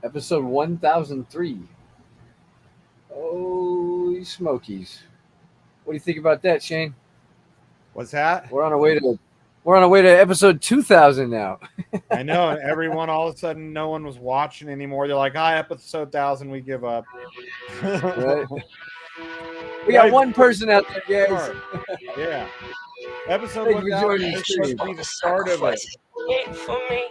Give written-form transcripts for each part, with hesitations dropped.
Episode 1003. Holy smokies! What do you think about that, Shane? What's that? We're on our way to episode 2000 now. I know. And everyone, all of a sudden, no one was watching anymore. They're like, "Hi, episode 1000, we give up." Right? We got one person out there, guys. Yeah. Episode Thank you for 1000 joining the is supposed stream. to be the start of it. Wait for me.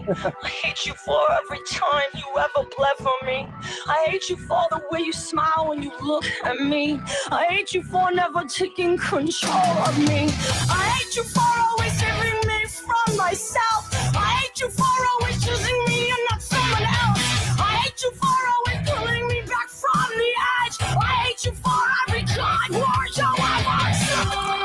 I hate you for every time you ever bled for me. I hate you for the way you smile when you look at me. I hate you for never taking control of me. I hate you for always saving me from myself. I hate you for always choosing me and not someone else. I hate you for always pulling me back from the edge. I hate you for every kind word you ever said.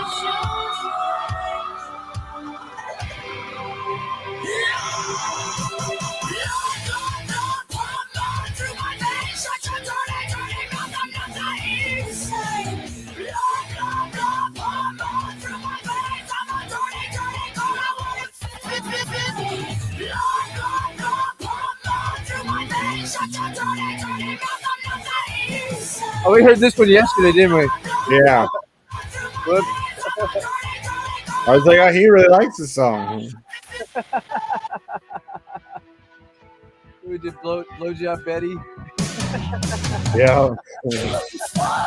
Oh, we heard this one yesterday, didn't we? Yeah. Whoops. I was like, oh, he really likes the song. We did blowjob Betty. Yeah.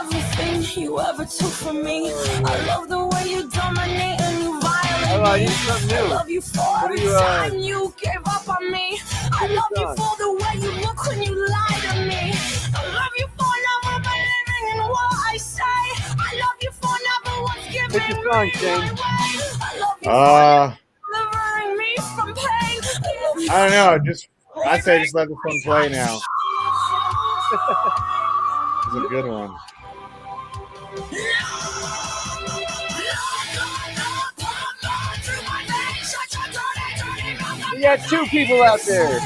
Everything you ever took from me. I love the way you dominate and you violate Oh, I need me. something I new. love you for What every are you, time you gave up on me. I love you song? for the way you look when you lie to me. I love you for never believing in what I say. I love you for never once giving Pick your song, Shane. me my way. I love you for delivering me from pain. I don't know. I say just let this one play now. It's a good one. We got two people out there.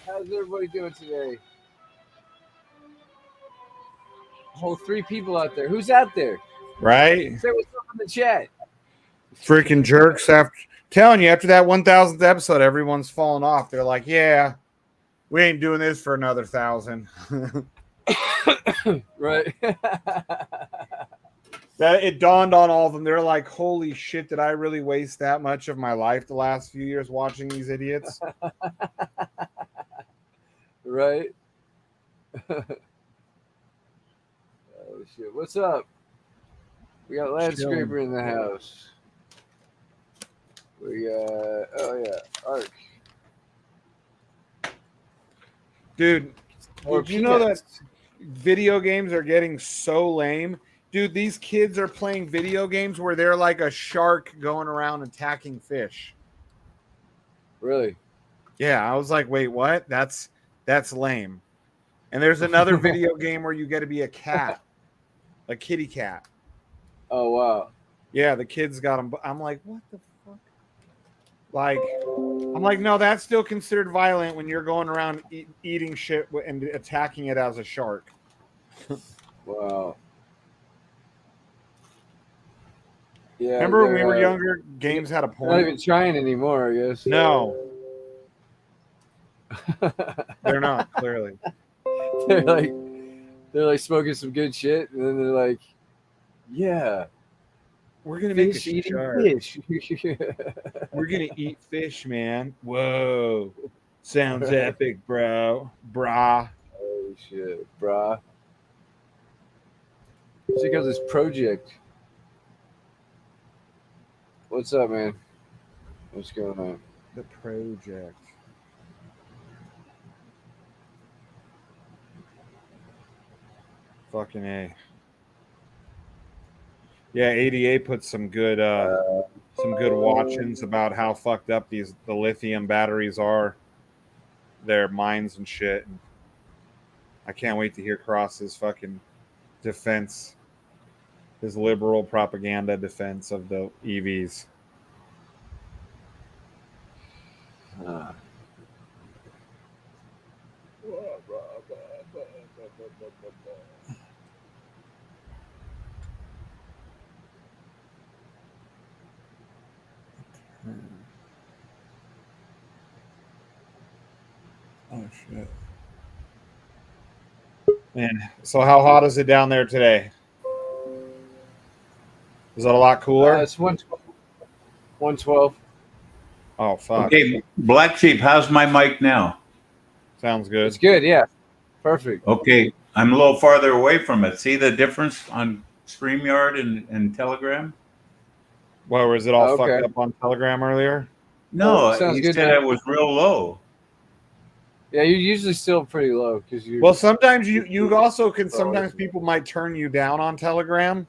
How's everybody doing today? Whole three people out there. Who's out there? Right? Say what's up in the chat. Freaking jerks. Telling you, after that 1000th episode, everyone's falling off. They're like, yeah, we ain't doing this for another 1,000. Right. That it dawned on all of them. They're like, holy shit, did I really waste that much of my life the last few years watching these idiots? Right. Oh shit. What's up? We got Landscraper in the house. We got Ark. Dude, did you know that video games are getting so lame? Dude, these kids are playing video games where they're like a shark going around attacking fish. Really? Yeah, I was like, wait, what? That's lame. And there's another video game where you get to be a cat, a kitty cat. Oh wow. Yeah, the kids got them. I'm like, what the fuck? Like, I'm like, no, that's still considered violent when you're going around eating shit and attacking it as a shark. Wow. Yeah. Remember when we were they're, younger, games had a They're not point? even trying anymore, I guess. No, they're not, clearly. they're like smoking some good shit, and then they're like, yeah, We're going to make a fish eating shark. fish. We're going to eat fish, man. Whoa. Sounds epic, bro. Brah. Holy shit, brah. Check out this project. What's up, man? What's going on? The project. Fucking A. Yeah, ADA put some good watchings about how fucked up the lithium batteries are, their mines and shit. And I can't wait to hear Cross's fucking defense, his liberal propaganda defense of the EVs. Oh shit. Man, so how hot is it down there today? Is it a lot cooler? It's 112. 112. Oh fuck. Okay, Black Sheep, how's my mic now? Sounds good. It's good, yeah. Perfect. Okay, I'm a little farther away from it. See the difference on StreamYard and Telegram? Well, was it all Okay. fucked up on Telegram earlier? No, Sounds you good, said man. I was real low. Yeah, you're usually still pretty low because you. Well, sometimes you also can. Sometimes people might turn you down on Telegram,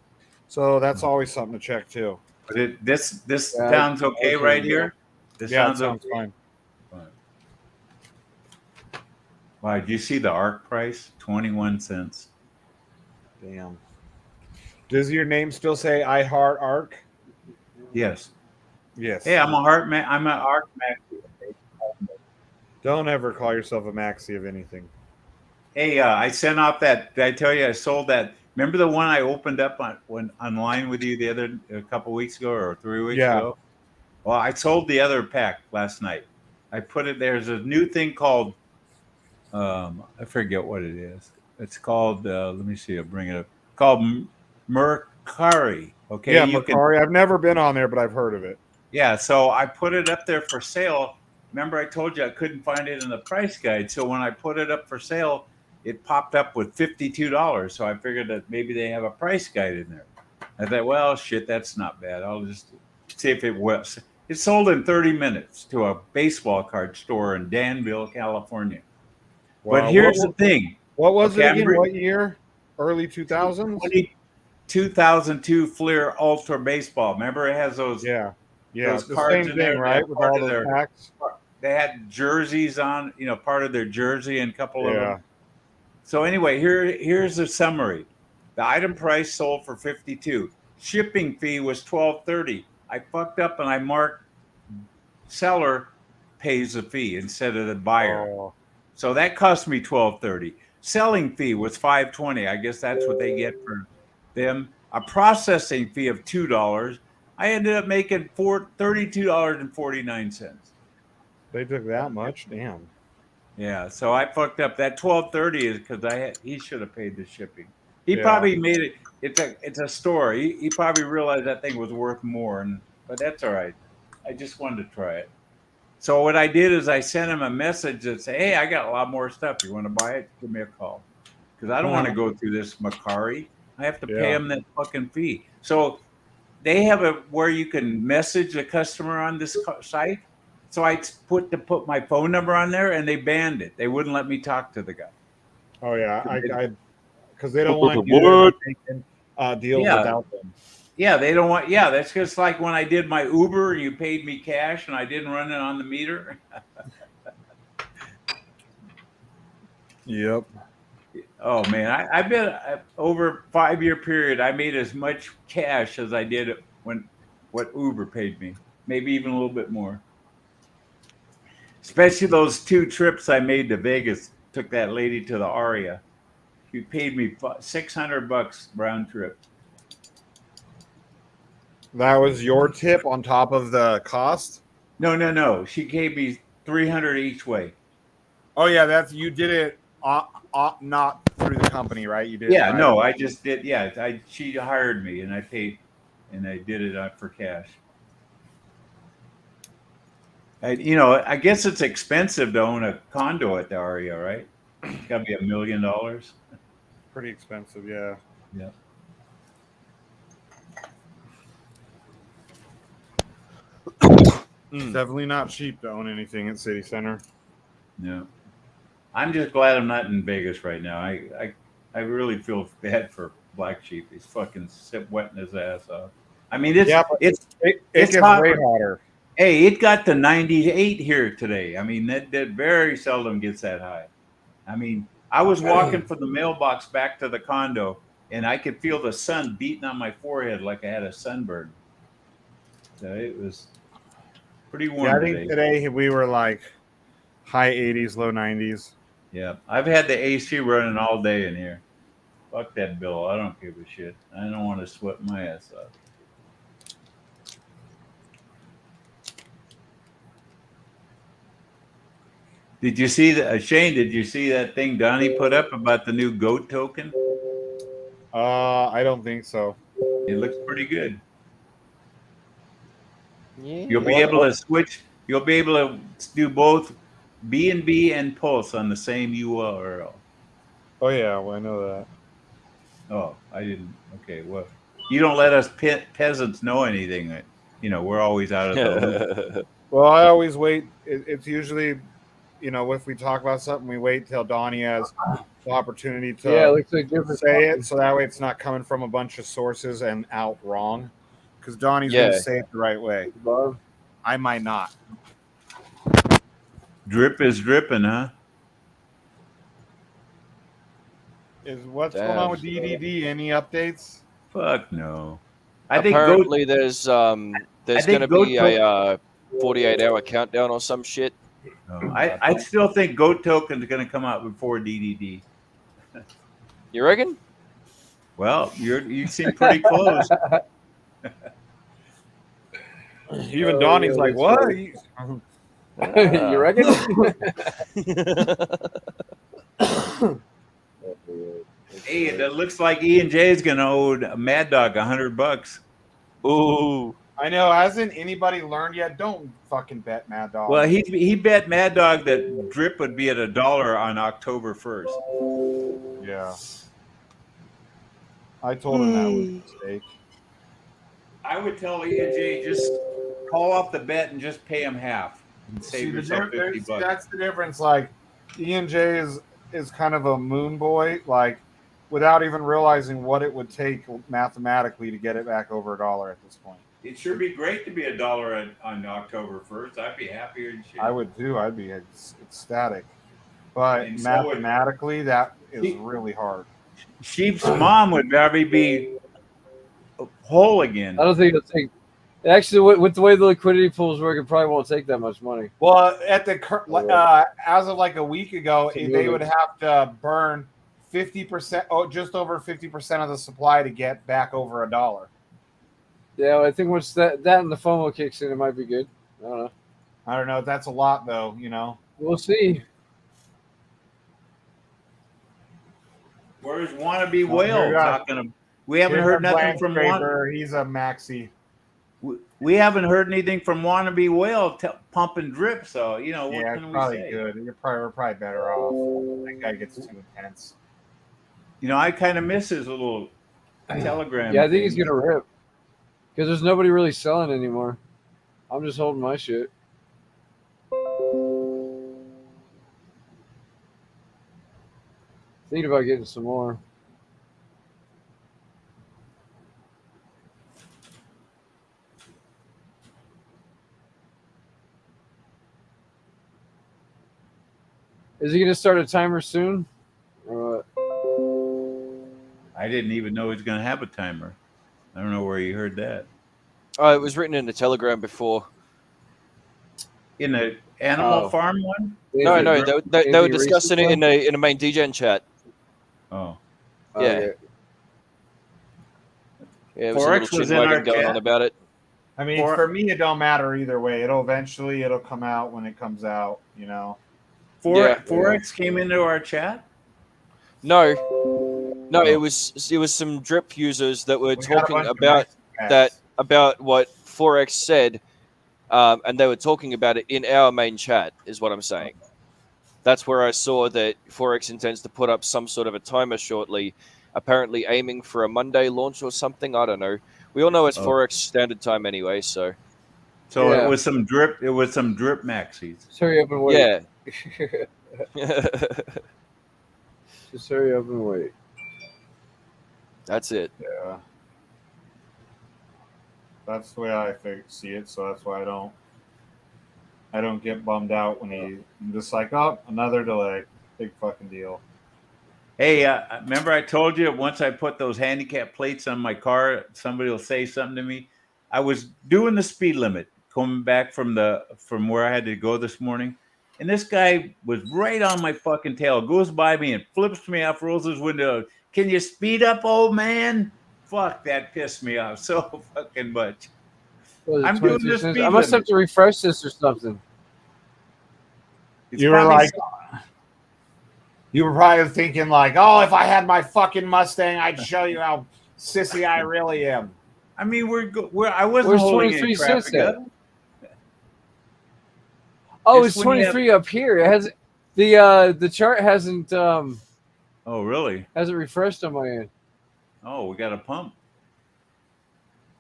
so that's always something to check too. But this Yeah, sounds okay okay, right yeah. here. This Yeah, it sounds sounds okay. fine. Wow, do you see the ARC price? 21 cents. Damn. Does your name still say I Heart Arc? Yes. Yes. Hey, I'm a heart man. I'm an ARC man. Don't ever call yourself a maxi of anything. Hey, I sent off that. Did I tell you I sold that? Remember the one I opened up online with you a couple weeks ago or 3 weeks ago? Well, I sold the other pack last night. I put it. There's a new thing called I forget what it is. It's called. Let me see. I'll bring it up. Called Mercari. Okay. Yeah, you Macari. I've never been on there, but I've heard of it. Yeah. So I put it up there for sale. Remember, I told you I couldn't find it in the price guide. So when I put it up for sale, it popped up with $52. So I figured that maybe they have a price guide in there. I thought, well, shit, that's not bad. I'll just see if it was. It sold in 30 minutes to a baseball card store in Danville, California. Wow. But here's the thing. What was Okay, it again? What year? Early 2000s? 2002 Fleer Ultra Baseball. Remember, it has those those the cards same in thing, there, right? With all those packs. They had jerseys on, part of their jersey and a couple of them. Yeah. So anyway, here's the summary. The item price sold for $52. Shipping fee was $12.30. I fucked up and I marked seller pays the fee instead of the buyer. Oh. So that cost me $12.30. Selling fee was $5.20. I guess that's what they get for them. A processing fee of $2. I ended up making $32.49. They took that much? Damn. Yeah, so I fucked up. That $12.30 is because he should have paid the shipping. He probably made it. It's a store. He probably realized that thing was worth more, but that's all right. I just wanted to try it. So what I did is I sent him a message that said, "Hey, I got a lot more stuff. You want to buy it? Give me a call." Because I don't want to go through this Macari. I have to pay him that fucking fee. So they have where you can message a customer on this site. So I put my phone number on there, and they banned it. They wouldn't let me talk to the guy. Oh yeah, I because they don't want you to take deals without them. Yeah, they don't want. Yeah, that's just like when I did my Uber, and you paid me cash, and I didn't run it on the meter. Yep. Oh man, I bet over a 5-year period, I made as much cash as I did what Uber paid me, maybe even a little bit more. Especially those 2 trips I made to Vegas. Took that lady to the Aria. She paid me $600 round trip. That was your tip on top of the cost? No. She gave me 300 each way. Oh yeah, that's you did it not through the company, right? You did Yeah, it no, I just did. Yeah, she hired me and I paid, and I did it for cash. I guess it's expensive to own a condo at the area, right? It's got to be $1 million. Pretty expensive, yeah. Yeah. It's definitely not cheap to own anything at City Center. Yeah. I'm just glad I'm not in Vegas right now. I really feel bad for BlackSheep. He's fucking wetting his ass off. I mean, it gets hot. way hotter. Hey, it got to 98 here today. I mean, that very seldom gets that high. I mean, I was walking from the mailbox back to the condo, and I could feel the sun beating on my forehead like I had a sunburn. So it was pretty warm I think today we were like high 80s, low 90s. Yeah, I've had the AC running all day in here. Fuck that bill. I don't give a shit. I don't want to sweat my ass off. Did you see that, Shane? Did you see that thing Donnie put up about the new GOAT token? I don't think so. It looks pretty good. Yeah. You'll be able to switch. You'll be able to do both BNB and Pulse on the same URL. Oh yeah, well, I know that. Oh, I didn't. Okay, well, you don't let us peasants know anything. We're always out of the loop. Well, I always wait. It's usually, if we talk about something, we wait till Donnie has the opportunity to it looks like say it, so that way it's not coming from a bunch of sources and out wrong. Because Donnie's going to say it the right way. I might not. Drip is dripping, huh? What's going on with DDD? Any updates? Fuck no. Apparently, there's going to be a 48-hour countdown or some shit. No, I still think GOAT token is going to come out before DDD. You reckon? Well, you seem pretty close. Even Donnie's like, what? You reckon? Hey, it looks like E&J is going to owe Mad Dog $100. Ooh. I know. Hasn't anybody learned yet? Don't fucking bet Mad Dog. Well, he bet Mad Dog that Drip would be at $1 on October 1st. Yeah. I told him that was a mistake. I would tell E&J just call off the bet and just pay him half and save yourself $50. That's the difference. Like, E&J is kind of a moon boy, like, without even realizing what it would take mathematically to get it back over $1 at this point. It sure be great to be $1 on October 1st. I'd be happier than shit. I would too. I'd be ecstatic. But mathematically, that is really hard. Sheep's mom would probably be whole again. I don't think it'll take. Actually, with the way the liquidity pools work, it probably won't take that much money. Well, at the as of like a week ago, they would have to burn 50%, just over 50% of the supply to get back over $1. Yeah, well, I think once that and the FOMO kicks in, it might be good. I don't know. That's a lot, though. We'll see. Where's Wannabe Whale talking? We haven't heard nothing from Wannabe. He's a maxi. We haven't heard anything from Wannabe Whale pumping drip. So what can we say? Good. We're probably better off. That guy gets too intense. I kind of miss his little telegram. Yeah, I think he's gonna rip because there's nobody really selling anymore. I'm just holding my shit. Thinking about getting some more. Is he going to start a timer soon? Or what? I didn't even know he's going to have a timer. I don't know where you heard that. Oh, it was written in the Telegram before. In the Animal Farm one? No, they were discussing it in a main DGen chat. Oh. Yeah. Yeah, it was a little chin wagging going on about it. I mean, for me, it don't matter either way. It'll come out when it comes out, you know. Forex came into our chat. No, it was some drip users that were talking about about what Forex said, and they were talking about it in our main chat. Is what I'm saying. That's where I saw that Forex intends to put up some sort of a timer shortly, apparently aiming for a Monday launch or something. I don't know. We all know it's Forex standard time anyway, so. So it was some drip. It was some drip maxis. Just hurry up and wait. Yeah. Just hurry up and wait. That's it. Yeah. That's the way I see it. So that's why I don't get bummed out when I'm just like, oh, another delay. Big fucking deal. Hey, remember I told you once I put those handicap plates on my car, somebody will say something to me. I was doing the speed limit coming back from where I had to go this morning, and this guy was right on my fucking tail. Goes by me and flips me off, rolls his window. Can you speed up, old man? Fuck, that pissed me off so fucking much. I'm doing this. I must have to refresh this or something. You were probably thinking like, oh, if I had my fucking Mustang, I'd show you how sissy I really am. I mean, I wasn't holding any traffic up. Oh, it's 23 up here. It has the chart hasn't. Oh, really? Hasn't refreshed on my end. Oh, we got a pump.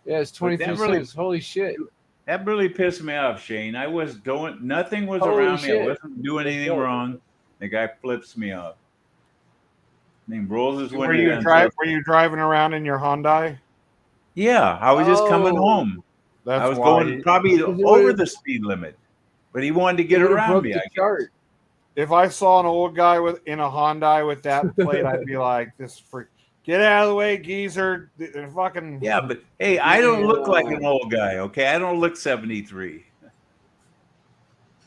Yeah, it's 23 cents. Holy shit! That really pissed me off, Shane. I was doing nothing was around me. I wasn't doing anything wrong. The guy flips me off. And he rolls his window. Were you driving around in your Hyundai? Yeah, I was just coming home. I was going probably over the speed limit, but he wanted to get around me. If I saw an old guy in a Hyundai with that plate, I'd be like, "This freak, get out of the way, geezer!" Fucking yeah, but hey, I don't look like an old guy. Okay, I don't look 73.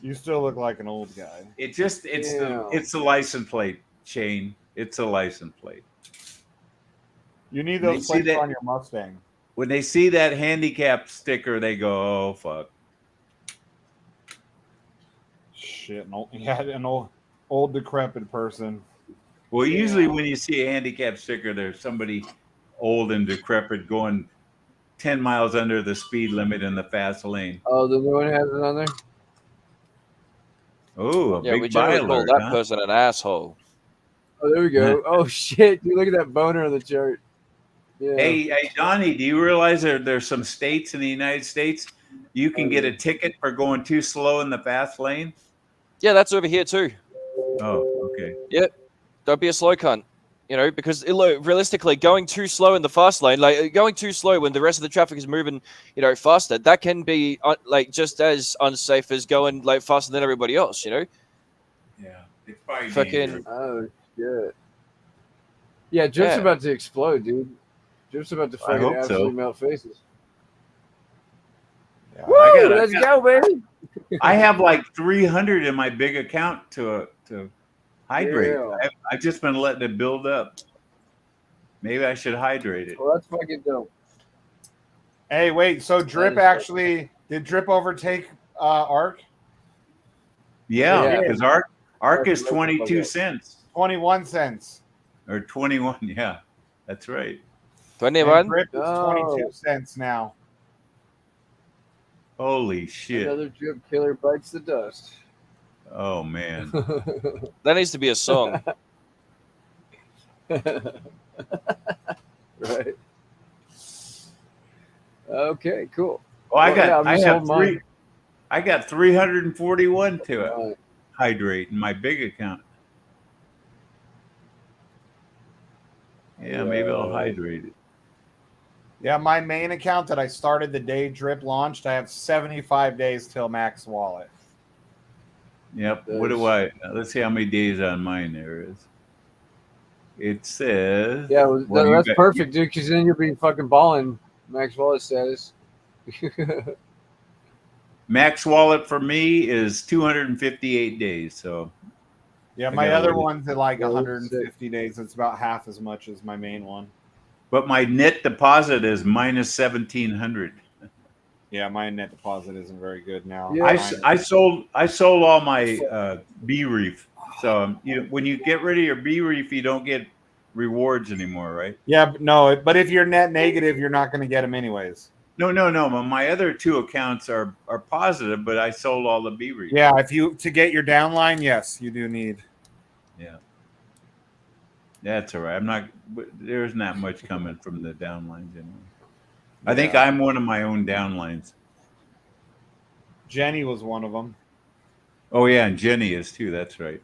You still look like an old guy. It's the license plate, Shane. It's a license plate. You need those plates on your Mustang. When they see that handicap sticker, they go, "Oh fuck!" Shit, an old decrepit person. Well, usually when you see a handicap sticker, there's somebody old and decrepit going 10 miles under the speed limit in the fast lane. Oh, the new one has it on there. Oh, yeah, we generally call that person an asshole. Oh, there we go. Oh shit! You look at that boner on the chart. Yeah. Hey, Donnie, do you realize there's some states in the United States you can get a ticket for going too slow in the fast lane? Yeah, that's over here too. Oh, okay. Yep. Don't be a slow cunt. You know, because realistically, going too slow in the fast lane, like going too slow when the rest of the traffic is moving, faster, that can be just as unsafe as going like faster than everybody else. You know. Yeah, it's probably fucking. Oh shit. Yeah, Drift's about to explode, dude. Drift's about to fucking absolutely melt faces. Yeah. Woo! Let's go, baby. I have like 300 in my big account to hydrate. Yeah. I've just been letting it build up. Maybe I should hydrate it. Well, that's fucking dope. Hey, wait. So Drip did Drip overtake Arc? Yeah, because Arc is 22 cents. 21 cents. Or 21, yeah. That's right. 21? Drip is 22 cents now. Holy shit. Another Drip killer bites the dust. Oh, man. That needs to be a song. Right. Okay, cool. Well, I got 341 to hydrate in my big account. Yeah, maybe I'll hydrate it. Yeah, my main account that I started the day Drip launched, I have 75 days till max wallet. Yep. What do I? Let's see how many days on mine there is. It says. Yeah, that's perfect, dude. Because then you'll be fucking balling max wallet status. Max wallet for me is 258 days. So. Yeah, my other one's at like 150 days. It's about half as much as my main one. But my net deposit is minus 1,700. Yeah, my net deposit isn't very good now. Yeah. I sold all my B reef. So when you get rid of your B reef, you don't get rewards anymore, right? Yeah, but no, but if you're net negative, you're not going to get them anyways. No. My other two accounts are positive, but I sold all the B reef. Yeah, to get your downline, yes, you do need. Yeah. That's all right. There's not much coming from the downlines anyway. I think I'm one of my own downlines. Jenny was one of them. Oh yeah, and Jenny is too. That's right.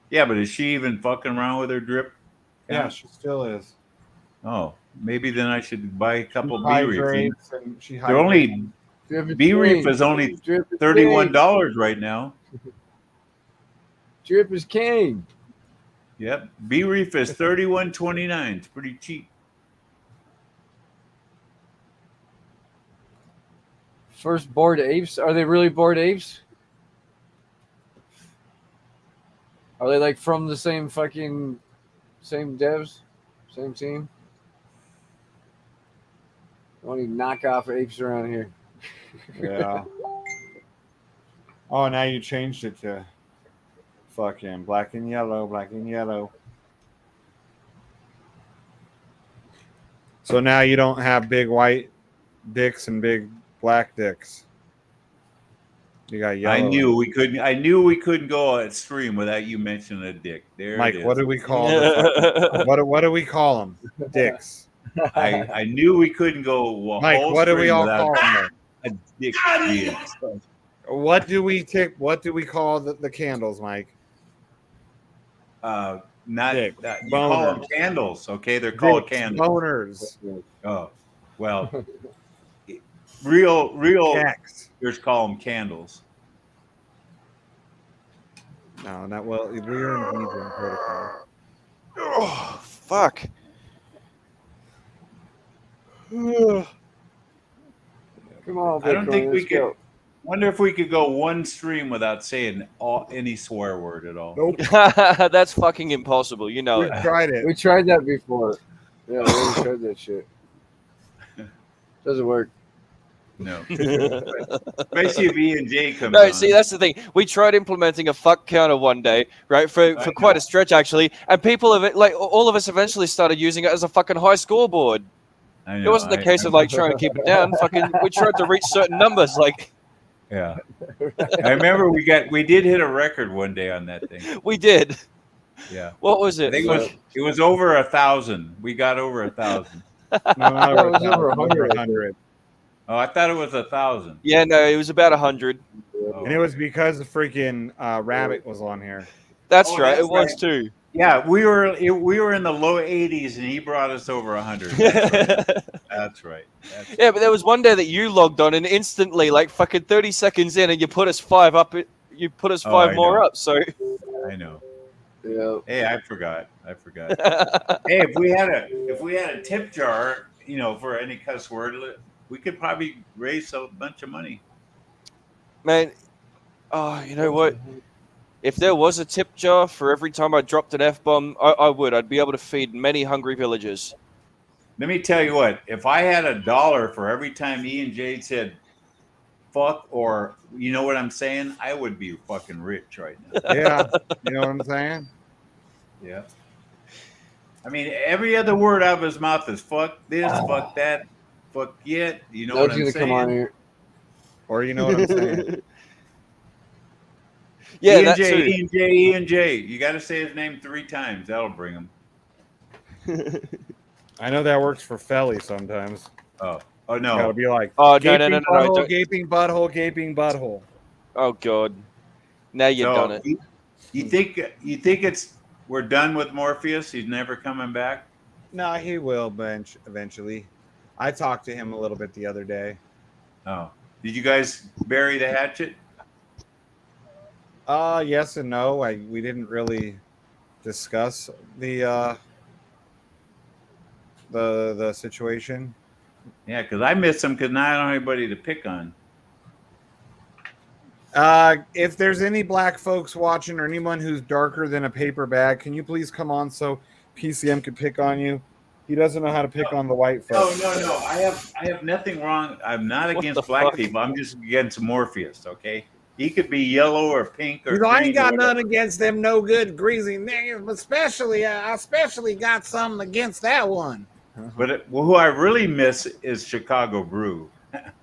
Yeah, but is she even fucking around with her drip? Yeah, she still is. Oh, maybe then I should buy a couple B reef. They're only B reef is only $31 right now. Drip is king. Yep, B reef is $31.29. It's pretty cheap. First bored apes. Are they really bored apes? Are they like from the same devs, same team? Only knockoff apes around here. Yeah. Oh, now you changed it to fucking black and yellow. So now you don't have big white dicks and big black dicks. You got yellow. I knew we couldn't go at stream without you mentioning a dick. There, Mike, it is. what do we call what do we call them? Dicks. I knew we couldn't go. Mike, what do we all call them? A dick. What do we call the candles, Mike? Not dick. You call them candles, okay? They're called candles. Boners. Oh, well, real. Jacks. Just call them candles. No, not well. We're in Hebrew protocol. Oh, fuck. Come on, Bitcoin, I don't think we could. go. Wonder if we could go one stream without saying any swear word at all. Nope. That's fucking impossible. You know We tried it. We tried that before. Yeah, we already tried that shit. Doesn't work. No. Especially if E and J comes No, on. see, that's the thing. We tried implementing a fuck counter one day, right? For quite a stretch, actually. And people of it, like all of us, eventually started using it as a fucking high scoreboard. I know, It wasn't a case of like trying to keep it down. Fucking, we tried to reach certain numbers, like. Yeah. I remember we did hit a record one day on that thing. We did. Yeah. What was it? I think it was over 1,000. We got over 1,000. No, not it was over 100. Oh, I thought it was 1,000. Yeah, no, it was about 100. And it was because the freaking Rabbit was on here. That's right. That's It was right. too. Yeah, we were in the low 80s, and he brought us over 100. That's right. Yeah, but there was one day that you logged on, and instantly, like fucking 30 seconds in, and you put us 5 up. You put us 5 more up. So I know. Yeah. Hey, I forgot. Hey, if we had a tip jar, for any cuss word, we could probably raise a bunch of money. Man, oh, you know what? If there was a tip jar for every time I dropped an F-bomb, I would. I'd be able to feed many hungry villagers. Let me tell you what. If I had $1 for every time E and J said fuck, or you know what I'm saying, I would be fucking rich right now. Yeah, you know what I'm saying? Yeah. I mean, every other word out of his mouth is fuck this, fuck that, fuck yet. You know what I'm saying? Come on here. Or you know what I'm saying? Yeah, E and that's J, true. E and J, E and J. You got to say his name 3 times. That'll bring him. I know that works for Felly sometimes. Oh It'll no. be like, Oh, gaping no. butthole, gaping butthole, gaping butthole. Oh, God. Now you've done it. You think we're done with Morpheus? He's never coming back? No, he will eventually. I talked to him a little bit the other day. Oh. Did you guys bury the hatchet? Yes and no. We didn't really discuss the situation. Yeah, because I miss him because now I don't have anybody to pick on. If there's any black folks watching or anyone who's darker than a paper bag, can you please come on so PCM could pick on you? He doesn't know how to pick on the white folks. No. I have nothing wrong. I'm not What against the black fuck? people. I'm just against Morpheus. Okay, he could be yellow or pink or He's like, I green. ain't got nothing against them no good greasy niggas, but I especially got something against that one. But who I really miss is Chicago Brew.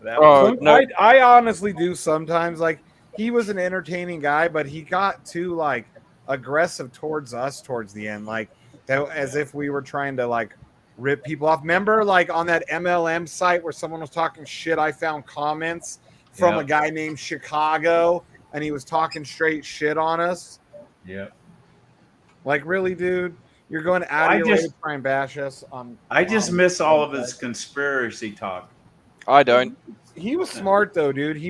I honestly do sometimes. Like, he was an entertaining guy, but he got too like aggressive towards us towards the end, like that, as if we were trying to like rip people off. Remember, like on that MLM site where someone was talking shit, I found comments from a guy named Chicago, and he was talking straight shit on us. Yeah. Like, really, dude? You're going out of your way to try and bash us on. I just miss all of his conspiracy talk. I don't. He was smart though, dude.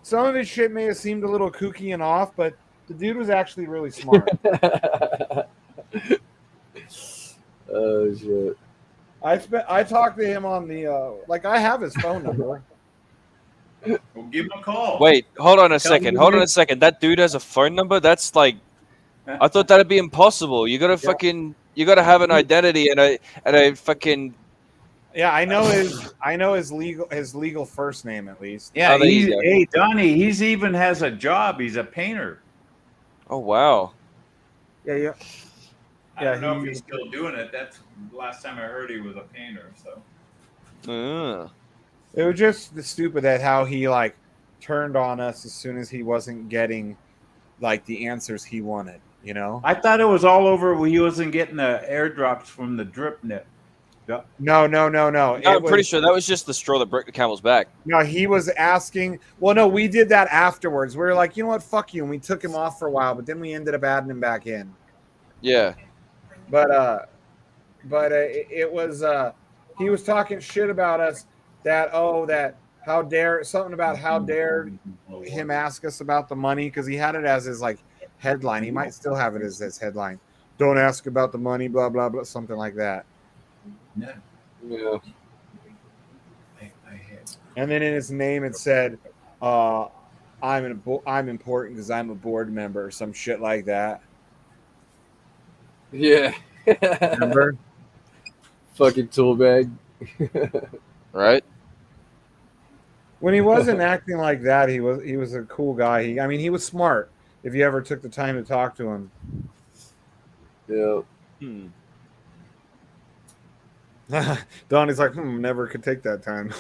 Some of his shit may have seemed a little kooky and off, but the dude was actually really smart. Oh shit! I talked to him on the like, I have his phone number. Well, give him a call. Wait, hold on a second. That dude has a phone number? That's like, I thought that'd be impossible. You gotta have an identity and a fucking. Yeah, I know his legal first name at least. Yeah, hey Donnie, he's even has a job. He's a painter. Oh wow. Yeah. I don't know if he's still doing it. That's the last time I heard he was a painter. So. It was just stupid that how he like turned on us as soon as he wasn't getting like the answers he wanted. You know. I thought it was all over when he wasn't getting the airdrops from the drip net. No. I'm pretty sure that was just the straw that broke the camel's back. No, he was asking. Well, no, we did that afterwards. We were like, you know what, fuck you, and we took him off for a while, but then we ended up adding him back in. Yeah. But it was he was talking shit about us that how dare him ask us about the money, because he had it as his like headline. He might still have it as his headline. Don't ask about the money, blah blah blah, something like that. Yeah. And then in his name it said, I'm important because I'm a board member or some shit like that. Yeah. Remember? Fucking tool bag. Right. When he wasn't acting like that, he was a cool guy. He was smart if you ever took the time to talk to him. Yeah. Donnie's like, never could take that time.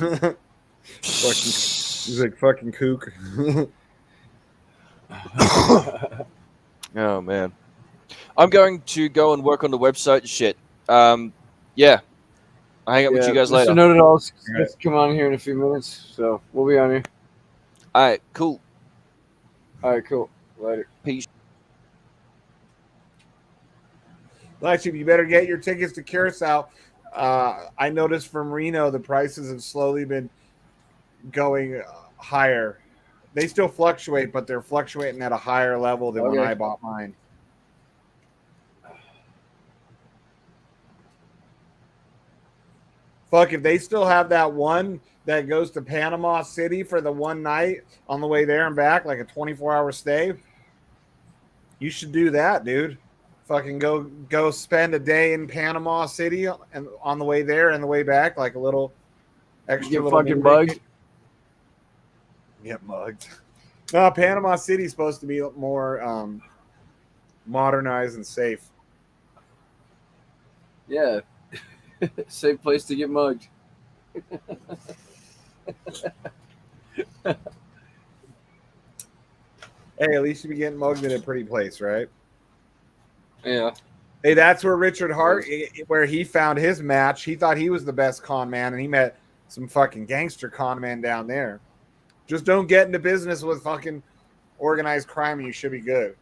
He's like, fucking kook. Oh man, I'm going to go and work on the website and shit. Yeah, I'll hang out with you guys later. Mr. Noted All Smith come on here in a few minutes, so we'll be on here. All right, cool. Later. Peace. BlackSheep, you better get your tickets to Curacao. I noticed from Reno the prices have slowly been going higher. They still fluctuate, but they're fluctuating at a higher level than when I bought mine. Fuck, if they still have that one that goes to Panama City for the one night on the way there and back, like a 24-hour stay, you should do that, dude. Fucking go spend a day in Panama City and on the way there and the way back, like a little extra. Get fucking mugged. Get mugged. No, Panama City's supposed to be more modernized and safe. Yeah. Safe place to get mugged. Hey, at least you be getting mugged in a pretty place, right? Yeah. Hey, that's where Richard Hart, where he found his match. He thought he was the best con man, and he met some fucking gangster con man down there. Just don't get into business with fucking organized crime, and you should be good.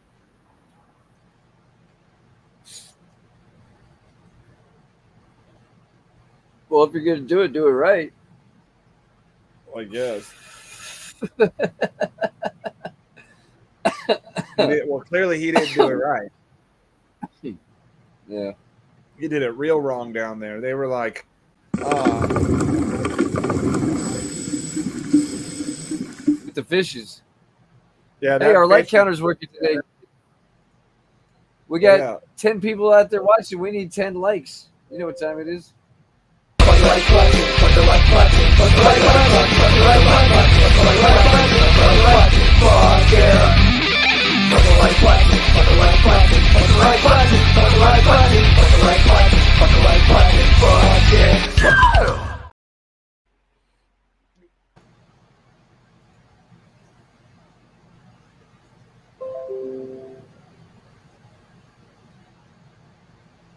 Well, if you're going to do it right. Well, I guess. Well, clearly he didn't do it right. Yeah. He did it real wrong down there. They were like, With the fishes. Yeah. Hey, our light counter's working today. We got 10 people out there watching. We need 10 likes. You know what time it is?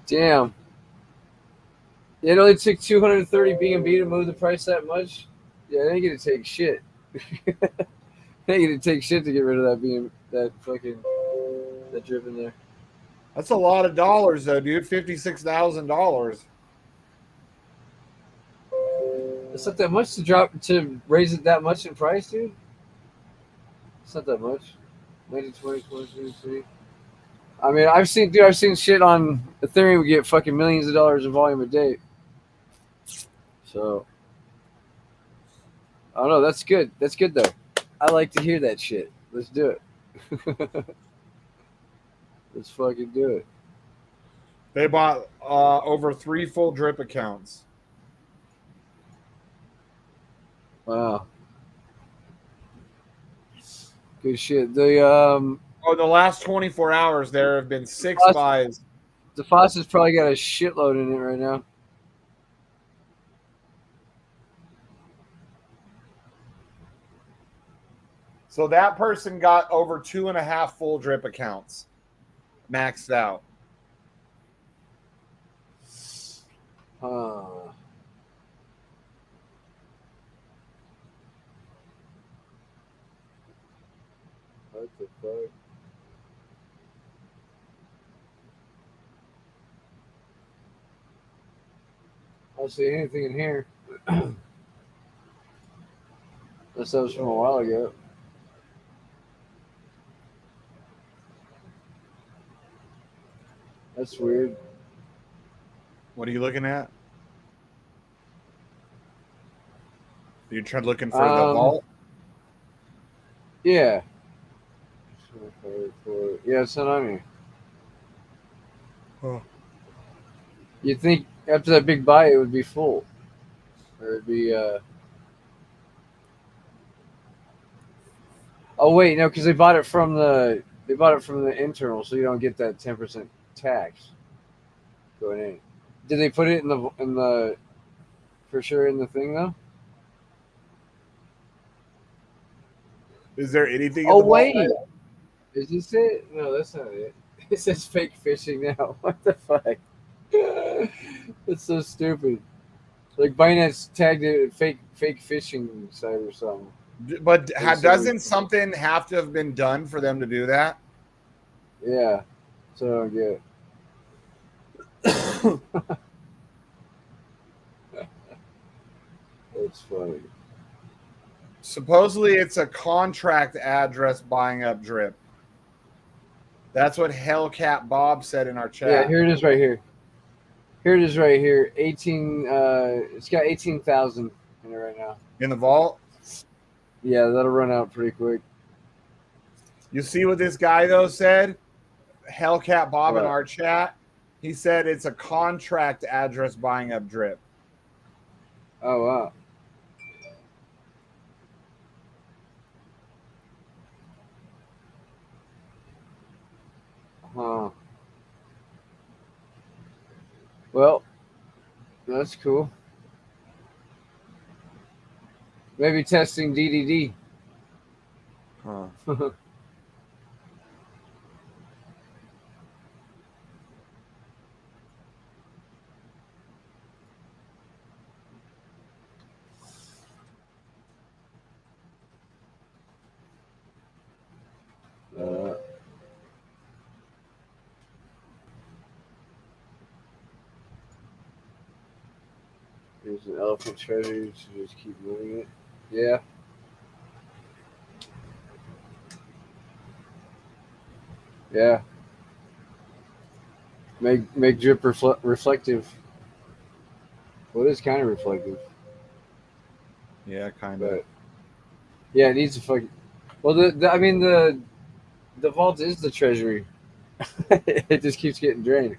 Damn. It only took 230 B&B to move the price that much? Yeah, they ain't gonna take shit. They ain't gonna take shit to get rid of that drip in there. That's a lot of dollars, though, dude. $56,000. It's not that much to raise it that much in price, dude. It's not that much. 19, 20, 23. I mean, I've seen shit on Ethereum we get fucking millions of dollars in volume a day. So I don't know. That's good. That's good though. I like to hear that shit. Let's do it. Let's fucking do it. They bought over 3 full drip accounts. Wow. Good shit. The the last 24 hours there have been 6 buys. The faucet's probably got a shitload in it right now. So that person got over 2.5 full drip accounts maxed out. What the fuck? I don't see anything in here. Unless that was from a while ago. That's weird. What are you looking at? Are you trying looking for the vault? Yeah. Yeah, it's not on here. Huh. You'd think after that big buy it would be full. Or it'd be Oh wait, no, because they bought it from the internal, so you don't get that 10% tax going in. Did they put it in the for sure in the thing though? Is there anything? Oh wait, is this it? No, that's not it. It says fake fishing now. What the fuck? That's so stupid. Like Binance tagged it fake phishing site or something. But doesn't something have to have been done for them to do that? Yeah, so I don't get it. That's funny. Supposedly, it's a contract address buying up drip. That's what Hellcat Bob said in our chat. Yeah, here it is right here. Here it is right here. 18. It's got 18,000 in it right now. In the vault. Yeah, that'll run out pretty quick. You see what this guy though said? Hellcat Bob in our chat. He said it's a contract address buying up drip. Oh wow. Huh. Well, that's cool. Maybe testing DDD. Huh. Here's an elephant treasure, so just keep moving it. Yeah. Yeah. Make drip reflective. Well, it is kind of reflective. Yeah, kind of. Yeah, it needs to fucking. Well, the vault is the treasury. It just keeps getting drained.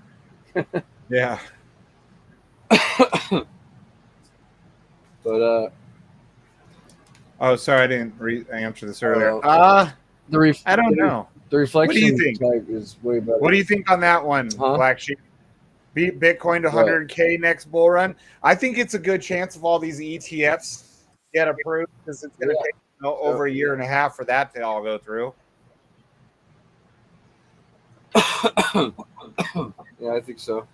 Yeah. But Oh, sorry, I didn't answer this earlier. I I don't know. The reflection think? type is way better. What do you think on that one, Black Sheep? Beat Bitcoin to 100K next bull run. I think it's a good chance of all these ETFs get approved because it's going to take over a year and a half for that to all go through. Yeah, I think so.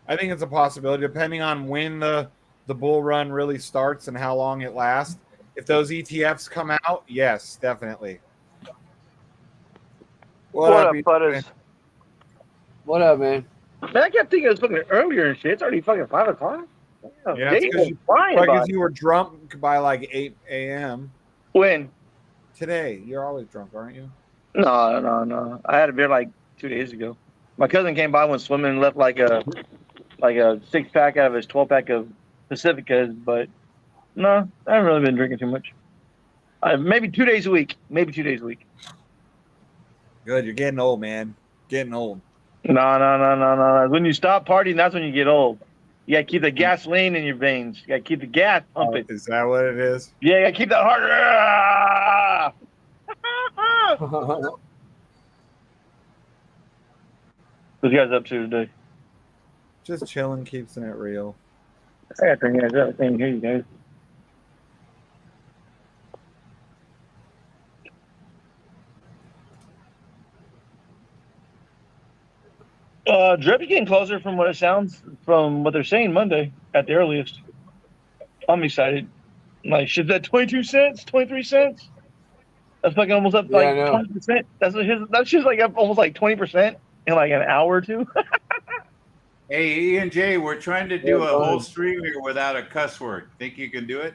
I think it's a possibility, depending on when the bull run really starts and how long it lasts. If those ETFs come out, yes, definitely. What up, Butters? What up, man? Man, I kept thinking it was fucking earlier and shit. It's already fucking 5 o'clock. Yeah, because you were drunk by like 8 a.m. When? Today. You're always drunk, aren't you? No. I had a beer like 2 days ago. My cousin came by when swimming and left like a 6-pack out of his 12-pack of Pacificas, but no, I haven't really been drinking too much. Maybe 2 days a week. Good. You're getting old, man. Getting old. No. When you stop partying, that's when you get old. You gotta keep the gasoline in your veins. You gotta keep the gas pumping. Is that what it is? Yeah, you gotta keep that heart. What you guys up to today? Just chilling, keeping it real. I got to everything here, you guys. Drip's getting closer from what it sounds, from what they're saying Monday at the earliest. I'm excited. Like, shit's at 22 cents, 23 cents. That's fucking almost up like 20%. That's just like up almost like 20% in like an hour or two. Hey, E and J, we're trying to do a whole stream here without a cuss word. Think you can do it?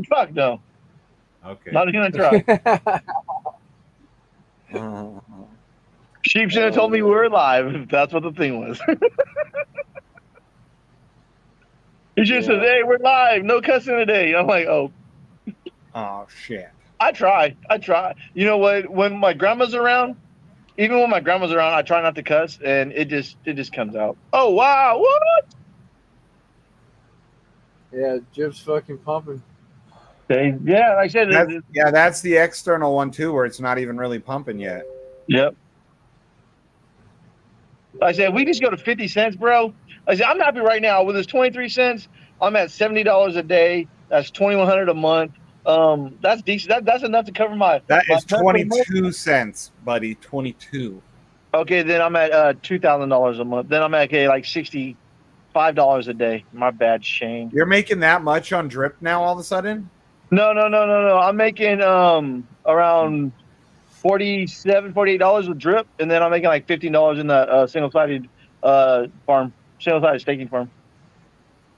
Fuck no. Okay. Not gonna try. Sheep should have told me we were live if that's what the thing was. He just says, "Hey, we're live. No cussing today." I'm like, "Oh." Oh shit. I try. You know what? When my grandma's around, even when my grandma's around, I try not to cuss, and it just comes out. Oh wow! What? Yeah, Jib's fucking pumping. Yeah, like I said. That's the external one too, where it's not even really pumping yet. Yep. I said, we just go to 50 cents, bro. I said, I'm happy right now with this 23 cents. I'm at $70 a day. That's $2,100 a month. That's decent. That's enough to cover my. That is 22 cents, buddy. 22. Okay, then I'm at $2,000 a month. Then I'm at like $65 a day. My bad, Shane. You're making that much on drip now all of a sudden? No. I'm making around $47-$48 with drip, and then I'm making like $15 in the single-sided staking farm.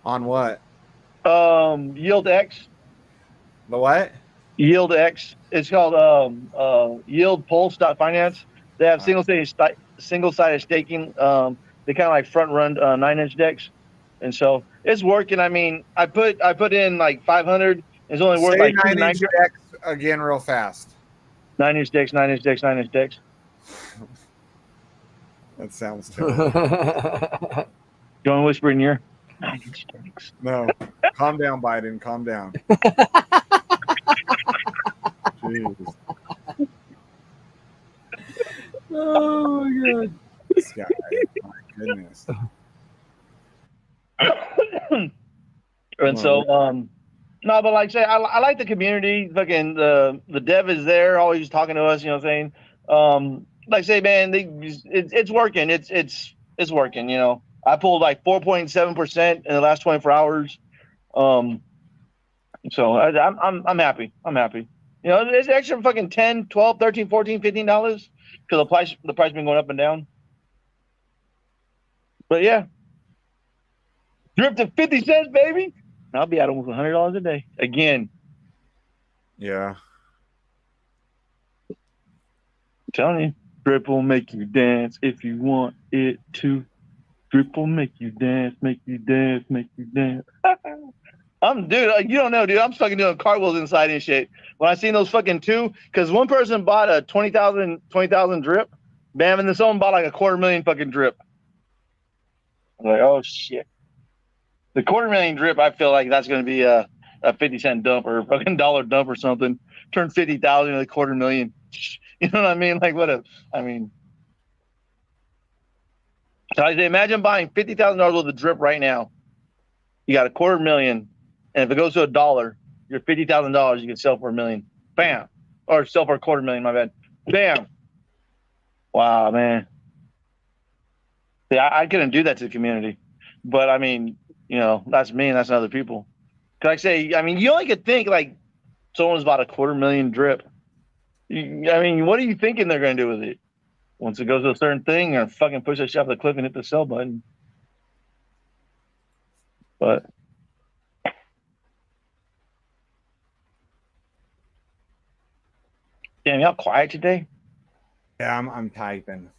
On what? Yield X. The what? Yield X. It's called Yield Pulse.finance. They have single-sided staking. They kind of like front-run 9-inch decks, and so it's working. I mean, I put in like 500. It's only worth like 9-inch decks again, real fast. 9-inch decks. That sounds terrible. You want to whisper in your 9-inch decks? No. Calm down, Biden. Calm down. Jeez. Oh my god. This guy. My goodness. And so, no, but like I say, I like the community. Fucking the dev is there, always talking to us. You know what I'm saying? Like I say, man, it's working. It's working. You know, I pulled like 4.7% in the last 24 hours. So I'm happy. You know, it's extra fucking $10, $12, $13, $14, $15 because the price been going up and down. But yeah, drip to 50 cents, baby. I'll be at almost $100 a day again. Yeah. I'm telling you, drip will make you dance if you want it to. Drip will make you dance, make you dance. Dude, you don't know, dude. I'm fucking doing cartwheels inside and shit. When I seen those fucking two, because one person bought a 20,000 drip, bam, and then someone bought like 250,000 fucking drip. I'm like, oh shit. The $250,000 drip, I feel like that's going to be a 50-cent dump or a fucking dollar dump or something. Turn 50,000 into $250,000. You know what I mean? Like so I say, imagine buying $50,000 worth of drip right now. You got $250,000, and if it goes to $1, your $50,000 you can sell for $1 million. Bam, or sell for $250,000. My bad. Bam. Wow, man. Yeah, I couldn't do that to the community, but I mean, that's me and that's other people. Cause I say, I mean, you only could think like someone's bought a $250,000 drip. I mean, what are you thinking they're going to do with it? Once it goes to a certain thing, or fucking push that shit off the cliff and hit the sell button. But damn, y'all quiet today? Yeah, I'm typing.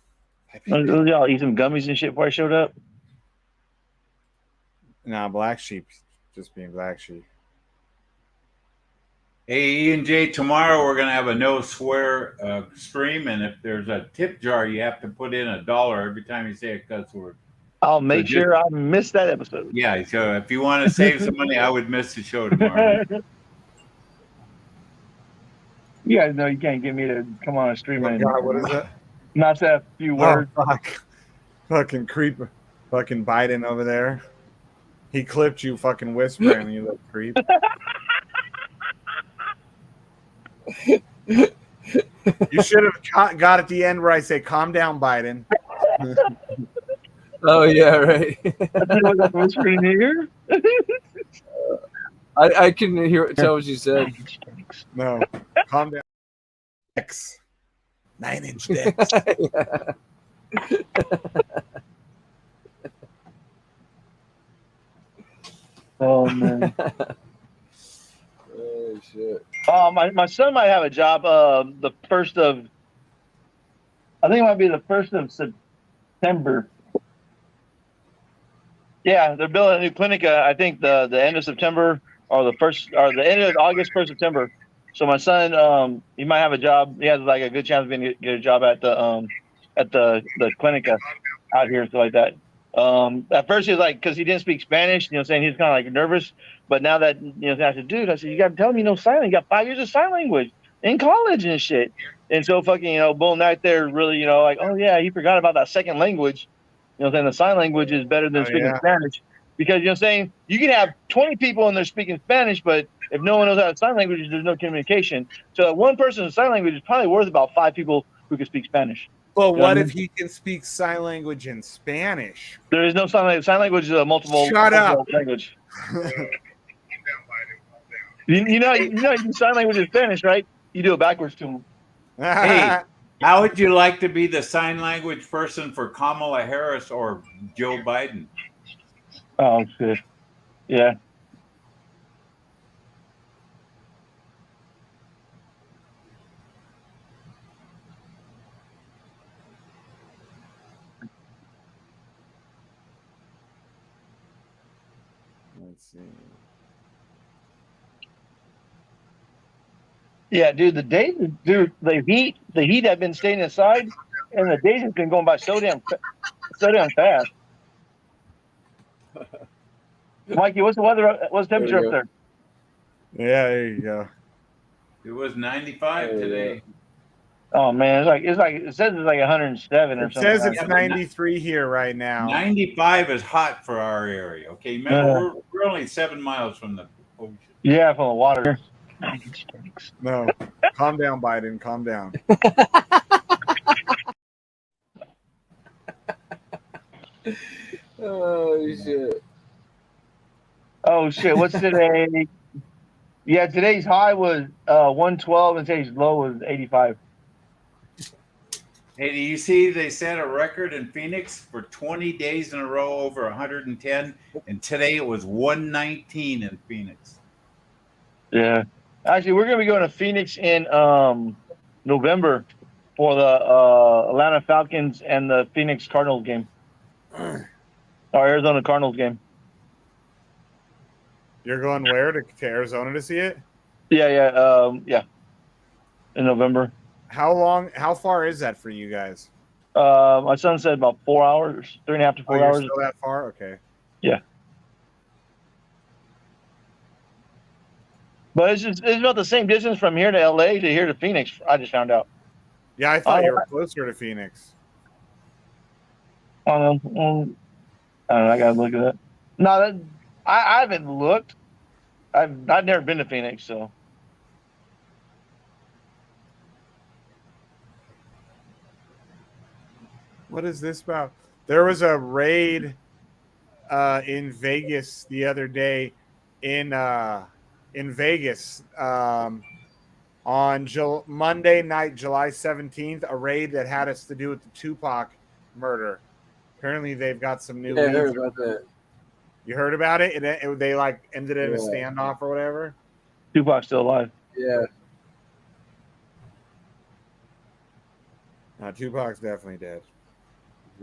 Y'all eat some gummies and shit before I showed up? Nah, Black Sheep, just being Black Sheep. Hey, E and J, tomorrow we're going to have a no swear stream, and if there's a tip jar, you have to put in $1 every time you say a cuss word. I'll make sure I miss that episode. Yeah, so if you want to save some money, I would miss the show tomorrow. You guys know you can't get me to come on a stream and what is it? not say a few words. Oh, fuck. Fucking creep. Fucking Biden over there. He clipped you fucking whispering and you look creep. You should have got at the end where I say, calm down, Biden. Oh, yeah, right. Whispering here? I couldn't tell what you said. No, calm down. X. 9-inch dicks. Oh, man. Oh, shit. My son might have a job the 1st of, I think it might be the 1st of September. Yeah, they're building a new clinic. I think the end of September or the end of August, 1st September. So my son, he might have a job. He has like a good chance of being to get a job at the clinic out here, stuff like that. At first he was like, because he didn't speak Spanish, saying he's kind of like nervous. But now that I said, dude, you got to tell him sign language. You got 5 years of sign language in college and shit. And so fucking boom, right there, really like, oh yeah, he forgot about that second language. Saying the sign language is better than speaking Spanish, because saying you can have 20 people and they're speaking Spanish, but if no one knows how to sign language, there's no communication. So one person's sign language is probably worth about 5 people who can speak Spanish. But what if he can speak sign language in Spanish? There is no sign language. Sign language is a multiple language. you know you do sign language in Spanish, right? You do it backwards to them. Hey, how would you like to be the sign language person for Kamala Harris or Joe Biden? Oh shit! Yeah. Let's see. Yeah, dude. The heat had been staying inside, and the days have been going by so damn fast. Mikey, what's the weather? What's the temperature up there? Yeah, there you go. It was 95 today. Oh man, it says it's like 107 or something. It says it's 93 here right now. 95 is hot for our area. Okay, remember we're only 7 miles from the ocean. Yeah, from the water. No, calm down, Biden. Calm down. Oh shit. Oh shit! What's today? Yeah, today's high was 112 and today's low was 85. Hey, do you see they set a record in Phoenix for 20 days in a row over 110, and today it was 119 in Phoenix. Yeah. Actually, we're going to be going to Phoenix in November for the Atlanta Falcons and the Phoenix Cardinals game. Or Arizona Cardinals game. You're going where? To Arizona to see it? Yeah. In November. How far is that for you guys? My son said about 4 hours, 3.5 to 4 hours. You're still that far? Okay. Yeah. But it's about the same distance from here to LA to here to Phoenix. I just found out. Yeah, I thought you were closer to Phoenix. I don't know. I gotta look at that. No, I haven't looked. I've never been to Phoenix, so. What is this about? There was a raid in Vegas the other day in Vegas on Monday night, July 17th, a raid that had us to do with the Tupac murder. Apparently, they've got some new. Yeah, I heard about that. You heard about it? They like ended in a standoff or whatever. Tupac's still alive. Yeah. No, Tupac's definitely dead.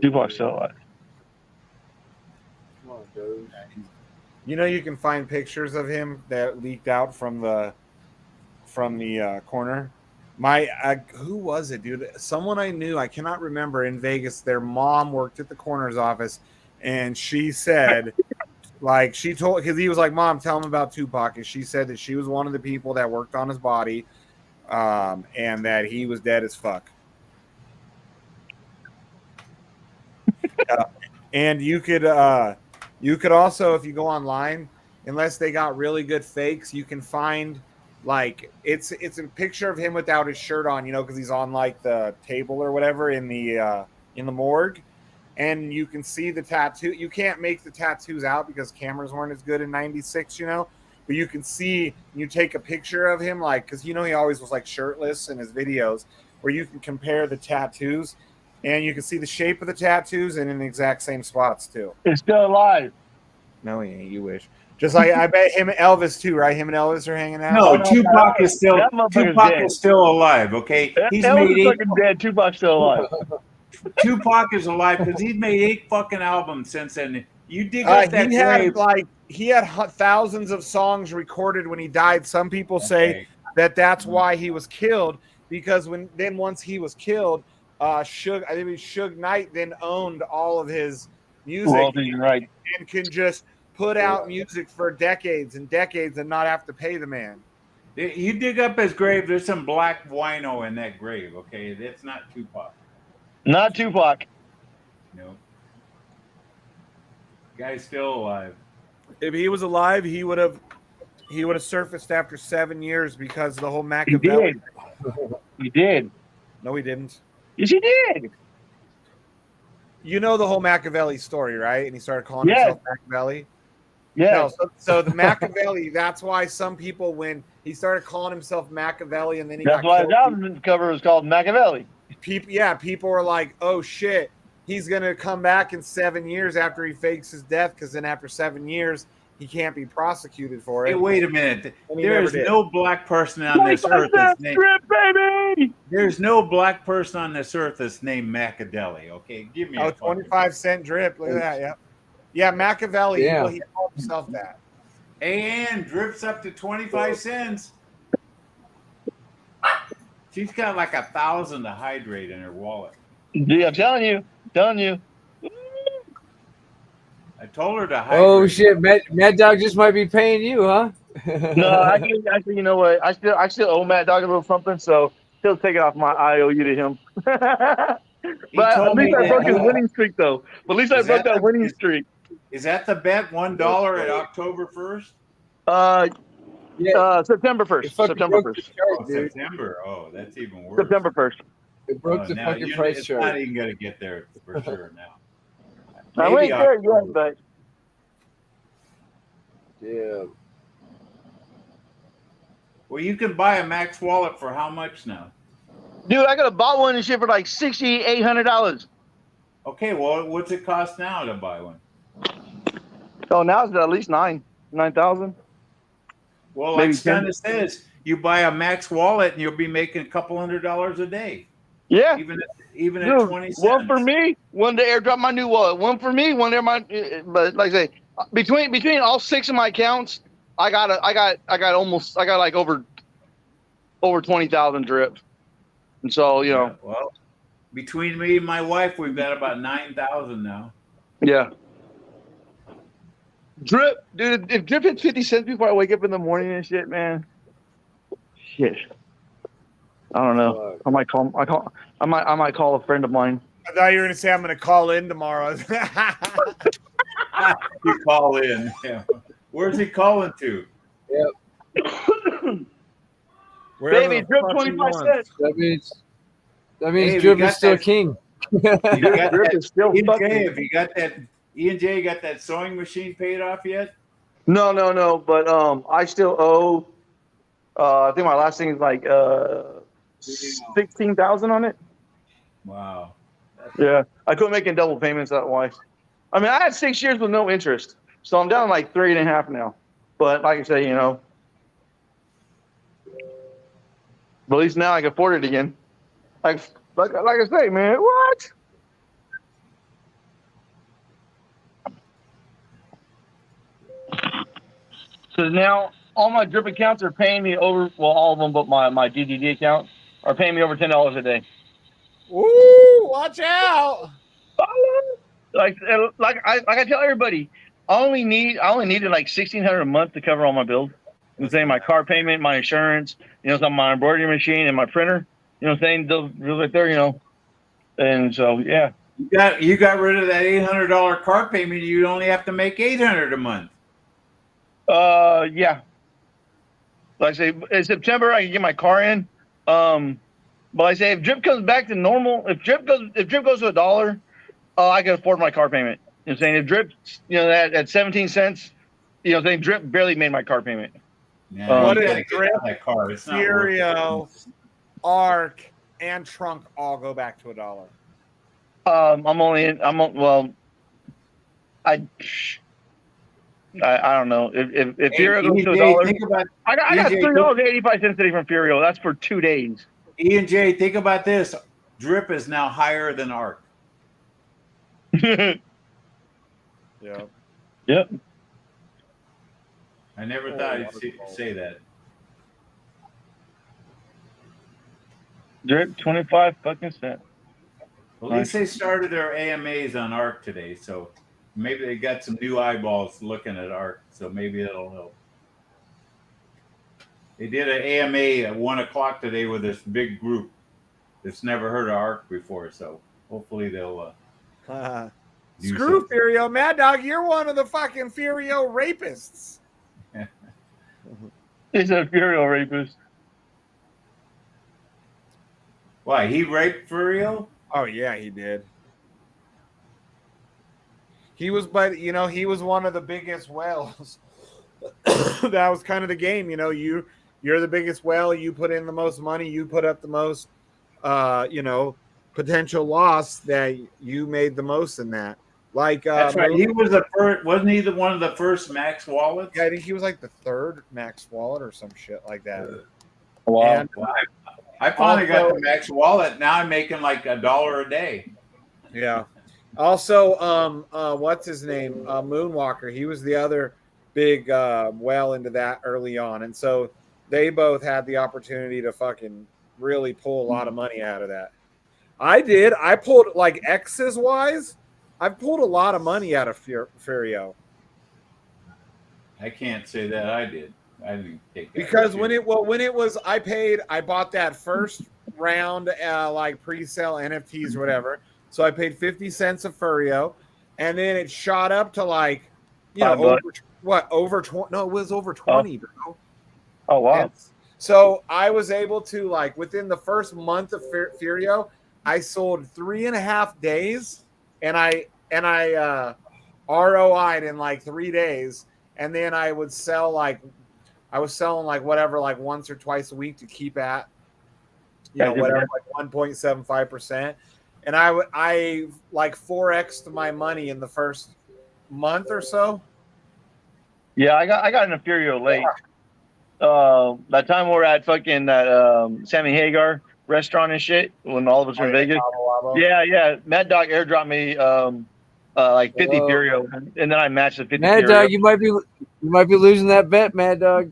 Tupac's still alive. Come on, dude. You know, you can find pictures of him that leaked out from the corner. Who was it, dude? Someone I knew, I cannot remember, in Vegas. Their mom worked at the coroner's office, and she said, like, she told, because he was like, "Mom, tell him about Tupac," and she said that she was one of the people that worked on his body, and that he was dead as fuck. And you could also, if you go online, unless they got really good fakes, you can find, like, it's a picture of him without his shirt on, you know, because he's on like the table or whatever in the morgue, and you can see the tattoo. You can't make the tattoos out because cameras weren't as good in '96, you know, but you can see. You take a picture of him, like, because he always was like shirtless in his videos, where you can compare the tattoos. And you can see the shape of the tattoos and in the exact same spots, too. He's still alive. No, he ain't. You wish. Just like, I bet him and Elvis, too, right? Him and Elvis are hanging out. No, Tupac is still alive, okay? He's Elvis made fucking dead. Tupac's still alive. Tupac is alive because he's made 8 fucking albums since then. You dig up that grave. He had thousands of songs recorded when he died. Some people say that's why he was killed, because once he was killed, Suge Knight then owned all of his music, right, and can just put out music for decades and decades and not have to pay the man. You dig up his grave, there's some black wino in that grave, okay? That's not Tupac. Not Tupac. No. Guy's still alive. If he was alive, he would have surfaced after 7 years because of the whole Machiavelli. He did. No, he didn't. Yes, he did. You know the whole Machiavelli story, right? And he started calling himself Machiavelli. Yeah. No, so the Machiavelli. That's why some people, when he started calling himself Machiavelli, and then that's why his album cover was called Machiavelli. People were like, "Oh shit, he's gonna come back in 7 years after he fakes his death, because then after 7 years he can't be prosecuted for it." Hey, wait a minute. There is no black person on this earth that's named. Baby! There's no black person on this earth that's named Machiavelli. Okay, give me a 25-cent drip. Look at that. Yeah, Machiavelli. Yeah. He called himself that. And drips up to 25 cents. She's got like 1,000 to hydrate in her wallet. Dude, I'm telling you. I told her to hydrate. Oh shit, Mad Dog just might be paying you, huh? No, actually, you know what? I still owe Mad Dog a little something, so he'll take it off my IOU to him. But at least I broke his winning streak, though. At least I broke that winning streak. Is that the bet? $1 at October 1st? September 1st. September 1st. September. Oh, that's even worse. September 1st. It broke the fucking price chart. It's not even going to get there for sure now. I ain't there yet, but yeah. Well, you can buy a Max wallet for how much now? Dude, I could have bought one and shit for like $6,800. Okay, well, what's it cost now to buy one? Oh, now it's at least $9,000. Well, like Stunna says, you buy a Max wallet and you'll be making a couple $100 a day. Yeah. Even at 20 cents. One for me, one to airdrop my new wallet. One for me, one to but like I say, between all 6 of my accounts, I got like over 20,000 drip. And so, you know. Well, between me and my wife, we've got about 9,000 now. Yeah. Drip, dude, if drip hits 50 cents before I wake up in the morning and shit, man, shit. I don't know. I might call a friend of mine. I thought you were gonna say I'm gonna call in tomorrow. You call in. Yeah. Where's he calling to? Baby, drip 25 cents. That means Hey, Drip we is got still that- king. You got Drip that, is still E&J, fucking. have you got that? E&J got that sewing machine paid off yet? No. But I still owe. I think my last thing is like 16,000 on it. Wow. Yeah, I quit making double payments that way. I mean, I had 6 years with no interest, so I'm down like 3.5 now. But like I say, you know, but at least now I can afford it again. Like I say, man, what? So now all my drip accounts are paying me over. Well, all of them, but my DDD account are paying me over $10 a day. Ooh, watch out! Like I tell everybody, I only needed like $1,600 a month to cover all my bills. I'm saying my car payment, my insurance, you know, some my embroidery machine and my printer. You know, what I'm saying those right there, you know. And so yeah, You got rid of that $800 car payment. You only have to make $800 a month. yeah. Like I say, in September I can get my car in. But I say if drip comes back to normal, if drip goes to $1, I can afford my car payment. You know, what I'm saying if drip, you know, at 17 cents, you know, saying drip barely made my car payment. Yeah, What you is gotta get drip, out of that car. It's not worth Furio, it. Arc, and Trunk all go back to $1. Well, I don't know if Hey, Furio goes to E&J, $1. think about I got E&J, $3.85 today from Furio. That's for 2 days. E&J, think about this. Drip is now higher than ARC. Yeah. Yep. I never thought I'd say that. Drip 25 fucking cents. Well, at least they started their AMAs on ARC today, so maybe they got some new eyeballs looking at ARC, so maybe that'll help. They did an AMA at 1 o'clock today with this big group that's never heard of ARC before, so hopefully they'll Screw Furio. Mad Dog, you're one of the fucking Furio rapists. He's a Furio rapist. Why, he raped for real? Oh yeah, he did. He was, but you know, he was one of the biggest whales. That was kind of the game, you know. You're the biggest whale. You put in the most money. You put up the most, you know, potential loss. That you made the most in that. Like That's right. He was the first. Wasn't he one of the first Max wallets? Yeah, I think he was like the third Max wallet or some shit like that. Wow. And, I finally got the Max wallet. Now I'm making like $1 a day. yeah. Also, what's his name? Moonwalker. He was the other big well into that early on, and so they both had the opportunity to fucking really pull a lot of money out of that. I did. I pulled like X's wise. I've pulled a lot of money out of Furio. I can't say that I did. I didn't take that Because when it was, I bought that first round like pre-sale NFTs or whatever. So I paid 50 cents a Furio, and then it shot up to like, you know, over 20? No, it was over 20, bro. Oh wow! And so I was able to, like, within the first month of Furio, I sold 3.5 days, and I ROI'd in like 3 days, and then I would sell like. I was selling like whatever, like once or twice a week to keep at, you know, whatever, like 1.75%. And I like 4x'd my money in the first month or so. Yeah, I got in a Furio late. That time we were at fucking that Sammy Hagar restaurant and shit when all of us were in Vegas. Yeah. Mad Dog airdropped me like 50 Furio, and then I matched the 50 Mad Furio. Dog, you might be losing that bet, Mad Dog.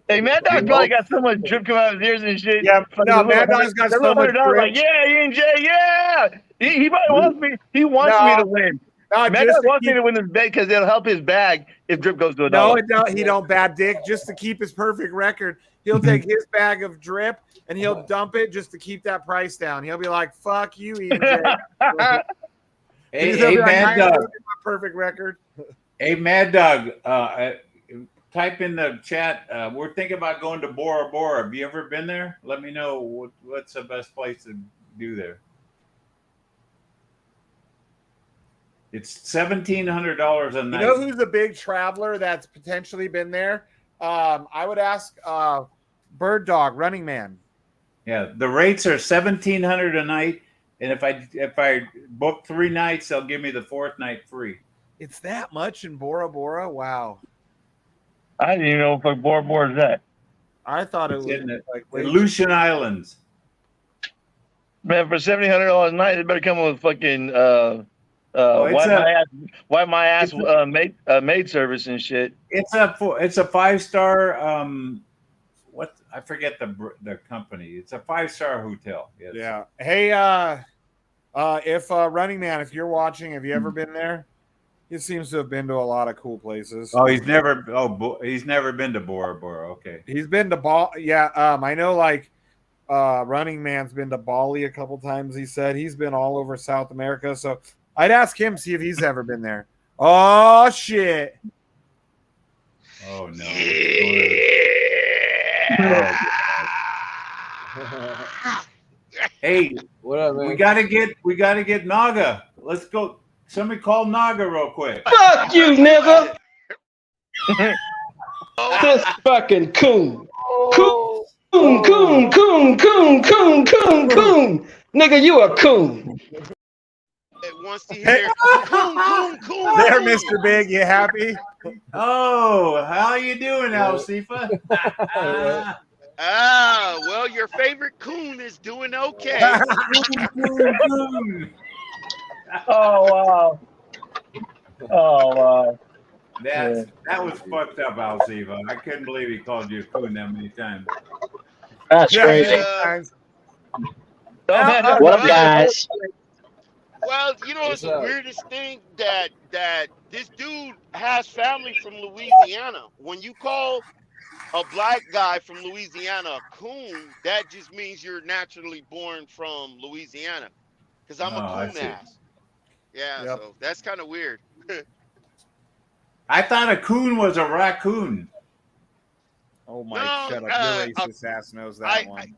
Hey, Mad Dog probably got so much drip coming out of his ears and shit. Yeah, no, Mad Dog's got so much drip. Like, yeah, E&J, yeah. He probably wants me. He wants me to win. Mad just Dog to wants me keep, to win this bet because it'll help his bag if Drip goes to a no, dollar. it don't, he don't bad dick just to keep his perfect record. He'll take his bag of drip and he'll dump it just to keep that price down. He'll be like, "Fuck you, Ian J." He'll Hey, be like, Mad "I ain't Dog. losing my perfect record." Hey, Mad Dog. Type in the chat. We're thinking about going to Bora Bora. Have you ever been there? Let me know what's the best place to do there. It's $1,700 a night. You know who's a big traveler that's potentially been there? I would ask Bird Dog, Running Man. Yeah, the rates are $1,700 a night, and if I book 3 nights, they'll give me the 4th night free. It's that much in Bora Bora? Wow. I didn't even know what Bora Bora is that. I thought It's it was in the like Aleutian Islands. Man, for $1,700 a night, they better come with fucking wipe my ass maid service and shit. It's a 5-star. What I forget the company. It's a 5-star hotel. Yes. Yeah. Hey, if Running Man, if you're watching, have you ever been there? He seems to have been to a lot of cool places. Oh, he's never been to Bora Bora. Okay. He's been to Bali. Yeah. I know like Running Man's been to Bali a couple times. He said he's been all over South America. So I'd ask him, see if he's ever been there. Oh shit. Oh no. Hey, What up, man? we gotta get Naga. Let's go. Somebody call Naga real quick. Fuck you, nigga. This fucking coon. Coon. Nigga, you a coon. Wants to hear coon. There, Mr. Big, you happy? Oh, how you doing, Alcifa? Well, your favorite coon is doing okay. Oh wow. That was fucked up, Alcifa. I couldn't believe he called you a coon that many times. That's crazy. What up, guys? Well, you know, it's the weirdest thing that this dude has family from Louisiana. When you call a black guy from Louisiana a coon, that just means you're naturally born from Louisiana. Because I'm a coon ass. Yeah, Yep. so that's kind of weird. I thought a coon was a raccoon. Oh my! No, Shut up! Your racist ass knows that one.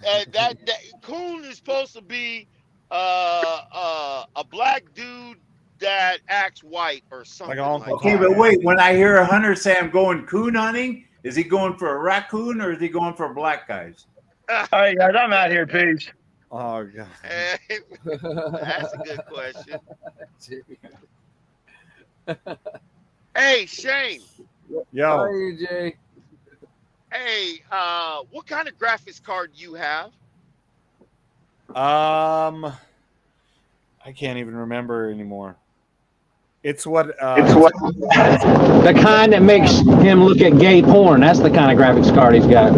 That coon is supposed to be a black dude that acts white or something. Like Okay, but wait. When I hear a hunter say I'm going coon hunting, is he going for a raccoon or is he going for black guys? All right, guys, I'm out here. Peace. Oh god. That's a good question. Hey, Shane. Yo. How are you, Jay? Hey, what kind of graphics card do you have? I can't even remember anymore. It's what the kind that makes him look at gay porn. That's the kind of graphics card he's got.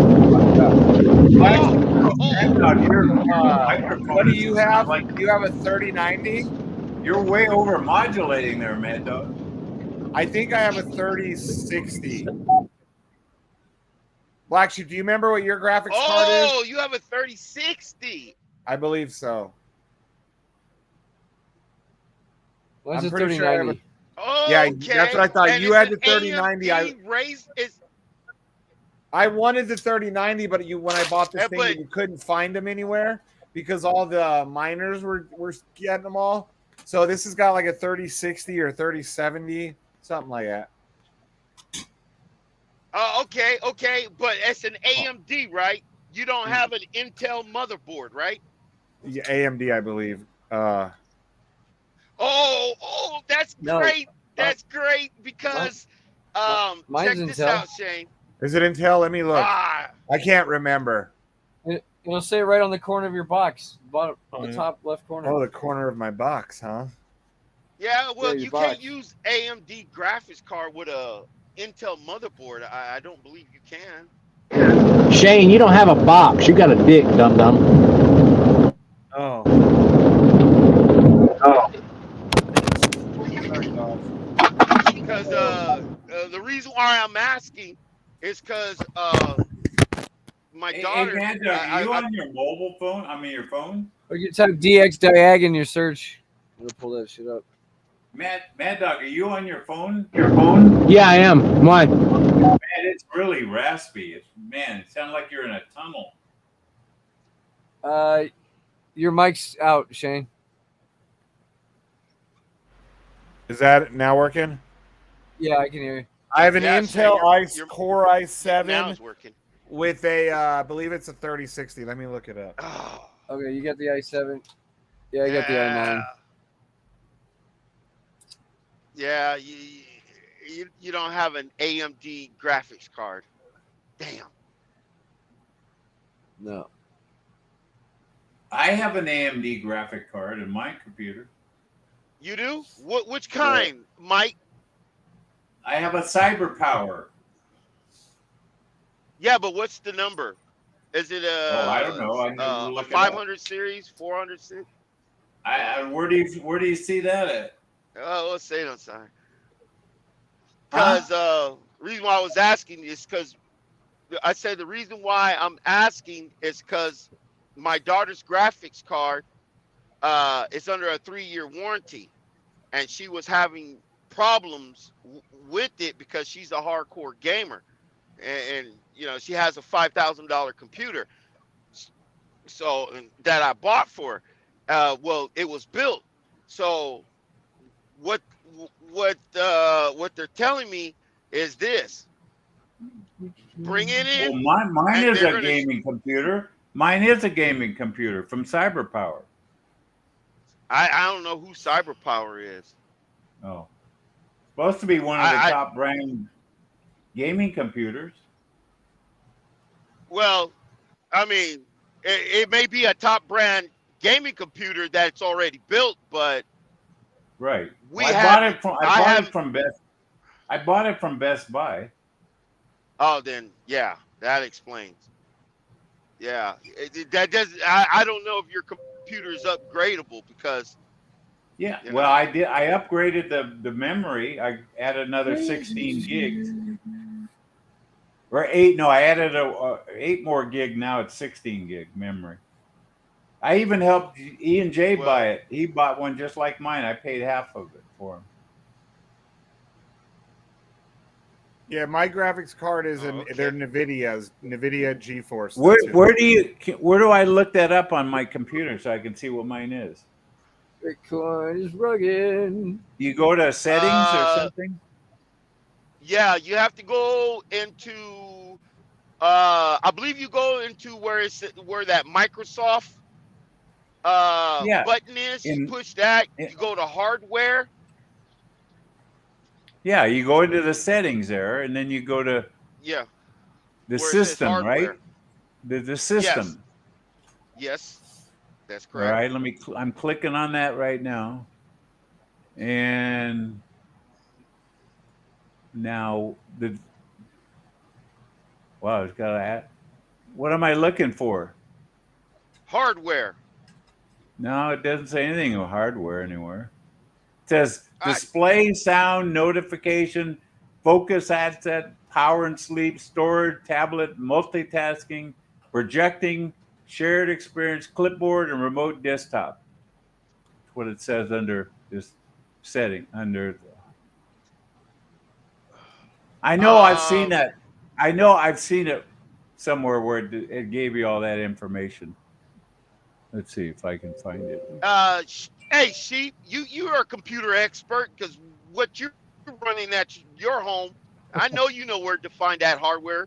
What do you have? You have a 3090? You're way over modulating there, Mad Dog. I think I have a 3060. BlackSheep, do you remember what your graphics card is? Oh, you have a 3060. I believe so. What's I'm a pretty sure I have 3090? Oh, Yeah, okay. that's what I thought. And You it's had the an 3090. AMD I wanted the 3090, but when I bought this thing, you couldn't find them anywhere because all the miners were getting them all. So this has got like a 3060 or 3070, something like that. Okay, but it's an AMD, right? You don't have an Intel motherboard, right? Yeah, AMD, I believe. Oh, that's great. That's great because check this out, Shane. Is it Intel? Let me look. I can't remember. It'll say right on the corner of your box, bottom, the top left corner. Oh, the corner of my box, huh? Yeah, well, Yeah, you box. can't use AMD graphics card with a Intel motherboard. I don't believe you can. Shane, you don't have a box. You got a dick, dum dum. Oh. because the reason why I'm asking is because my Hey, daughter. Mad Dog, are you on your mobile phone? I mean, your phone? Or you type DX Diag in your search. It'll pull that shit up. Mad Dog, are you on your phone? Yeah, I am. Why? Man, it's really raspy. It sounds like you're in a tunnel. Your mic's out, Shane. Is that now working? Yeah, I can hear you. I have an Yeah, Intel Shane, Core now i7 it's working. with a, I believe it's a 3060. Let me look it up. Oh, Okay, you got the i7. Yeah, I got the yeah. i9. Yeah, you don't have an AMD graphics card. Damn. No. I have an AMD graphic card in my computer. You do? Which kind, Mike? I have a Cyber Power. Yeah, but what's the number? Is it Oh, I don't know. I need to a look it up. 500 series, 400 series? Where do you see that at? Oh, let's say it on sign. Huh? Because reason why I was asking is because I said the reason why I'm asking is because my daughter's graphics card is under a 3-year warranty, and she was having problems with it because she's a hardcore gamer, and you know she has a $5,000 computer, so that I bought for her. Well, it was built. So what what they're telling me is this: bring it Well, in, mine and is they're a gonna. gaming computer. Mine is a gaming computer from Cyber Power. I don't know who CyberPower is. Oh, supposed to be one of the I top brand gaming computers. well, I mean, it may be a top brand gaming computer that's already built, but Right. we Well, have. I I bought it have. from Best. I bought it from Best Buy. Oh, then yeah, that explains. Yeah, that does. I don't know if your computer is upgradable because Yeah. you Well, know. I did. I upgraded the memory. I added another 16 gigs or 8. No, I added a 8 more gig. Now it's 16 gig memory. I even helped Ian J buy Well, it. He bought one just like mine. I paid half of it for him. Yeah, my graphics card is oh, they're okay. NVIDIA's NVIDIA GeForce. Where do I look that up on my computer so I can see what mine is? Bitcoin is rugged. You go to settings or something? Yeah, you have to go into. I believe you go into where that Microsoft Yeah. button is. You In, push that. in You go to hardware. yeah, you go into the settings there, and then you go to Yeah, the where it says system, right? hardware. The Yes, system. yes, that's All correct. right. I'm clicking on that right now, and now wow, it's got a. What am I looking for? Hardware. No, it doesn't say anything of hardware anywhere. It says I, display, sound, notification, focus asset, power and sleep, storage, tablet, multitasking, projecting, shared experience, clipboard, and remote desktop. That's what it says under this setting. I know I've seen um. that. I know I've seen it somewhere where it gave you all that information. Let's see if I can find it. Hey, Sheep, you are a computer expert because what you're running at your home, I know you know where to find that hardware.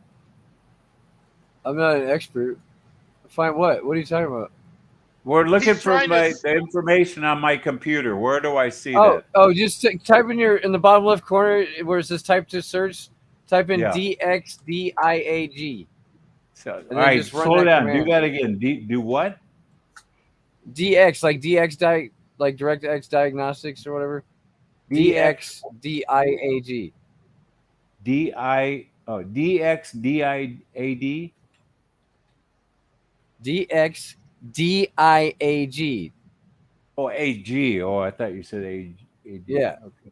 I'm not an expert. Find what? What are you talking about? We're looking He's for trying to. the information on my computer. Where do I see Oh, that? just type in the bottom left corner where it says type to search. Type in Yeah. DXDIAG. So, all And then right, just run slow that down. Do command. that again. Do what? DX like like DirectX Diagnostics or whatever. DXDIAG. DXDIAD. DXDIAG. Oh, AG. Oh, I thought you said AD. Yeah. Okay.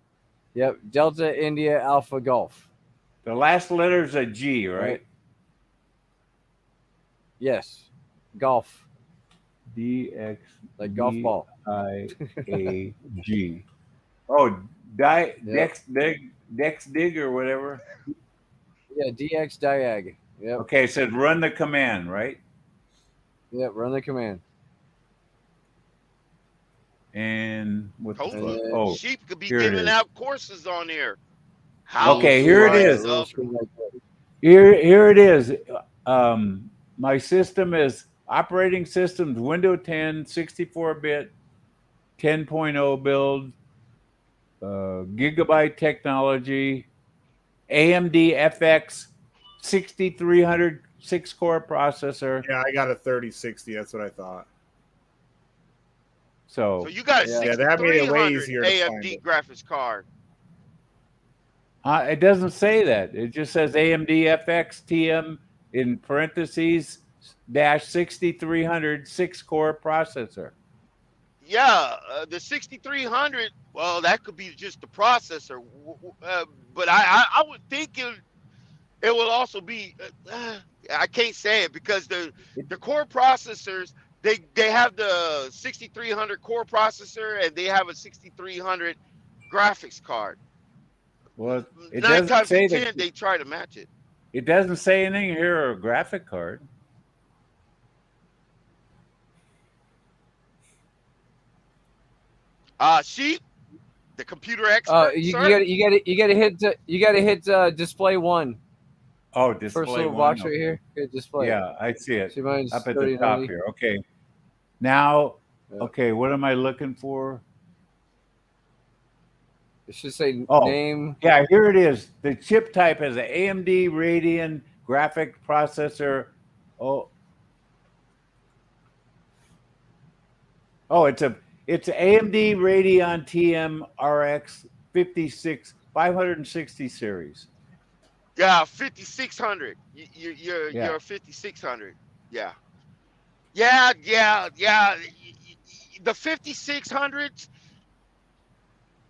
Yep. Delta India Alpha Golf. The last letter is a G, right? Yes. Golf. DX Like golf ball. DIAG. Oh, Dex Dig or whatever. Yeah, DX Diag. Yep. Okay, it said run the command, right? Yep. Run the command. And what the Told fuck? you. Oh, Sheep could be here it giving is. out courses on here. How Okay, to here it run is. stuff. Here it is. My system is operating systems Windows 10, 64-bit, 10.0 build, gigabyte technology, AMD FX 6300 6-core processor. Yeah, I got a 3060. That's what I thought. So you got a yeah, that made it way 6300 easier to find AMD it. graphics card. It doesn't say that. It just says AMD FX TM in parentheses dash 6300 6-core processor. Yeah, the 6300. Well, that could be just the processor, but I would think it will also be. I can't say it because the core processors they have the 6300 core processor and they have a 6300 graphics card. Well, it 9 doesn't times say in that. 10 they try to match it. It doesn't say anything here or a graphic card. Sheep, the computer expert, You sir. gotta hit display one. Oh, display First little one. box right here. Hit display. Yeah, I see it See, mine's up at the top 3090. here. Okay. Now, Yeah. okay, what am I looking for? It should say name. Yeah, here it is. The chip type is an AMD Radeon graphic processor. It's AMD Radeon TM RX 560 series. Yeah, 5600. You're 5600. Yeah. The 5600s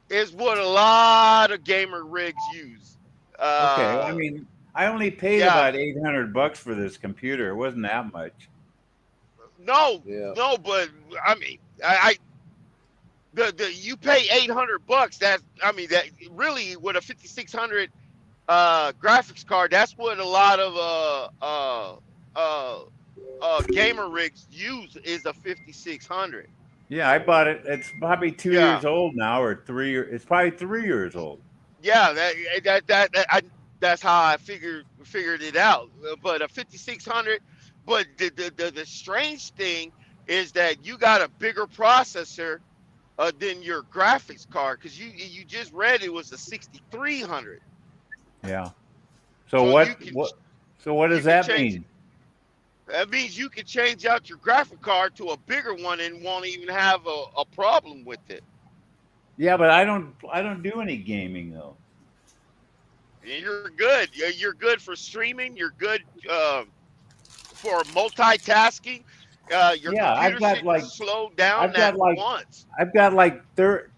is what a lot of gamer rigs use. Okay, I mean, I only paid about $800 for this computer. It wasn't that much. No, but I mean, you pay $800. That really with a 5600 graphics card, that's what a lot of gamer rigs use is a 5600. Yeah, I bought it. It's probably 2 years old now, or 3 years. It's probably 3 years old. Yeah, that's how I figured it out. But a 5600. But the strange thing is that you got a bigger processor than your graphics card because you just read it was a 6300. Yeah. So what does that mean? That means you can change out your graphic card to a bigger one and won't even have a problem with it. Yeah, but I don't do any gaming though. You're good. You're good for streaming. You're good for multitasking. Your computer should slow down once. I've got like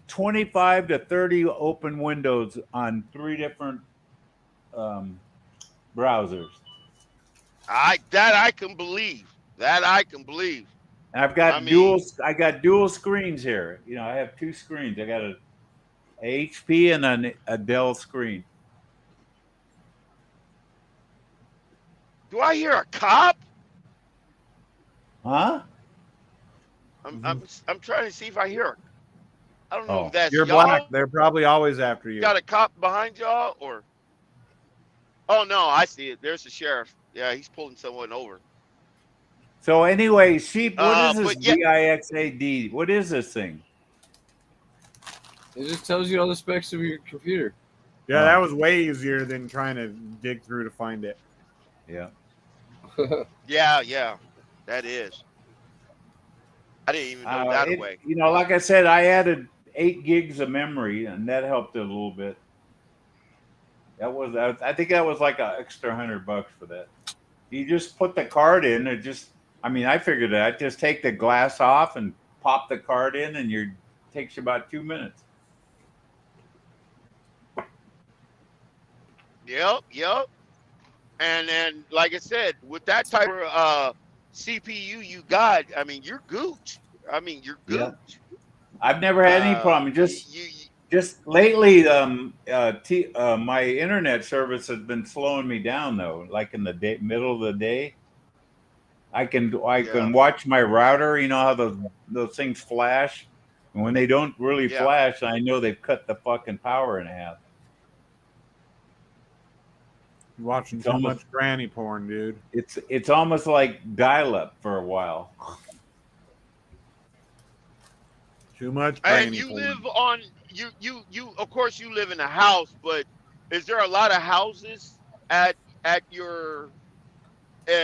25 to 30 open windows on 3 different browsers. I can believe. And I've got dual screens here. You know, I have 2 screens. I got a HP and a Dell screen. Do I hear a cop? Huh? I'm trying to see if I hear. I don't know if that's you're y'all. black. They're probably always after you. Got a cop behind y'all or? Oh no, I see it. There's the sheriff. Yeah, he's pulling someone over. So anyway, Sheep, what is this BIXAD? What is this thing? It just tells you all the specs of your computer. Yeah, that was way easier than trying to dig through to find it. Yeah. Yeah, that is. I didn't even know that away. You know, like I said, I added 8 gigs of memory, and that helped a little bit. I think that was like an extra $100 for that. You just put the card in. I figured that I'd just take the glass off and pop the card in, and takes you about 2 minutes. Yep. And like I said, with that type of CPU you got, I mean, you're gooch. You're Yeah. gooch. I've never had any problem. You Just lately, my internet service has been slowing me down though. Like in the middle of the day, I yeah, can watch my router. You know how those things flash, and when they don't really yeah. flash, I know they've cut the fucking power in half. Watching It's too almost much granny porn, dude. it's almost like dial up for a while. Too much And granny you porn. live on you. Of course, you live in a house, but is there a lot of houses at your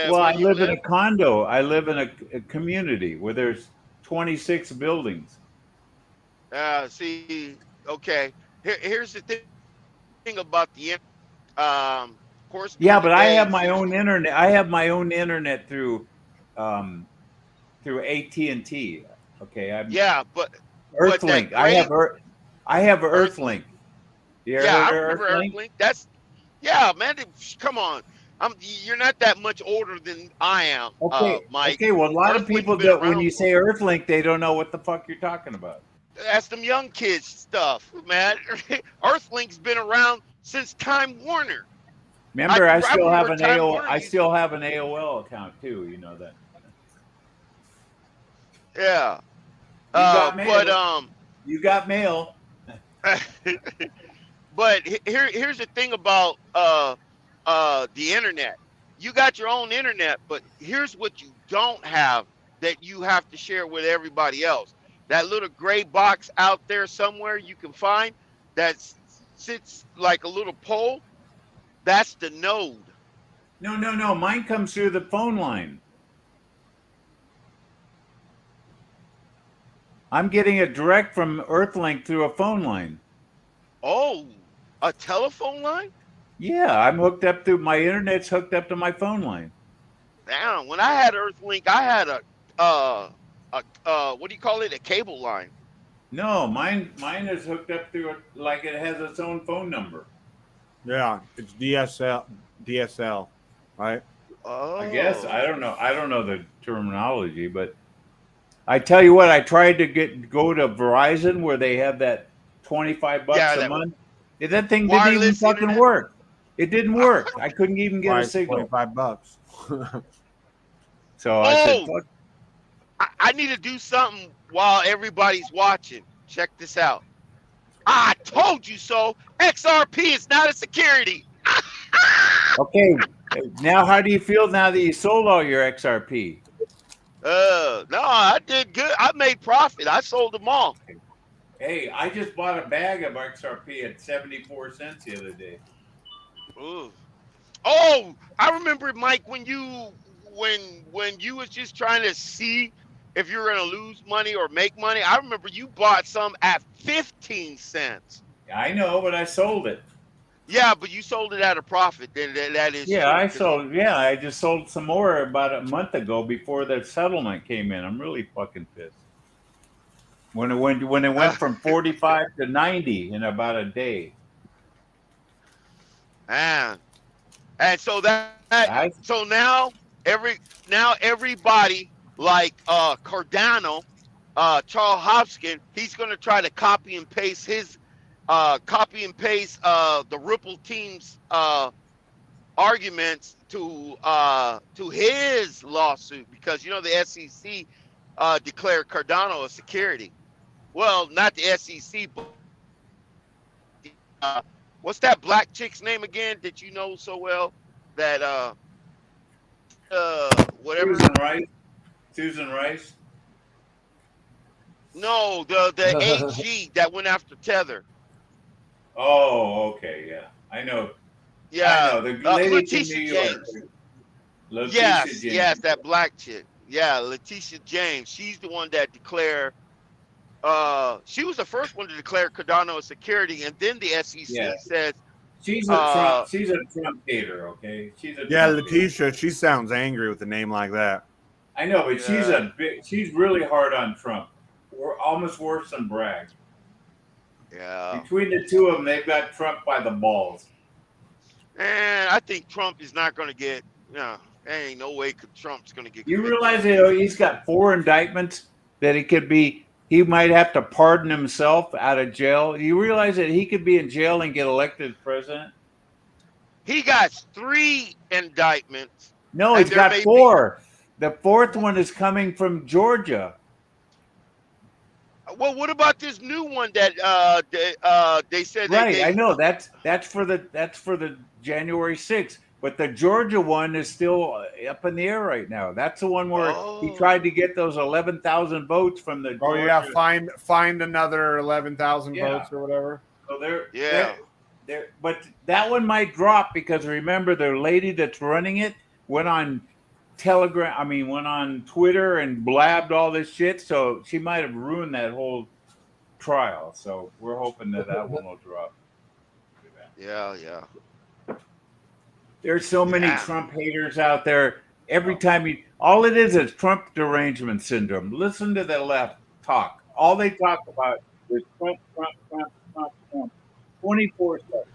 Well, I where you live in live? a condo. I live in a community where there's 26 buildings. See, okay. Here's the thing about the of course, Yeah, during the but I day, have my since own internet. I have my own internet um, through AT&T. Okay, I'm yeah, but that Earthlink. great I have Earthlink. Earthlink. You ever Yeah, heard I of remember Earthlink? Earthlink. That's yeah, man. Come on, you're not that much older than I am, Okay. Mike. Okay. Well, a lot of Earthlink's people been that when around you for. say Earthlink, they don't know what the fuck you're talking about. That's them young kids stuff, man. Earthlink's been around since Time Warner. Remember, I remember Time Warner I used. still have an AOL account too. You know that. Yeah, You got but mail. You got mail. but here's the thing about the internet. You got your own internet, but here's what you don't have that you have to share with everybody else. That little gray box out there somewhere you can find that sits like a little pole. That's the node. No, no, no. Mine comes through the phone line. I'm getting it direct from Earthlink through a phone line. Oh, a telephone line? Yeah, I'm hooked up to my internet's hooked up to my phone line. Damn. When I had Earthlink, I had what do you call it? A cable line. No, mine is hooked up through it like it has its own phone number. Yeah, it's DSL, right? I guess Oh. I don't know the terminology, but I tell you what, I tried to go to Verizon where they have that $25 Yeah, a that month. That thing didn't even wireless fucking internet. work. It didn't work. I couldn't even get a Price signal. $25. So I said, Oh, "Fuck." I need to do something while everybody's watching. Check this out. I told you so. XRP is not a security. Okay, now how do you feel now that you sold all your XRP? No, I did good. I made profit. I sold them all. Hey, I just bought a bag of XRP at 74 cents the other day. Ooh. Oh, I remember, Mike, when you was just trying to see if you were gonna lose money or make money. I remember you bought some at 15 cents. I know, but I sold it. Yeah, but you sold it at a profit. That is Yeah, true. Cause I just sold some more about a month ago before that settlement came in. I'm really fucking pissed. When it went from 45 to 90 in about a day. man. And so I so now everybody like Cardano, Charles Hopkins, he's gonna try to copy and paste the Ripple team's arguments to his lawsuit because you know the SEC declared Cardano a security. Well, not the SEC, but what's that black chick's name again that you know so well? That whatever. Susan Rice. Susan Rice. No, the AG that went after Tether. Oh, okay, yeah. I know. I Yeah, know. The lady from New Letitia York. James. Letitia Yes, James. yes, that black chick. Yeah, Letitia James. She's the one that declared. She was the first one to declare Cardano a security, and then the SEC Yeah. says, She's a Trump. She's a Trump hater. Okay, she's a Yeah, Trump hater. Letitia, she sounds angry with a name like that. I know, but Yeah. she's really hard on Trump. We're almost worse than Bragg. yeah, Between the two of them, they've got Trump by the balls. And I think Trump is not going to get. No, there ain't no way Trump's going to get You convicted realize on this. he's got 4 indictments that he might have to pardon himself out of jail. You realize that he could be in jail and get elected president? He got 3 indictments. No, And he's there got may be. 4. The 4th one is coming from Georgia. Well, what about this new one that they said Right, they I know that's for the January 6th, but the Georgia one is still up in the air right now. That's the one where he tried to get those 11,000 votes from the. Oh Georgia. yeah, find another 11,000 votes or whatever. So Yeah. but that one might drop because remember the lady that's running it went on Telegram. I mean, went on Twitter and blabbed all this shit. So she might have ruined that whole trial. So we're hoping that one will drop. Yeah. There's so many Yeah. Trump haters out there. Every time all it is Trump derangement syndrome. Listen to the left talk. All they talk about is Trump, 24/7.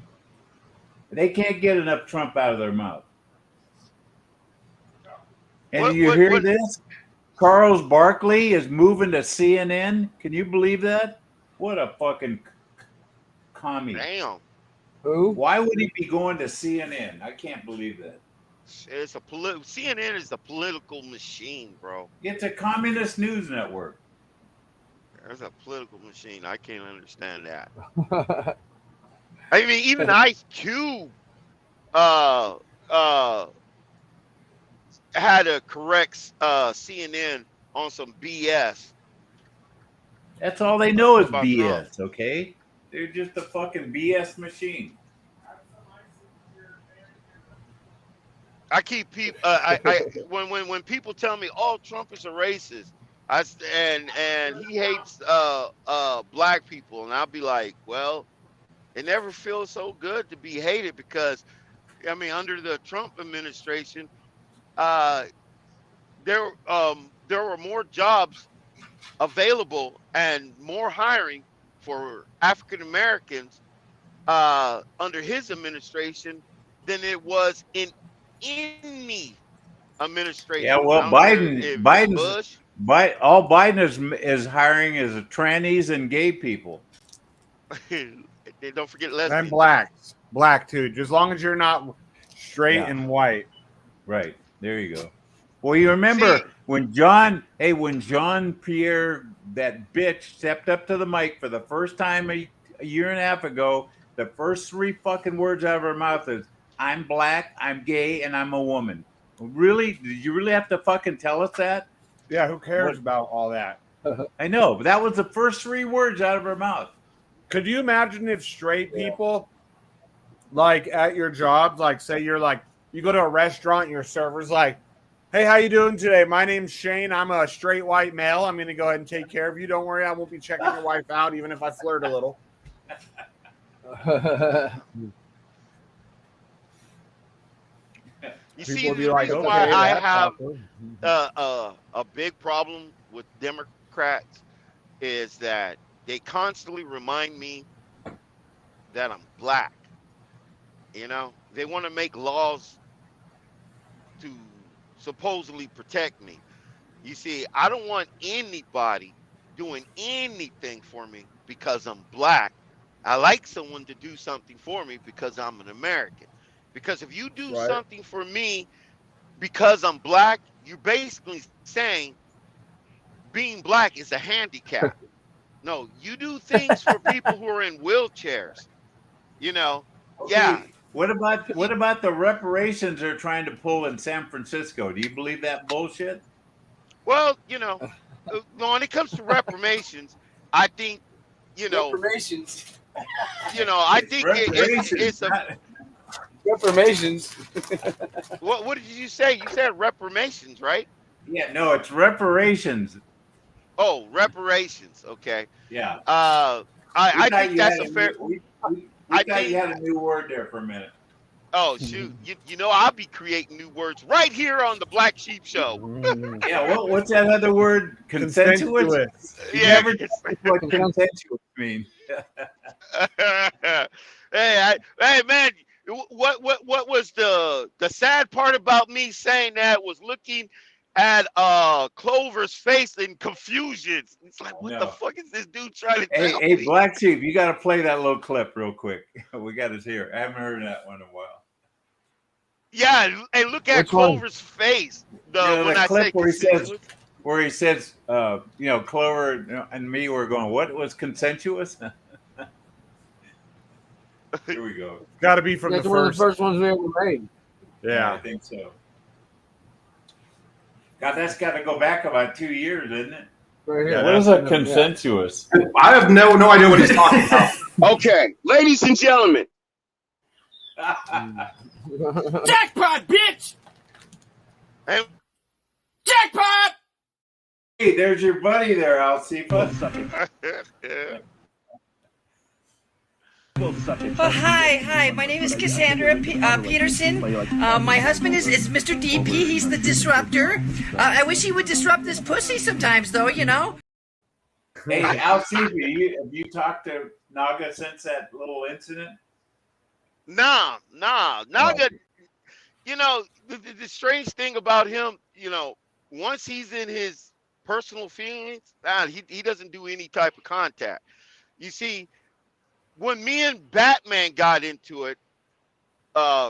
They can't get enough Trump out of their mouth. And you hear this? Charles Barkley is moving to CNN. Can you believe that? What a fucking commie. Damn. Who? Why would he be going to CNN? I can't believe that. It's a CNN is a political machine, bro. It's a communist news network. There's a political machine. I can't understand that. I mean, even Ice Cube had to correct CNN on some BS. That's all they know is About BS, Trump. okay? They're just a fucking BS machine. I keep people. When people tell me, "Oh, Trump is a racist," and he hates black people, and I'll be like, "Well, it never feels so good to be hated because, I mean, under the Trump administration, there were more jobs available and more hiring for African Americans under his administration than it was in any administration. Yeah, well, all Biden is hiring is trannies and gay people. They don't forget lesbians. And black too. As long as you're not straight and white. Right. There you go. Well, you remember when John Pierre, that bitch, stepped up to the mic for the first time a year and a half ago, the first 3 fucking words out of her mouth is, "I'm black, I'm gay, and I'm a woman." Really? Did you really have to fucking tell us that? Yeah, who cares about all that? I know, but that was the first 3 words out of her mouth. Could you imagine if straight people, like at your jobs, like say you're like, you go to a restaurant and your server's like, "Hey, how you doing today? My name's Shane. I'm a straight white male. I'm going to go ahead and take care of you. Don't worry, I won't be checking your wife out, even if I flirt a little." You see, the reason why I have a big problem with Democrats is that they constantly remind me that I'm black. You know, they want to make laws to supposedly protect me. You see, I don't want anybody doing anything for me because I'm black. I like someone to do something for me because I'm an American. Because if you do something for me because I'm black, you're basically saying being black is a handicap. No, you do things for people who are in wheelchairs. You know, yeah. What about the reparations they're trying to pull in San Francisco? Do you believe that bullshit? Well, you know, when it comes to reparations, I think, you know, reparations. You know, I think it's a reformations. What did you say? You said reparations, right? Yeah, no, it's reparations. Oh, reparations. Okay. Yeah. I think that's a fair. I thought you had a new word there for a minute. Oh shoot! You know I'll be creating new words right here on the Black Sheep Show. Yeah, what's that other word? Consensuous. Yeah. What consensuous mean? Hey man, what was the sad part about me saying that was looking at Clover's face in confusion. It's like, what the fuck is this dude trying to tell Hey, me? Black Sheep, you got to play that little clip real quick. We got to hear. I haven't heard that one in a while. Yeah, and look at Clover's face. When the I clip say where he says, Clover and me were going, what was consensuous? Here we go. Got to be from That's the one first. of the first ones we ever made. Yeah, I think so. God, that's got to go back about 2 years, isn't it? Right here. What is a consensuous? I have no idea what he's talking about. Okay, ladies and gentlemen. Jackpot, bitch! Hey, Jackpot! Hey, there's your buddy there, Alcifa. Oh, hi. My name is Cassandra Peterson. My husband is Mr. DP. He's the disruptor. I wish he would disrupt this pussy sometimes, though, you know? Hey, Alcifa, have you talked to Naga since that little incident? Nah. Naga, the strange thing about him, once he's in his personal feelings, he doesn't do any type of contact. You see, when me and Batman got into it,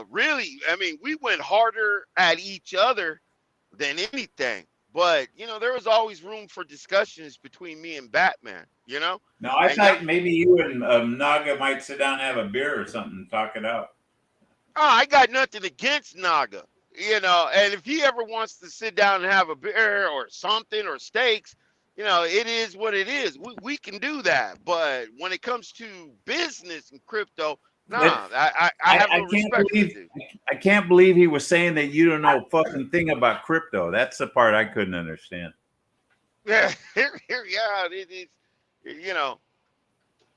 really, I mean, we went harder at each other than anything. But, there was always room for discussions between me and Batman, No, I thought maybe you and Naga might sit down and have a beer or something and talk it out. Oh, I got nothing against Naga, and if he ever wants to sit down and have a beer or something or steaks, it is what it is. We can do that. But when it comes to business and crypto, I have no respect for it. I can't believe he was saying that you don't know a fucking thing about crypto. That's the part I couldn't understand. Yeah, it is,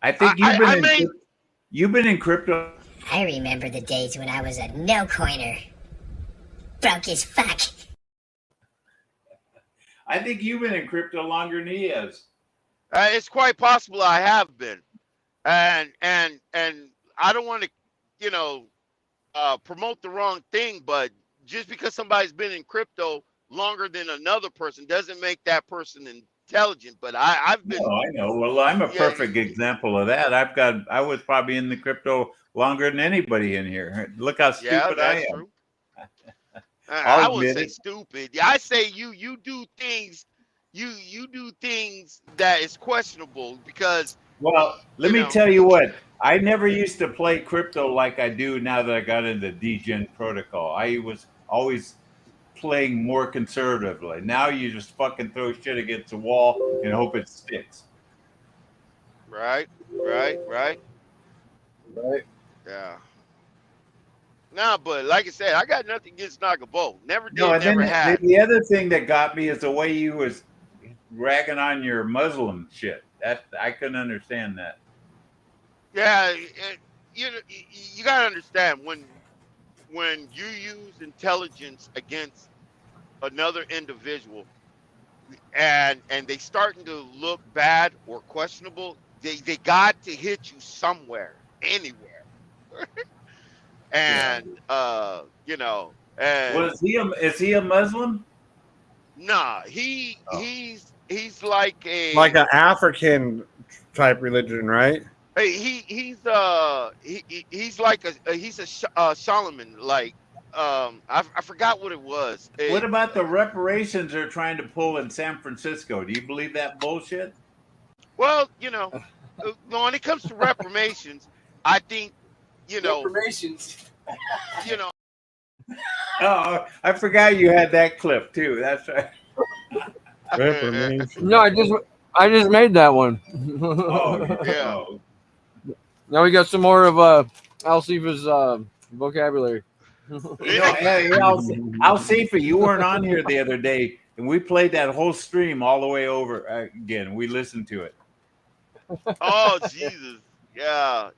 I think you've been in crypto. I remember the days when I was a no-coiner. Broke as fuck. I think you've been in crypto longer than he has. It's quite possible I have been, and I don't want to, promote the wrong thing, but just because somebody's been in crypto longer than another person doesn't make that person intelligent. But I've been. Oh, I know. Well, I'm a perfect example of that. I was probably in the crypto longer than anybody in here. Look how stupid I am. True. I wouldn't say stupid. I say you do things. You do things that is questionable because. Well, let me tell you what. I never used to play crypto like I do now that I got into DGen protocol. I was always playing more conservatively. Now you just fucking throw shit against the wall and hope it sticks. Right. Yeah. No, but like I said, I got nothing against Nagabo. Never did, never had. The other thing that got me is the way you was ragging on your Muslim shit. That I couldn't understand that. Yeah, you gotta understand when you use intelligence against another individual, and they starting to look bad or questionable, they got to hit you somewhere, anywhere. And and is he a Muslim? Nah, he's like an African type religion, right? Hey, he's like a Solomon, like I forgot what it was. What about the reparations they're trying to pull in San Francisco? Do you believe that bullshit? Well, when it comes to reparations, I think reparations. Oh, I forgot you had that clip too. That's right. No, I just made that one. Oh, yeah. Now we got some more of Alcifa's vocabulary. Hey, Alcifa, you weren't on here the other day, and we played that whole stream all the way over again. We listened to it. Oh Jesus! Yeah.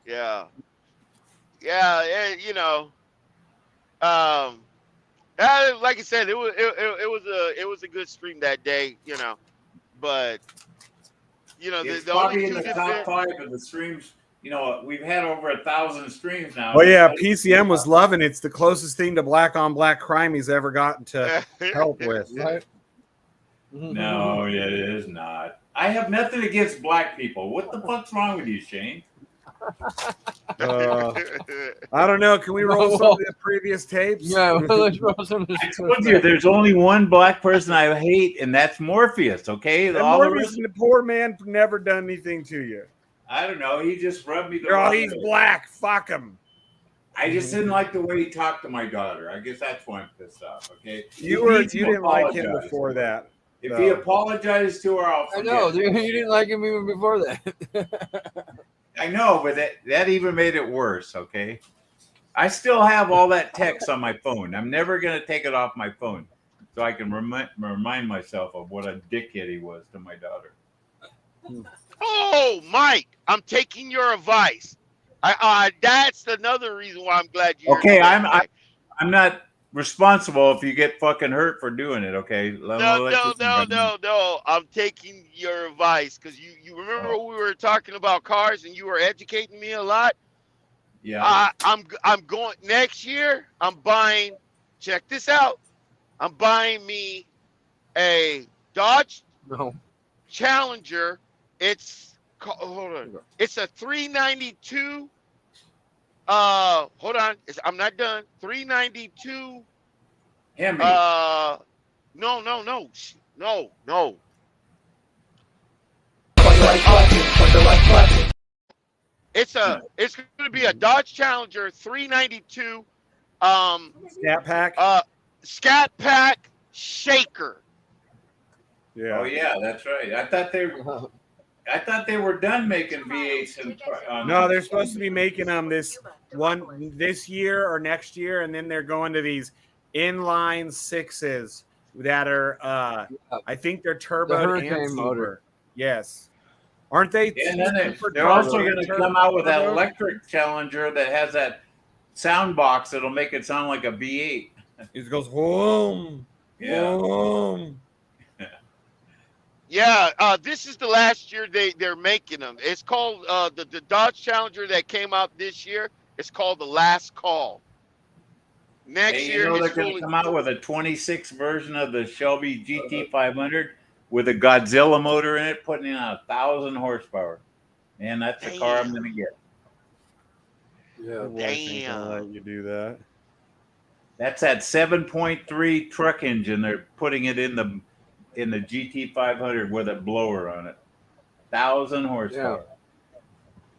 Like I said, it was a good stream that day, but it's the probably only in two the top 5 of the streams You know, we've had over 1,000 streams now. Oh yeah, PCM was loving it. It's the closest thing to black on black crime he's ever gotten to help with. Right? No, it is not. I have nothing against black people. What the fuck's wrong with you, Shane? I don't know. Can we roll some of the previous tapes? Yeah, let's roll some of I told you there's only one black person I hate, and that's Morpheus. Okay, And all the Morpheus, rest. the poor man, never done anything to you. I don't know. He just rubbed me the Oh, wrong he's way. black. Fuck him. I just didn't like the way he talked to my daughter. I guess that's why I'm pissed off. Okay, You didn't like him before that. If he apologized to her, I'll I forget. know. You didn't like him even before that. I know, but that even made it worse. Okay, I still have all that text on my phone. I'm never gonna take it off my phone, so I can remind myself of what a dickhead he was to my daughter. Oh, Mike, I'm taking your advice. That's another reason why I'm glad you're Okay, here, I'm Mike. not responsible if you get fucking hurt for doing it. Okay, No. I'm taking your advice because you remember we were talking about cars and you were educating me a lot. Yeah. I'm going next year. I'm buying. Check this out. I'm buying me a Dodge Challenger. Hold on. It's a 392. Hold on. I'm not done. 392. Hemi. No. It's going to be a Dodge Challenger 392. Scat Pack. Scat Pack Shaker. Yeah. Oh yeah, that's right. I thought they were done making V8s. No, they're supposed to be making them this year or next year, and then they're going to these inline sixes that are I think they're turbo Hurricane and super. motor. Yes. Aren't they? And then they're also going to come out with that electric Challenger that has that sound box that'll make it sound like a V8. It goes boom, boom. Yeah, this is the last year they're making them. It's called the Dodge Challenger that came out this year. It's called the Last Call. Next year, they're going to come out with a 26 version of the Shelby GT500 with a Godzilla motor in it, putting in 1,000 horsepower. Man, that's the car I'm going to get. Yeah, damn. Let you do that. That's that 7.3 truck engine. They're putting it in the GT500 with a blower on it. 1,000 horsepower.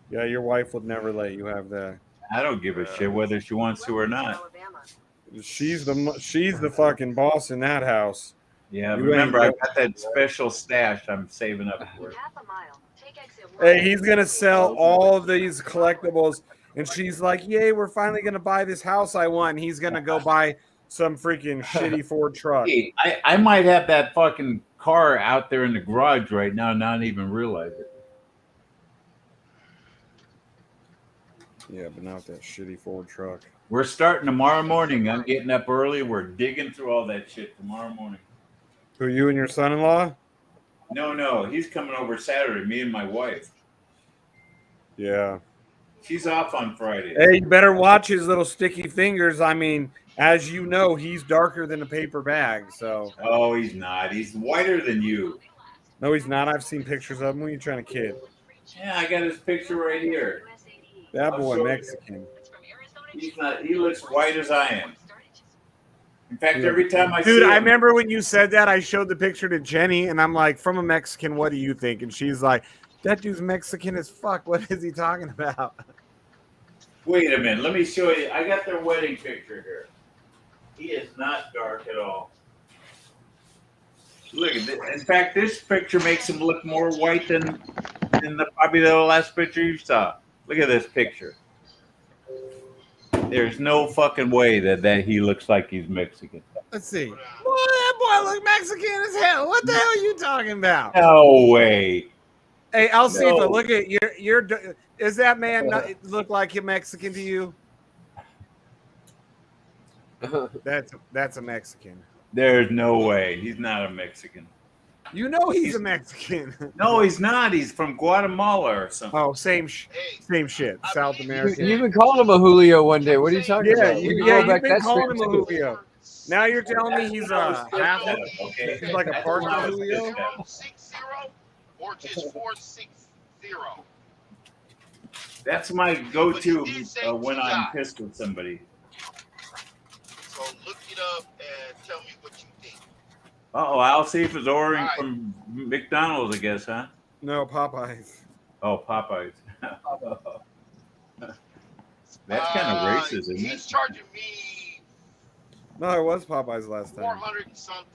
Yeah, your wife would never let you have that. I don't give a shit whether she wants to or not. She's the fucking boss in that house. Yeah, remember I got that special stash I'm saving up for. Hey, he's gonna sell all of these collectibles, and she's like, "Yay, we're finally gonna buy this house I want." And he's gonna go buy some freaking shitty Ford truck. Hey, I might have that fucking car out there in the garage right now, not even realize it. Yeah, but not that shitty Ford truck. We're starting tomorrow morning. I'm getting up early. We're digging through all that shit tomorrow morning. Who, you and your son-in-law? No, he's coming over Saturday. Me and my wife. Yeah. She's off on Friday. Hey, you better watch his little sticky fingers. I mean, as you know, he's darker than a paper bag. So. Oh, he's not. He's whiter than you. No, he's not. I've seen pictures of him. What are you trying to kid? Yeah, I got his picture right here. That boy Mexican. He's not. He looks white as I am. In fact, every time I see Dude, him, I remember when you said that, I showed the picture to Jenny, and I'm like, from a Mexican, what do you think? And she's like, that dude's Mexican as fuck. What is he talking about? Wait a minute. Let me show you. I got their wedding picture here. He is not dark at all. Look at this. In fact, this picture makes him look more white than probably the last picture you saw. Look at this picture. There's no fucking way that he looks like he's Mexican. Let's see. Boy, that boy look Mexican as hell. What the hell are you talking about? No way. Hey, I'll see if I look at your. Is that man look like a Mexican to you? That's a Mexican. There's no way. He's not a Mexican. You know he's a Mexican. No, he's not. He's from Guatemala or something. Oh, same shit. South American. You've been calling him a Julio one day. What are you talking Yeah, about? you've been calling him a Julio. Now you're telling me he's a half. Okay. He's like a partial Julio. 060 or just 460. That's my go-to when I'm pissed with somebody. So look it up and tell me what you think. Oh, I'll see if it's ordering from McDonald's, I guess, huh? No, Popeyes. Oh, Popeyes. That's kind of racist, isn't it? He's charging me No, it was Popeyes last time. 400 and something.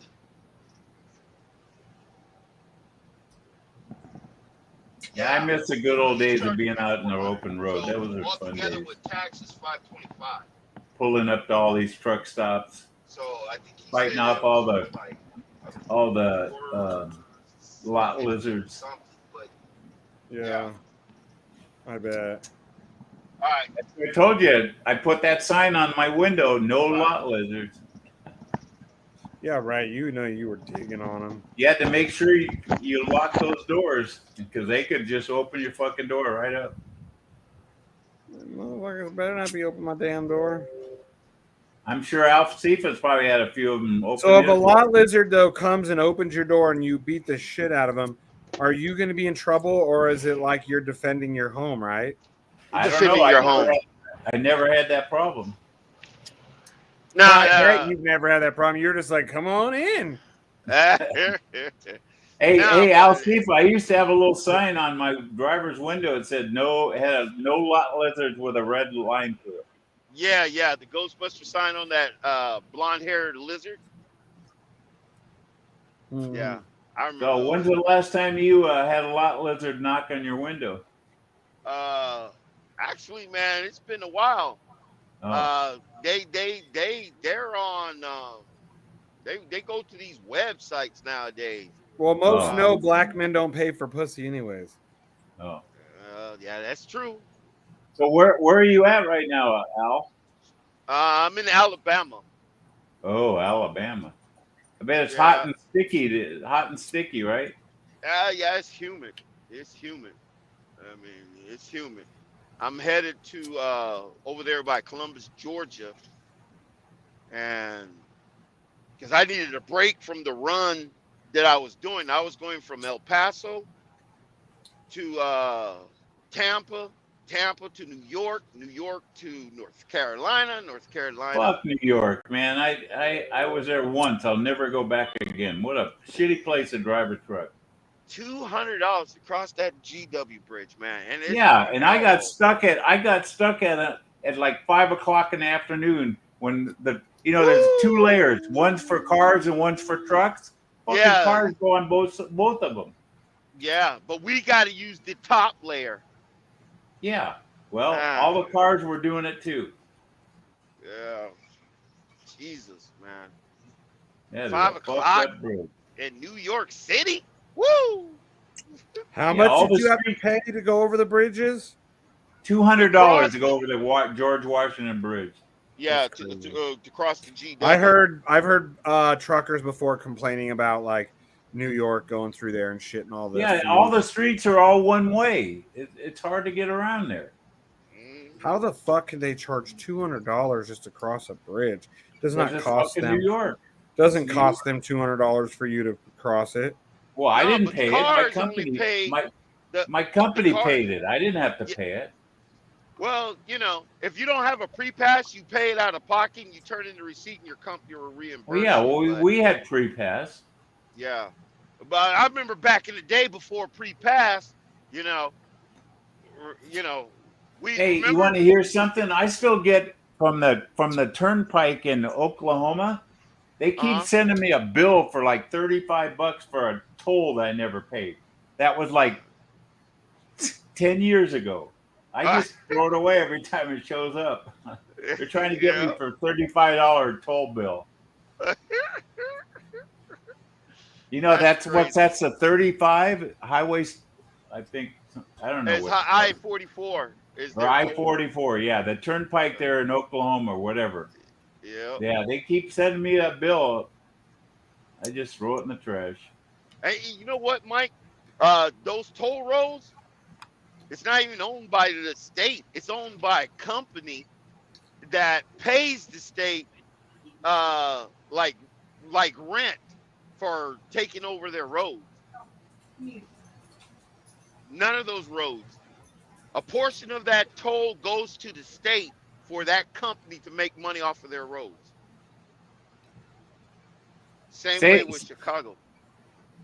Yeah, I miss the good old days of being out in the open road. That was a fun Altogether days. with taxes, 525. Pulling up to all these truck stops, So I think he fighting said off it was all the lot lizards. something, but Yeah, I bet. all right. I told you, I put that sign on my window, no lot lizards. Yeah, right. You know you were digging on them. You had to make sure you lock those doors because they could just open your fucking door right up. Motherfuckers better not be open my damn door. I'm sure Alf Cephas probably had a few of them open. So if a lot lizard though comes and opens your door and you beat the shit out of him, are you going to be in trouble, or is it like you're defending your home? Right? I don't Defending know. your home. I never had that problem. Nah, You've never had that problem. You're just like, come on in. Hey, Al Cephas, I used to have a little sign on my driver's window. It said no lot lizards with a red line through it. Yeah, the Ghostbuster sign on that blonde-haired lizard. Yeah, I remember. So when's the last time you had a lot lizard knock on your window? Actually, man, it's been a while. Oh. They're on. They go to these websites nowadays. Well, most know black men don't pay for pussy, anyways. Oh. Yeah, that's true. So where are you at right now, Al? I'm in Alabama. Oh, Alabama. I bet it's hot and sticky, right? Yeah, it's humid. It's humid. I mean, it's humid. I'm headed to over there by Columbus, Georgia, and because I needed a break from the run that I was doing. I was going from El Paso to Tampa to New York to North Carolina. Fuck New York, man. I was there once. I'll never go back again. What a shitty place to drive a truck. $200 to cross that GW bridge, man. And and I got stuck at at like 5 o'clock in the afternoon when there's two layers. One's for cars and one's for trucks. Fucking cars go on both of them. Yeah, but we got to use the top layer. Yeah. Well, all the cars were doing it too. Yeah. Jesus, man. Yeah, 5 o'clock in New York City? Woo! How much did you have to pay to go over the bridges? $200 to go over the George Washington Bridge. Yeah, to cross the GW. I've heard truckers before complaining about like New York going through there and shit and all this. Yeah, all the streets are all one way. It's hard to get around there. How the fuck can they charge $200 just to cross a bridge? Does not cost them. New York. Doesn't cost them $200 for you to cross it. Well, I didn't pay it. My company my company paid it. I didn't have to pay it. Well, if you don't have a pre-pass, you pay it out of pocket and you turn in the receipt and your company will reimburse. Well, yeah, we had pre-pass. Yeah. But I remember back in the day before pre-pass, you want to hear something? I still get from the turnpike in Oklahoma. They keep sending me a bill for like $35 for a toll that I never paid. That was like 10 years ago. I just throw it away every time it shows up. They're trying to get me for a $35 toll bill. That's a 35 highway. I think I don't know. It's I-44. Or I-44, yeah, the turnpike there in Oklahoma or whatever. Yeah. Yeah, they keep sending me that bill. I just throw it in the trash. And you know what, Mike? Those toll roads, it's not even owned by the state. It's owned by a company that pays the state uh like like rent for taking over their roads. None of those roads. A portion of that toll goes to the state for that company to make money off of their roads. Same way Say, with Chicago.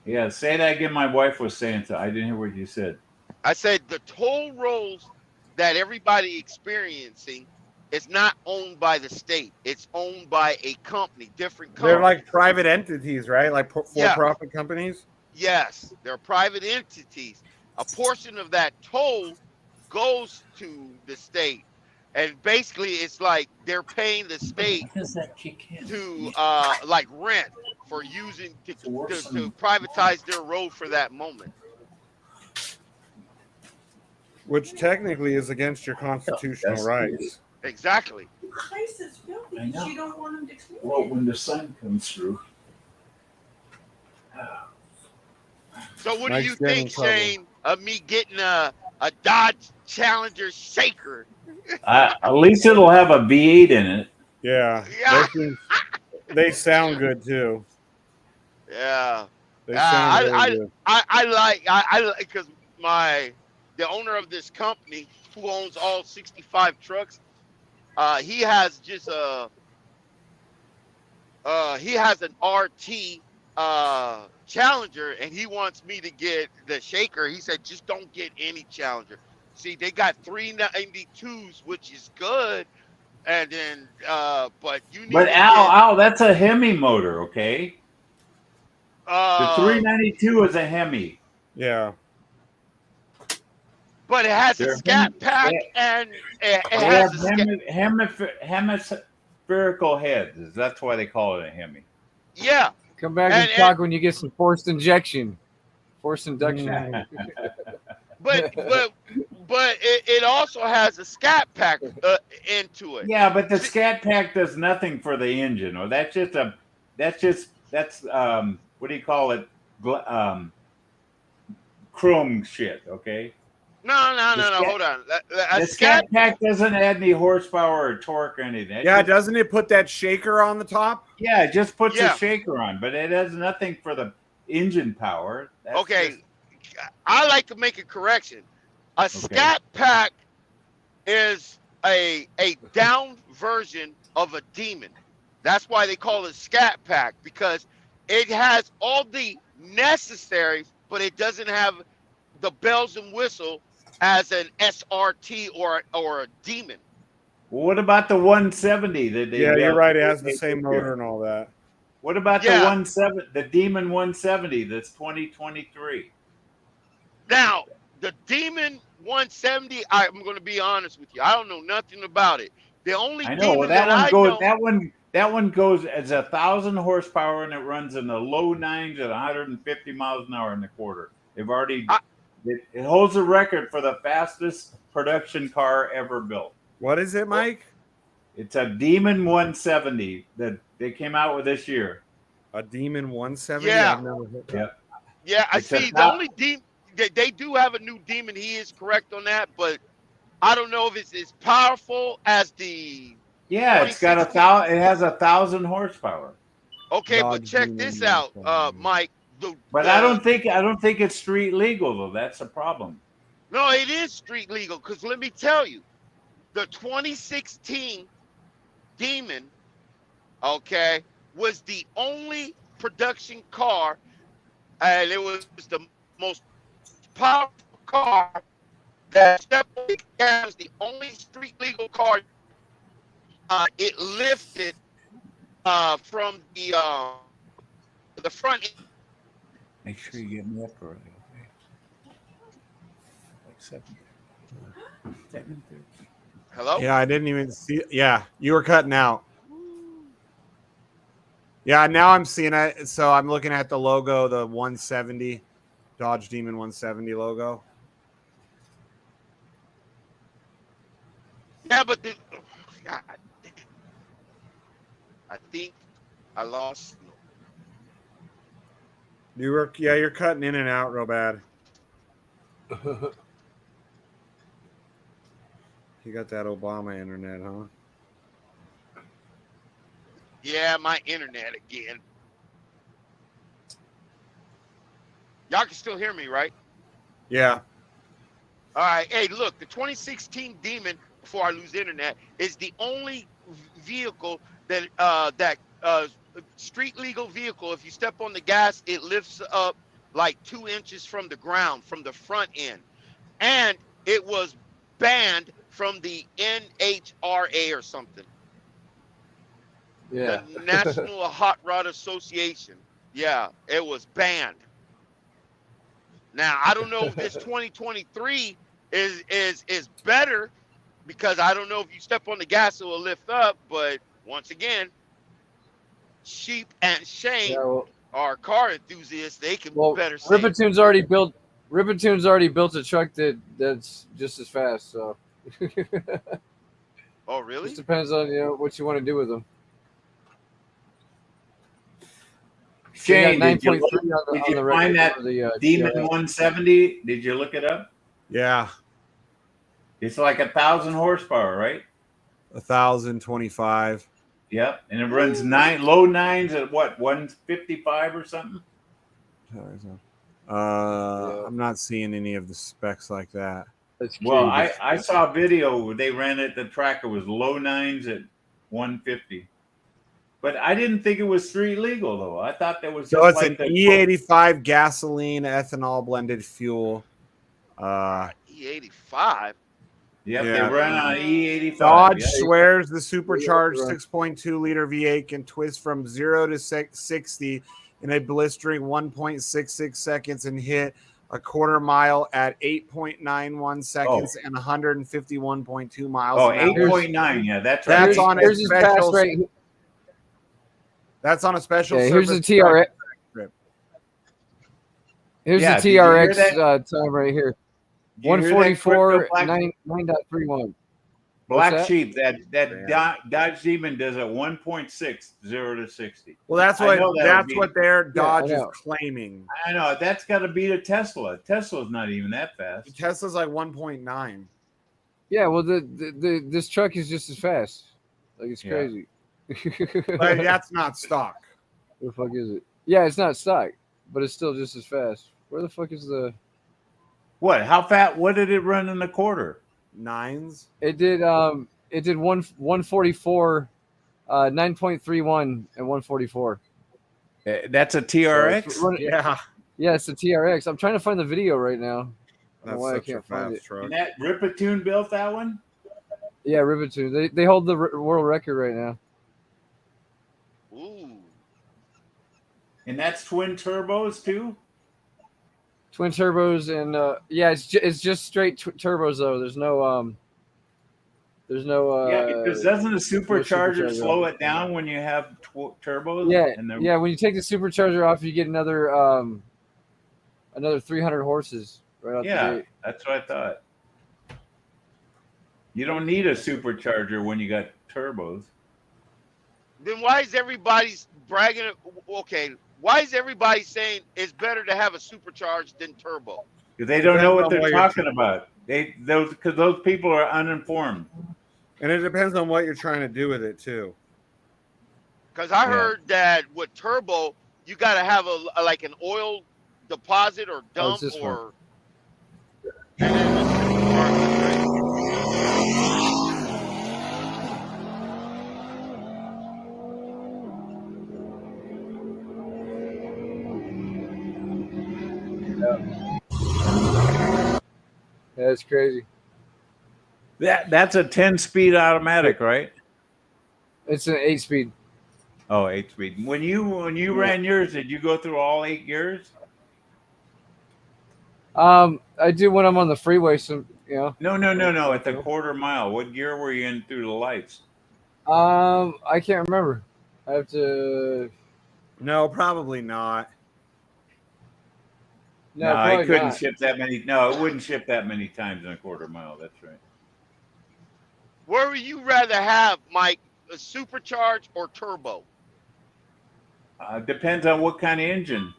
yeah, say that again. My wife was saying so. I didn't hear what you said. I said the toll roads that everybody experiencing is not owned by the state. It's owned by a company, different They're company. like private entities, right? Like Yeah, for-profit companies. yes, they're private entities. A portion of that toll goes to the state. And basically it's like they're paying the state to like rent for using to privatize their road for that moment. Which technically is against your constitutional rights. Exactly. The place is filthy because you don't want them to clean Well, it. when the sun comes through. So what do Mike's you getting in think, trouble. Shane, of me getting a Dodge Challenger shaker? At least it'll have a V8 in it. Yeah, Yeah. they sound good too. Yeah. They sound very I good. I like because the owner of this company who owns all 65 trucks, he has just he has an RT Challenger, and he wants me to get the shaker. He said just don't get any Challenger. See, they got 392s, which is good, and then but you need But to get Al, that's a Hemi motor, okay? The uh 392 is a Hemi. Yeah. but it has a They're scat pack and it they has have a scat. hemispherical heads. That's why they call it a Hemi. Yeah. Come back and talk when you get some forced induction. But it also has a scat pack into it. Yeah, but the scat pack does nothing for the engine. Or that's what do you call it? Chrome shit. Okay. No. Hold on. The scat pack doesn't add any horsepower or torque or anything. Yeah, doesn't it put that shaker on the top? Yeah, it just puts a shaker on, but it has nothing for the engine power. Okay. I like to make a correction. A scat pack is a down version of a demon. That's why they call it scat pack, because it has all the necessaries, but it doesn't have the bells and whistle as an SRT or a demon. Well, what about the 170 that they? Yeah, you're right. It has the same motor and all that. What about the Demon 170 that's 2023? Now, the Demon 170, I'm going to be honest with you. I don't know nothing about it. The only I know demon well, that I know, that one goes as 1,000 horsepower and it runs in the low 9s at 150 miles an hour in the quarter. They've already it holds the record for the fastest production car ever built. What is it, Mike? Oh. It's a Demon 170 that they came out with this year. A Demon 170? Yeah. Yeah, I It's see. The only demon, they do have a new demon. He is correct on that, but I don't know if it's as powerful as the. Yeah, it's got 1,000. It has 1,000 horsepower. Okay, but check this out, Mike. I don't think it's street legal though. That's the problem. No, it is street legal because let me tell you, the 2016 Demon, okay, was the only production car, and it was the most powerful car that was the only street legal car. It lifted from the front. Make sure you get me up early, okay? Like 7:30. Hello? Yeah, I didn't even see. Yeah, you were cutting out. Yeah, now I'm seeing it. So I'm looking at the logo, the 170, Dodge Demon 170 logo. Yeah, but God, I think I lost. You're cutting in and out real bad. You got that Obama internet, huh? Yeah, my internet again. Y'all can still hear me, right? Yeah. All right. Hey, look, the 2016 Demon, before I lose internet, is the only vehicle that street legal vehicle. If you step on the gas, it lifts up like 2 inches from the ground from the front end, and it was banned from the NHRA or something. Yeah. The National Hot Rod Association. Yeah, it was banned. Now I don't know if this 2023 is better, because I don't know if you step on the gas it will lift up. But once again, Sheep and Yeah, Shane well, are car enthusiasts. They can well, better say. Rippertoon's already built. Rippertoon's already built a truck that's just as fast. So. Oh really? Just depends on what you want to do with them. Shane, did you, find that Demon TRX. 170? Did you look it up? Yeah. It's like 1,000 horsepower, right? 1,025. Yep, and it runs low nines at what, 155 or something? I'm not seeing any of the specs like that. Well, I saw a video where they ran it. The tracker was low nines at 150. But I didn't think it was street legal, though. I thought that was just So it's like an E85 gasoline ethanol blended fuel. E85. Yep, they run on E85. Dodge swears the supercharged 6.2 liter V8 can twist from 0 to 60 in a blistering 1.66 seconds and hit a quarter mile at 8.91 seconds and 151.2 miles. Oh, an hour. 8.9. Yeah, that's right. That's on a special. That's on a special. Yeah, here's the TRX. Here's the TRX time right here. 144 9.31. Black Sheep, that Dodge Demon does at 1.6 0 to 60. Well, that's what their Dodge is claiming. I know that's got to beat a Tesla. Tesla's not even that fast. Tesla's like 1.9. Yeah, well, this truck is just as fast. Like it's crazy. But that's not stock. Where the fuck is it? Yeah, it's not stock, but it's still just as fast. Where the fuck is the? What? How fast? What did it run in the quarter? Nines. It did 144, 9.31 and 144. That's a TRX. So yeah, it's a TRX. I'm trying to find the video right now. I don't know why I can't find it. And that Rippertoon built that one. Yeah, Rippertoon. They hold the world record right now. Ooh. And that's twin turbos too. Twin turbos and yeah, it's just straight turbos though. There's no yeah, because doesn't the supercharger slow it down when you have turbos? Yeah, yeah. When you take the supercharger off, you get another 300 horses right out the gate. That's what I thought. You don't need a supercharger when you got turbos. Then why is everybody bragging? Okay, why is everybody saying it's better to have a supercharged than turbo? Because they don't know what they're talking about. Because those people are uninformed. And it depends on what you're trying to do with it too. Because I heard that with turbo, you got to have like an oil deposit or dump or. Yeah, it's crazy. That's a 10-speed automatic, right? It's an 8-speed. Oh, 8-speed. When you ran yours, did you go through all 8 gears? I do when I'm on the freeway. So No. At the quarter mile, what gear were you in through the lights? I can't remember. I have to. No, probably not. No, I couldn't ship that many. No, it wouldn't ship that many times in a quarter mile. That's right. Where would you rather have, Mike, a supercharged or turbo? Depends on what kind of engine.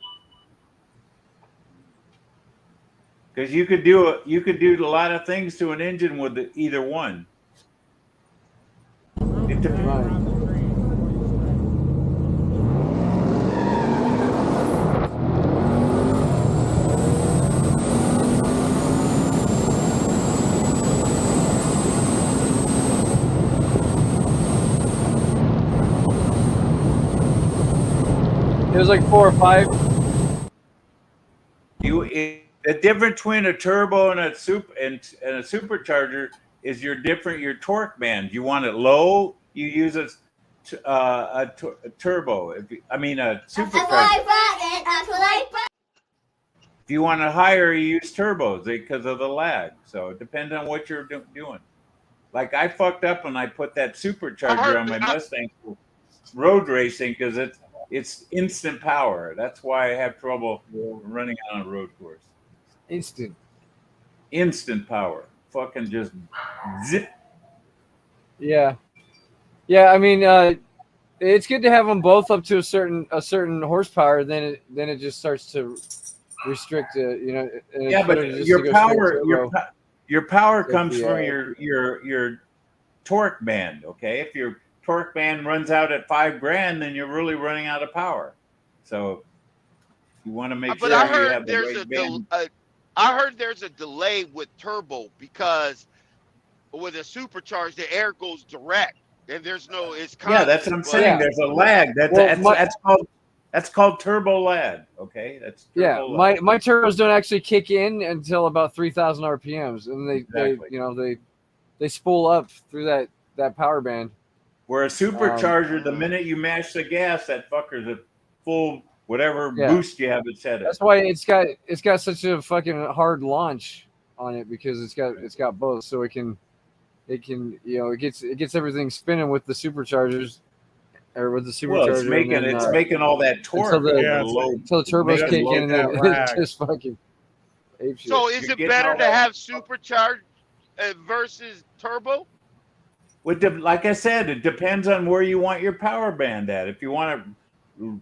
Because you could do a lot of things to an engine with either one. It depends. It was like 4 or 5. The difference between a turbo and a supercharger is your torque band. You want it low, you use a turbo. A supercharger. If you want it higher, you use turbos because of the lag. So it depends on what you're doing. Like I fucked up when I put that supercharger on my Mustang for road racing because it's instant power. That's why I have trouble running on a road course. Instant power. Fucking just zip. Yeah. Yeah, I mean, it's good to have them both up to a certain horsepower. Then it just starts to restrict it. Yeah, but your power comes from your torque band. Okay, if your torque band runs out at $5,000, then you're really running out of power. So you want to make sure you have the right band. I heard there's a delay with turbo because with a supercharged, the air goes direct, and there's no. It's constant, yeah, that's what I'm saying. There's a lag. That's called turbo lag. Okay, that's turbo lag. My turbos don't actually kick in until about 3,000 RPMs, and they spool up through that power band. Where a supercharger, the minute you mash the gas, that fucker's a full whatever boost you have it set at. That's why it's got such a fucking hard launch on it, because it's got both, so it gets everything spinning with the superchargers. Or with the supercharger, well, it's making all that torque until the turbos kick in, and then it just fucking. So is it better to have supercharged versus turbo? Like I said, it depends on where you want your power band at. If you want it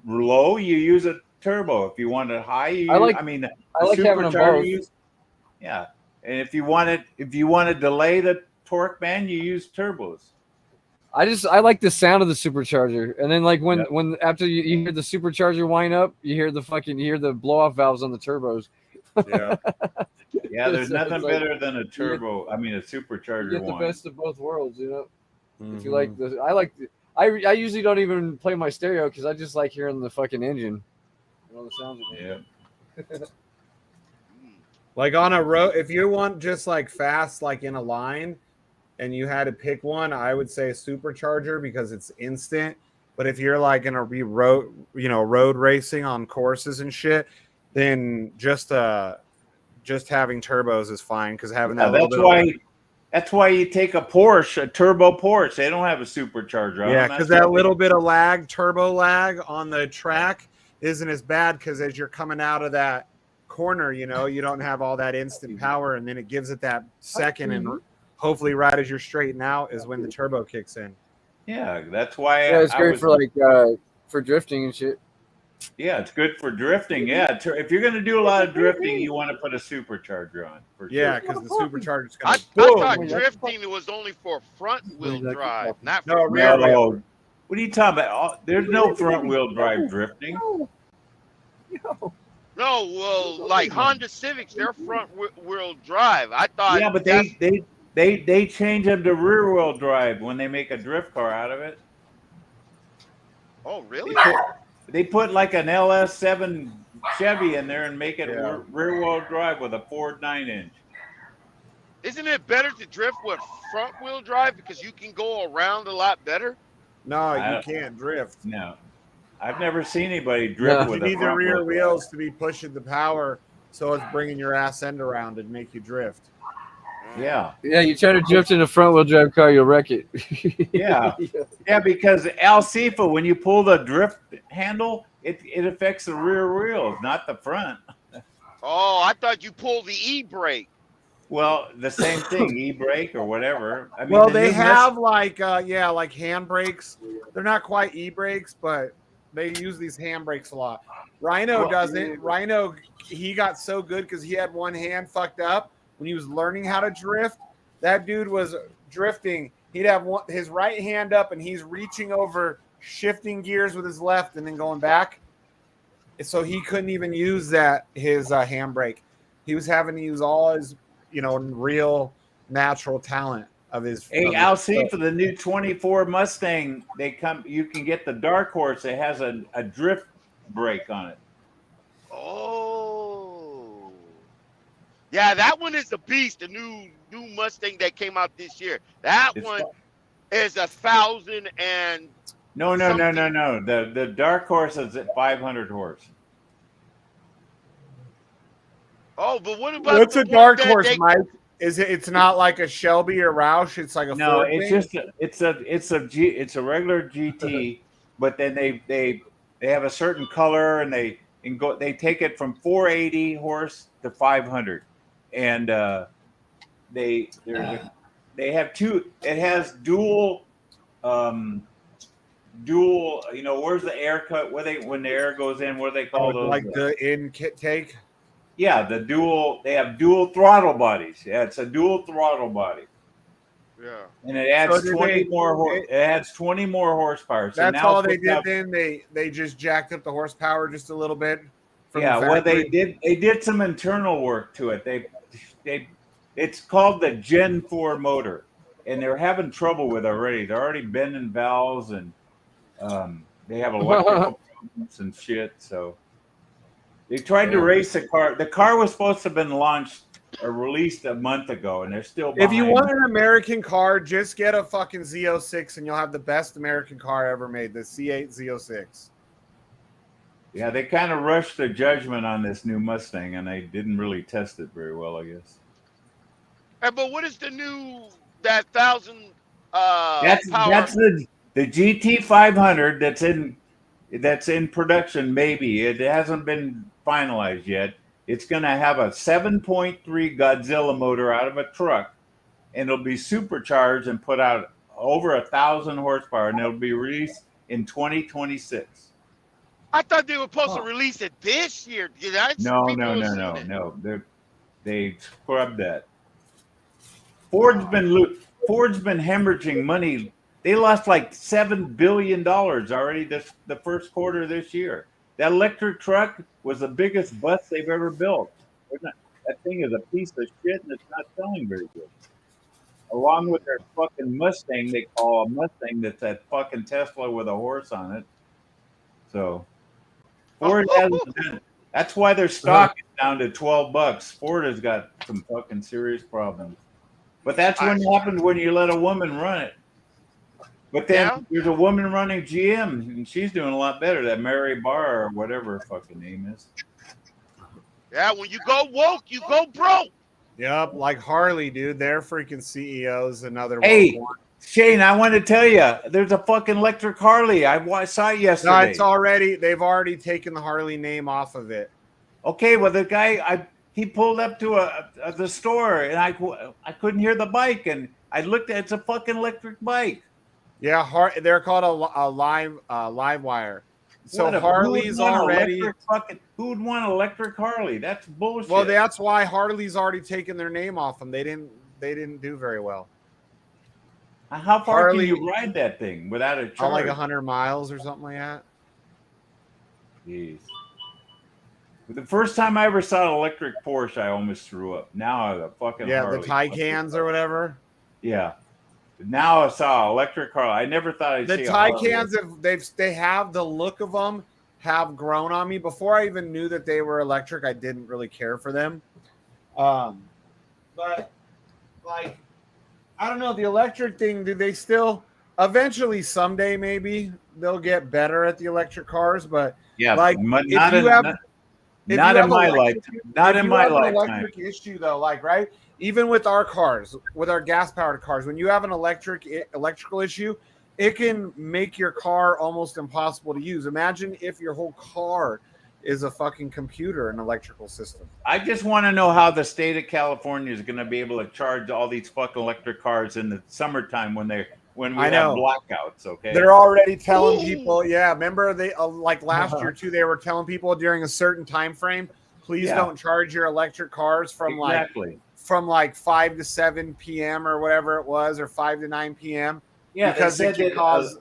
low, you use a turbo. If you want it high, I like having them both. Yeah, and if you want to delay the torque band, you use turbos. I like the sound of the supercharger, and then like when after you hear the supercharger wind up, you hear the blow off valves on the turbos. Yeah, yeah. There's nothing better than a turbo. A supercharger. You get the best of both worlds, Mm-hmm. If you like I usually don't even play my stereo because I just like hearing the fucking engine. All the sounds of it. Yeah. Like on a road, if you want just like fast, like in a line, and you had to pick one, I would say supercharger because it's instant. But if you're like gonna be road racing on courses and shit, then just having turbos is fine because having that. That's why you take a Porsche, a turbo Porsche. They don't have a supercharger. Yeah, because that little bit of lag, turbo lag on the track isn't as bad because as you're coming out of that corner, you don't have all that instant power, and then it gives it that second, and hopefully right as you're straighten out is when the turbo kicks in. Yeah, that's why. Yeah, it's great for drifting and shit. Yeah, it's good for drifting. Yeah, if you're going to do a lot of drifting, you want to put a supercharger on. Yeah, because the supercharger's going to. I thought drifting was only for front wheel drive, not for rear wheel. What are you talking about? There's no front wheel drive drifting. No, well, like Honda Civics, they're front wheel drive. I thought. Yeah, but they change them to rear wheel drive when they make a drift car out of it. Oh, really? They put like an LS7 Chevy in there and make it rear wheel drive with a Ford 9-inch. Isn't it better to drift with front wheel drive because you can go around a lot better? No, you can't drift. No, I've never seen anybody drift with. You need the rear wheels to be pushing the power, so it's bringing your ass end around and make you drift. Yeah. Yeah, you try to drift in a front wheel drive car, you'll wreck it. Yeah. Yeah, because Al Sifa, when you pull the drift handle, it affects the rear wheels, not the front. Oh, I thought you pulled the e-brake. Well, the same thing, e-brake or whatever. I mean, well, they have like hand brakes. They're not quite e-brakes, but They use these handbrakes a lot. Rhino doesn't. Rhino, he got so good because he had one hand fucked up when he was learning how to drift. That dude was drifting. He'd have his right hand up and he's reaching over, shifting gears with his left and then going back. So he couldn't even use his handbrake. He was having to use all his, real natural talent of his. Hey, I'll see for the new 24 Mustang. You can get the Dark Horse. It has a drift brake on it. Oh, yeah, that one is a beast. The new Mustang that came out this year. That one is 1,000 and. No. The Dark Horse is at 500 horse. Oh, but what about what's a Dark Horse, Mike? Is it? It's not like a Shelby or Roush. It's like a Ford it's thing? it's a regular GT, but then they have a certain color and they take it from 480 horse to 500, and they have two. It has dual. Where's the air cut? When the air goes in, what do they call those? Like the intake. Yeah, they have dual throttle bodies. Yeah, it's a dual throttle body. Yeah. And it adds 20 more. It adds 20 more horsepower. So That's now all they did. Then they just jacked up the horsepower just a little bit. Yeah, well, they did some internal work to it. It's called the Gen 4 motor, and they're having trouble with it already. They're already bending valves, and they have electrical problems and shit. So they tried to race the car. The car was supposed to have been launched or released a month ago, and they're still behind. If you want an American car, just get a fucking Z06, and you'll have the best American car ever made, the C8 Z06. Yeah, they kind of rushed the judgment on this new Mustang, and they didn't really test it very well, I guess. Hey, but what is the new 1,000 That's power? the GT 500 that's in production. Maybe it hasn't been finalized yet. It's going to have a 7.3 Godzilla motor out of a truck, and it'll be supercharged and put out over 1,000 horsepower, and it'll be released in 2026. I thought they were supposed to release it this year. Did I see No. They scrubbed that. Ford's been hemorrhaging money. They lost like $7 billion already the first quarter of this year. That electric truck was the biggest bust they've ever built. That thing is a piece of shit, and it's not selling very good. Along with their fucking Mustang, they call a Mustang that's that fucking Tesla with a horse on it. So Ford hasn't been. That's why their stock is down to $12. Ford has got some fucking serious problems. But that's what happens when you let a woman run it. But then there's a woman running GM, and she's doing a lot better. That Mary Barr or whatever her fucking name is. Yeah, when you go woke, you go broke. Yep, like Harley, dude. They're freaking CEOs. Another Hey, Shane, I want to tell you, there's a fucking electric Harley. I saw it yesterday. No, they've already taken the Harley name off of it. Okay, well, the guy, he pulled up to the store, and I couldn't hear the bike, and I looked at it's a fucking electric bike. Yeah, they're called a live wire. So Harley's already. Who would want an electric Harley? That's bullshit. Well, that's why Harley's already taken their name off them. They didn't do very well. How far can you ride that thing without a charge? Like 100 miles or something like that. Jeez. The first time I ever saw an electric Porsche, I almost threw up. Now the fucking Harley. The Taycans or whatever. Yeah. Now I saw electric car. I never thought I'd see the Taycans. They have the look of them have grown on me. Before I even knew that they were electric, I didn't really care for them. But like, I don't know, the electric thing. Do they still eventually someday maybe they'll get better at the electric cars? But like, not in my lifetime. Not in my lifetime. Electric issue though, like right. Even with our cars, with our gas-powered cars, when you have an electrical issue, it can make your car almost impossible to use. Imagine if your whole car is a fucking computer, an electrical system. I just want to know how the state of California is going to be able to charge all these fucking electric cars in the summertime when when we I have know. blackouts. Okay, They're already telling people. Yeah, remember they like last year too. They were telling people during a certain time frame, please don't charge your electric cars from like 5 to 7 p.m. or whatever it was, or 5 to 9 p.m. Yeah, because they it said could cause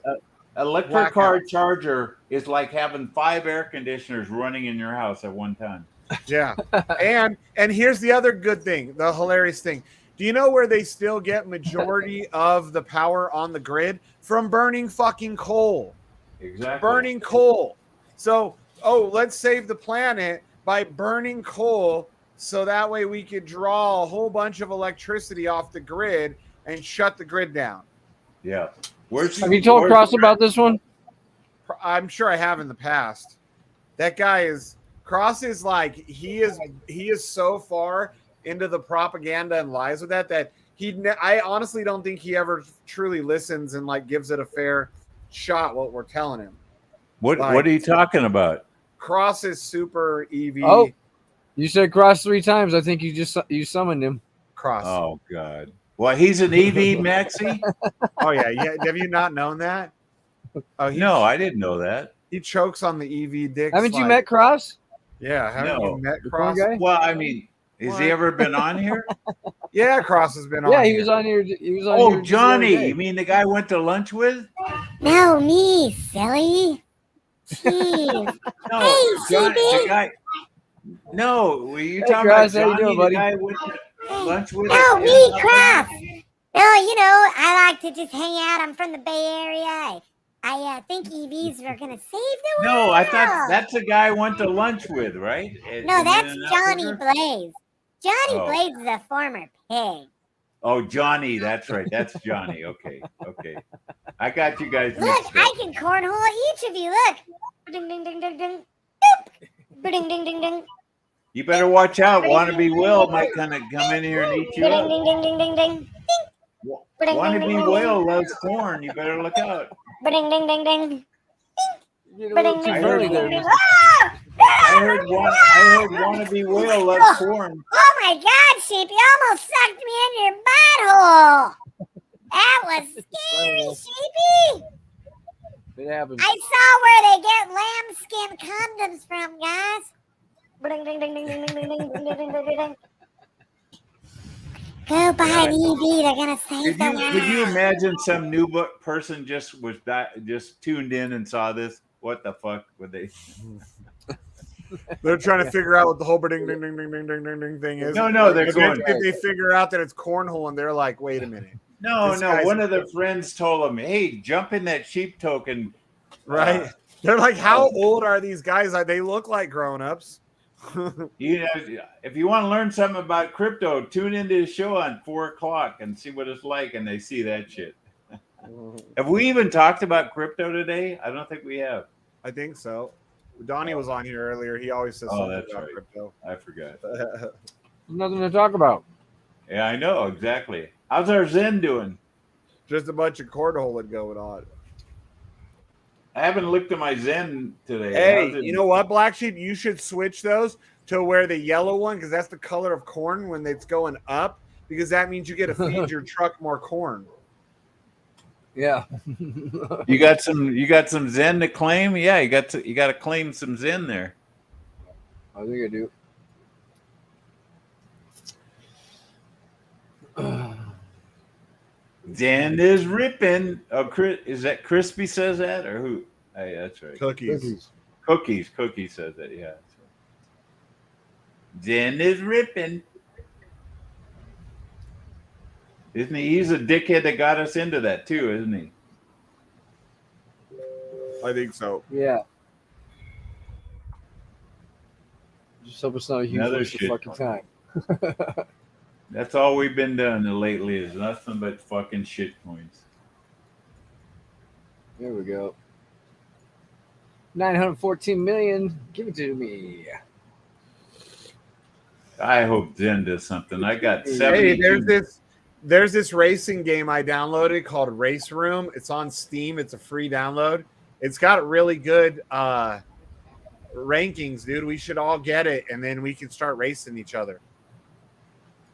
electric car charger is like having 5 air conditioners running in your house at one time. Yeah. and here's the other good thing, the hilarious thing. Do you know where they still get majority of the power on the grid? From burning fucking coal. Exactly. Burning coal. So, let's save the planet by burning coal so that way we could draw a whole bunch of electricity off the grid and shut the grid down. Yeah. Have you told Cross about this one? I'm sure I have in the past. That guy is Cross is like he is so far into the propaganda and lies with that I honestly don't think he ever truly listens and like gives it a fair shot what we're telling him. What are you talking about? Cross is super EV. Oh, you said Cross 3 times. I think you summoned him. Cross. Oh God. Well, he's an EV maxi. Oh yeah. Have you not known that? Oh no, I didn't know that. He chokes on the EV dick. Haven't you met Cross? Yeah, haven't you met Cross? Well, I mean, has he ever been on here? Yeah, Cross has been on. Yeah, he was on here. He was on here. Johnny. You mean the guy I went to lunch with? No, me, silly. Jeez. No, Hey, Johnny, the CB. guy. No, were you Hey, talking Cross, about how you Johnny, doing, the buddy? guy I went to lunch with? No, me, Cross. No, you know, I like to just hang out. I'm from the Bay Area. I think EVs are going to save the world. No, I thought that's the guy I went to lunch with, right? No, that's Johnny Blaze. Johnny Blaze is a former pig. Oh, Johnny, that's right. That's Johnny. Okay. I got you guys Look, mixed up. I can cornhole each of you. Look. Ding, ding, ding, ding, ding. Boop. Ding, ding, ding, ding. You better watch out. Wannabe Will might kind of come in here and eat you Ding, up. ding, ding, ding, ding, ding. Wannabe Will loves corn. You better look out. Ding, ding, ding, ding. I heard Wannabe Will loves corn. Oh my God, Sheep! You almost sucked me in your butthole. That was scary, Sheepy. It happens. I saw where they get lambskin condoms from, guys. Ding, ding, ding, ding, ding, ding, ding, ding, ding, ding, ding, ding. Go buy an EV. They're gonna save the world. Could you imagine some new person just tuned in and saw this? What the fuck would they? They're trying to figure out what the whole ding ding ding ding ding ding ding ding thing is. No, they're going. If they figure out that it's cornhole and they're like, wait a minute. No. One of their friends told them, "Hey, jump in that sheep token." Right? They're like, how old are these guys? They look like grown-ups. You know, if you want to learn something about crypto, tune into the show on 4:00 and see what it's like, and they see that shit. Have we even talked about crypto today? I don't think we have. I think so. Donnie was on here earlier. He always says something that's about right. crypto. I forgot. There's nothing to talk about. Yeah, I know exactly. How's our Zen doing? Just a bunch of cornholing going on. I haven't looked at my Zen today. Hey, you know what, Black Sheep? You should switch those to where the yellow one, because that's the color of corn when it's going up, because that means you get to feed your truck more corn. Yeah. You got some Zen to claim? Yeah, you got to claim some Zen there. I think I do. Zen is ripping. Oh, is that Crispy says that or who? Hey, that's right. Cookies says that. Yeah. Zen is ripping. Isn't he? He's a dickhead that got us into that too, isn't he? I think so. Yeah. Just hope it's not a huge Another waste of shit. fucking time. That's all we've been doing lately is nothing but fucking shit coins. There we go. 914 million. Give it to me. I hope Zen does something. I got 72. Hey, there's this racing game I downloaded called Race Room. It's on Steam. It's a free download. It's got really good rankings, dude. We should all get it, and then we can start racing each other.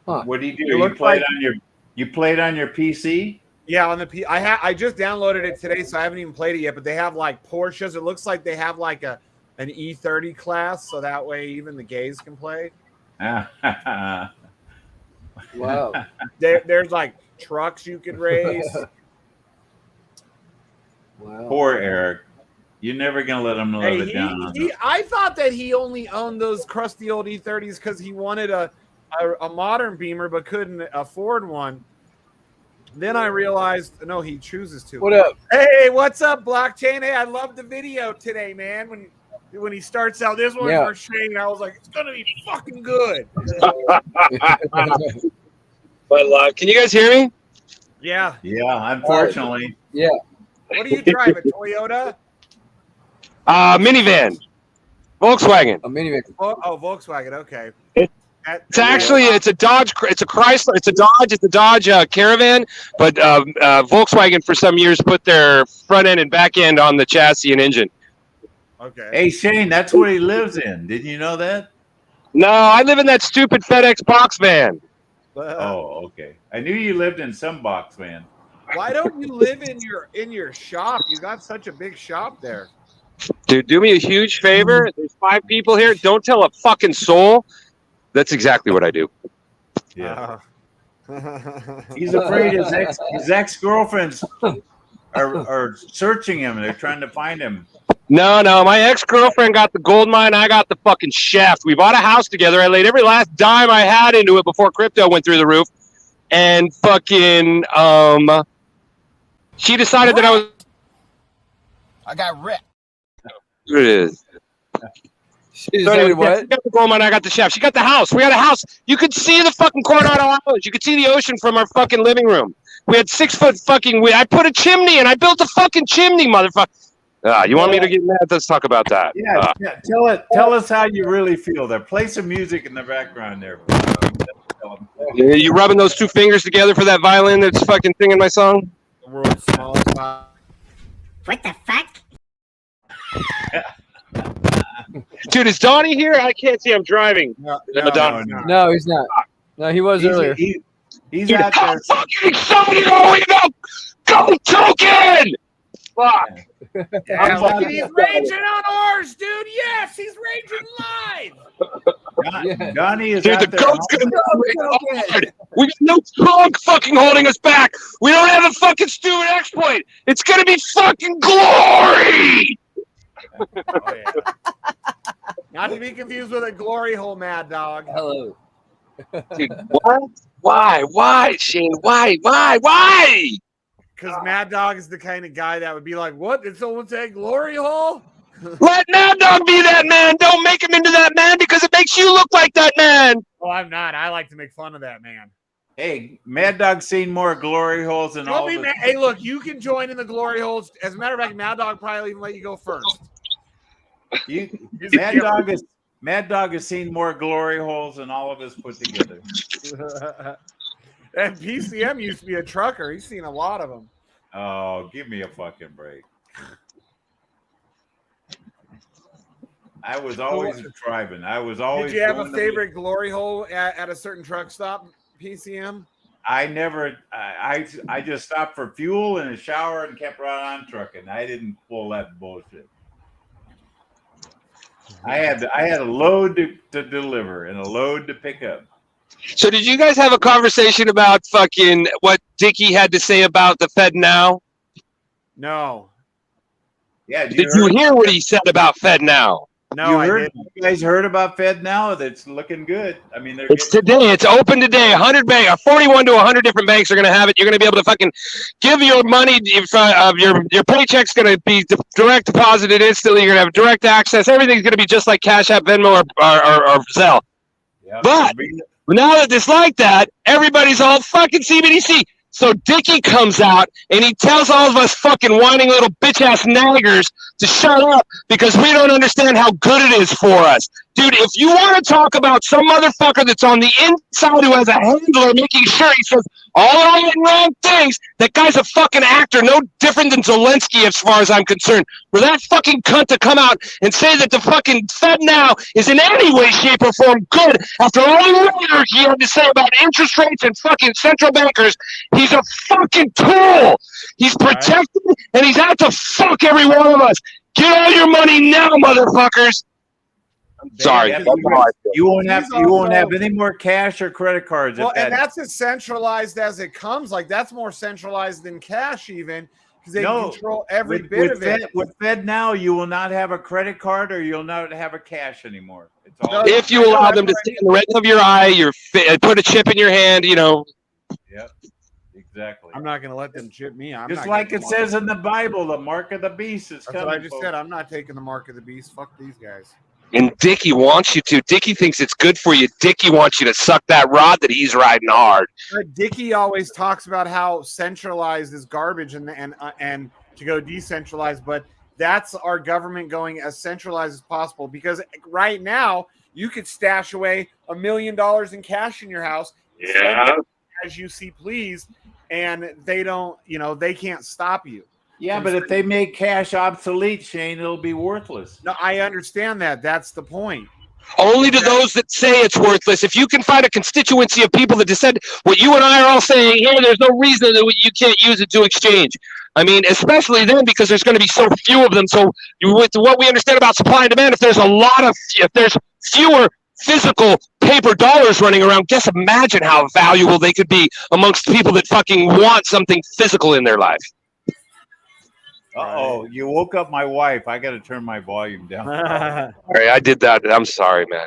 Huh. What do? You play it on your PC? Yeah, on the I just downloaded it today, so I haven't even played it yet. But they have like Porsches. It looks like they have like an E30 class, so that way even the gays can play. Wow. There's like trucks you could race. Wow. Poor Eric. You're never gonna let him live it down. I thought that he only owned those crusty old E30s because he wanted a modern Beamer but couldn't afford one. Then I realized, no, he chooses to. What up? Hey, what's up, Blockchain? Hey, I love the video today, man. When he starts out, this one for Shane, I was like, it's gonna be fucking good. But can you guys hear me? Yeah. Yeah, unfortunately. Yeah. What are you driving? Toyota? Minivan. Volkswagen. A minivan. Oh, Volkswagen. Okay. It's actually it's a Dodge. It's a Chrysler. It's a Dodge. It's a Dodge Caravan. But Volkswagen for some years put their front end and back end on the chassis and engine. Okay. Hey Shane, that's what he lives in. Didn't you know that? No, I live in that stupid FedEx box van. Oh, okay. I knew you lived in some box van. Why don't you live in your shop? You got such a big shop there. Dude, do me a huge favor. There's 5 people here. Don't tell a fucking soul. That's exactly what I do. Yeah. He's afraid his ex-girlfriends are searching him. They're trying to find him. No. My ex-girlfriend got the gold mine. I got the fucking shaft. We bought a house together. I laid every last dime I had into it before crypto went through the roof. And fucking, she decided that I got ripped. It is. She got the gold mine. I got the shaft. She got the house. We had a house. You could see the fucking Coronado Islands. You could see the ocean from our fucking living room. We had 6-foot fucking. I put a chimney and I built a fucking chimney, motherfucker. You want me to get mad? Let's talk about that. Yeah, tell us how you really feel there. Play some music in the background there. You rubbing those 2 fingers together for that violin that's fucking singing my song? The world's smallest. What the fuck? Dude, is Donnie here? I can't see. I'm driving. No, he's not. No, he was earlier. He's Dude, out how there. fucking excited are we about Go Token? Fuck. He's raging on ours, dude. Yes, he's raging live. Donnie is Dude, out the there. goat's gonna hard. We got no punk fucking holding us back. We don't have a fucking stupid exploit. It's gonna be fucking glory. Oh, yeah. Not to be confused with a glory hole, Mad Dog. Hello. Dude, what? Why, Shane? Why? Because Mad Dog is the kind of guy that would be like, what? Did someone say glory hole? Let Mad Dog be that man. Don't make him into that man because it makes you look like that man. Well, I'm not. I like to make fun of that man. Hey, Mad Dog's seen more glory holes than all of us. Hey, look, you can join in the glory holes. As a matter of fact, Mad Dog probably even let you go first. Mad Dog has seen more glory holes than all of us put together. And PCM used to be a trucker. He's seen a lot of them. Oh, give me a fucking break. I was always driving. I was always. Did you have a favorite glory hole at a certain truck stop, PCM? I never. I just stopped for fuel and a shower and kept right on trucking. I didn't pull that bullshit. I had a load to deliver and a load to pick up. So did you guys have a conversation about fucking what Dickie had to say about the Fed now? No. Yeah. Did you hear what he said about Fed now? No, I didn't. You guys heard about Fed now? That's looking good. I mean, It's today. It's open today. 100 banks, 41 to 100 different banks are going to have it. You're going to be able to fucking give your money. Your paycheck's going to be direct deposited instantly. You're going to have direct access. Everything's going to be just like Cash App, Venmo, or Zelle. Yep. But now that it's like that, everybody's all fucking CBDC. So Dickie comes out and he tells all of us fucking whining little bitch ass naggers to shut up because we don't understand how good it is for us. Dude, if you want to talk about some motherfucker that's on the inside who has a handler making sure he says all the right and wrong things, that guy's a fucking actor, no different than Zelensky as far as I'm concerned. For that fucking cunt to come out and say that the fucking Fed now is in any way, shape, or form good after all the rhetoric he had to say about interest rates and fucking central bankers, he's a fucking tool. He's protected and he's out to fuck every one of us. Get all your money now, motherfuckers. Sorry, you won't have any more cash or credit cards. Well, and that's as centralized as it comes. Like that's more centralized than cash, even because they control every bit of it. With Fed now, you will not have a credit card or you'll not have a cash anymore. It's all if you allow them to stay in the retina of your eye, put a chip in your hand, you know. Yep, exactly. I'm not going to let them chip me. I'm just not like it says in the Bible, the mark of the beast is coming. That's what I just said. I'm not taking the mark of the beast. Fuck these guys. And Dickie wants you to. Dickie thinks it's good for you. Dickie wants you to suck that rod that he's riding hard. Dickie always talks about how centralized is garbage and to go decentralized, but that's our government going as centralized as possible because right now you could stash away $1 million in cash in your house as you see please, and they don't, they can't stop you. Yeah, but if they make cash obsolete, Shane, it'll be worthless. No, I understand that. That's the point. Only to those that say it's worthless. If you can find a constituency of people that just said what you and I are all saying here, there's no reason that you can't use it to exchange. I mean, especially then because there's going to be so few of them. So with what we understand about supply and demand, if there's fewer physical paper dollars running around, just imagine how valuable they could be amongst people that fucking want something physical in their life. Uh-oh, you woke up my wife. I got to turn my volume down. All right, I did that. I'm sorry, man.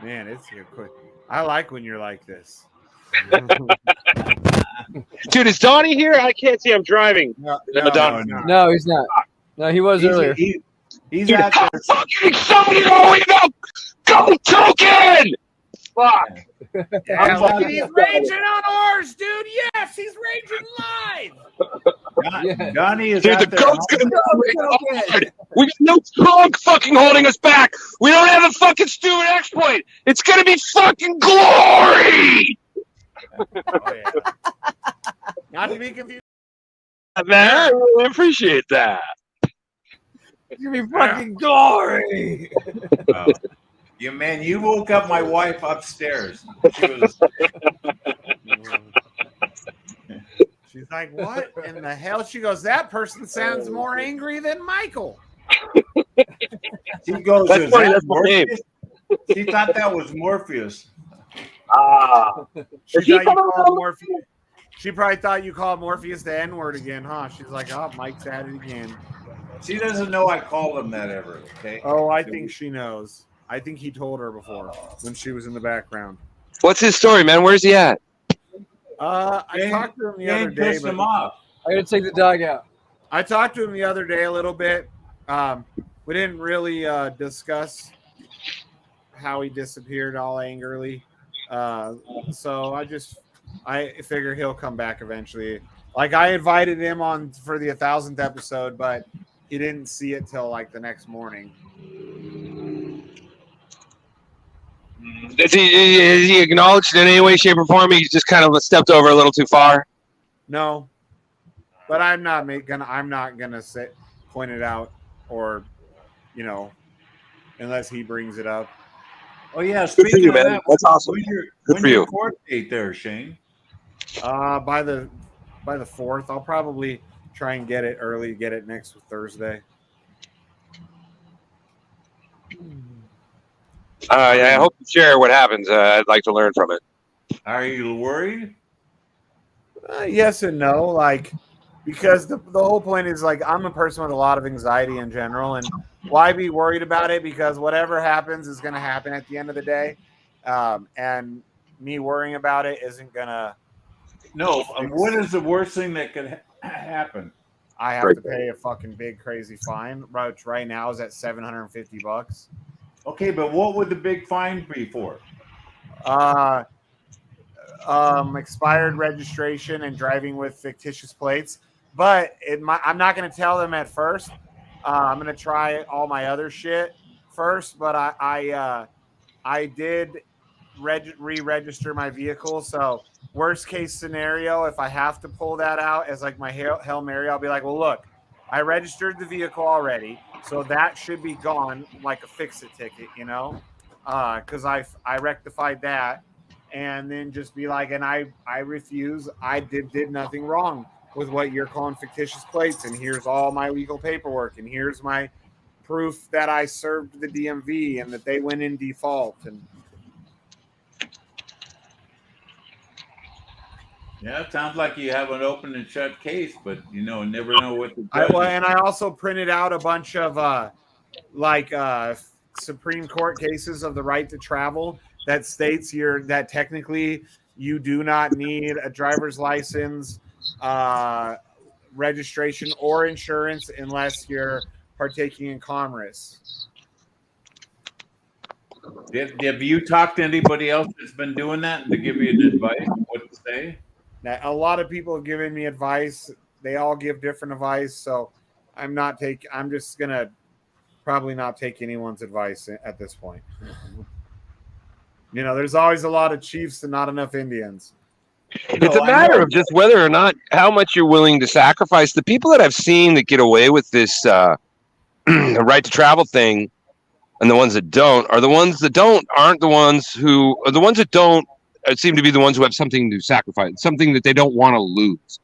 Man, it's quick. I like when you're like this. Dude, is Donnie here? I can't see. I'm driving. No, he's not. No, he was earlier. He's Dude, out how there. fucking excited are we about Go Token? Fuck. He's raging on ours, dude. Yes, he's raging live. Donnie is Dude, out the there. goat's gonna be hard. We got no trunk fucking holding us back. We don't have a fucking stupid exploit. It's gonna be fucking glory. Not to be confused. Man, I really appreciate that. It's gonna be fucking glory. You woke up my wife upstairs. She's like, what in the hell? She goes, that person sounds more angry than Michael. She goes, That's "Is funny, that that's my name." Morpheus?" She thought that was Morpheus. She probably thought you called Morpheus the N-word again, huh? She's like, oh, Mike's at it again. She doesn't know I called him that ever, okay? Oh, I think she knows. I think he told her before when she was in the background. What's his story, man? Where's he at? I talked to him the other day. Pissed him off. I gotta take the dog out. I talked to him the other day a little bit. We didn't really discuss how he disappeared all angrily. So I figure he'll come back eventually. Like I invited him on for the 1,000th episode, but he didn't see it till like the next morning. Is he acknowledged in any way, shape, or form? He's just kind of stepped over a little too far. No, but I'm not gonna point it out, or unless he brings it up. Oh yeah, Good for you, man. That's awesome. Good for you. Court date there, Shane? By the 4th, I'll probably try and get it early. Get it next Thursday. I hope you share what happens. I'd like to learn from it. Are you worried? Yes and no. Like, because the whole point is like I'm a person with a lot of anxiety in general, and why be worried about it? Because whatever happens is going to happen at the end of the day, and me worrying about it isn't gonna. No. What is the worst thing that could happen? I have to pay a fucking big crazy fine, which right now is at $750. Okay, but what would the big fine be for? Expired registration and driving with fictitious plates. But I'm not going to tell them at first. I'm gonna try all my other shit first, but I did re-register my vehicle. So worst case scenario, if I have to pull that out as like my Hail Mary, I'll be like, well, look, I registered the vehicle already, so that should be gone like a fix-it ticket, you know, because I rectified that, and then just be like, and I refuse. I did nothing wrong with what you're calling fictitious plates, and here's all my legal paperwork, and here's my proof that I served the DMV and that they went in default. And Yeah, it sounds like you have an open and shut case, but never know what the judge and I also printed out a bunch of Supreme Court cases of the right to travel that states that technically you do not need a driver's license, registration, or insurance unless you're partaking in commerce. Have you talked to anybody else that's been doing that and to give you advice what to say? Now, a lot of people have given me advice. They all give different advice, so I'm just gonna probably not take anyone's advice at this point. There's always a lot of chiefs and not enough Indians. It's a matter of just whether or not how much you're willing to sacrifice. The people that I've seen that get away with this right to travel thing, and the ones that don't are the ones that aren't the ones who are the ones that don't seem to be the ones who have something to sacrifice, something that they don't want to lose.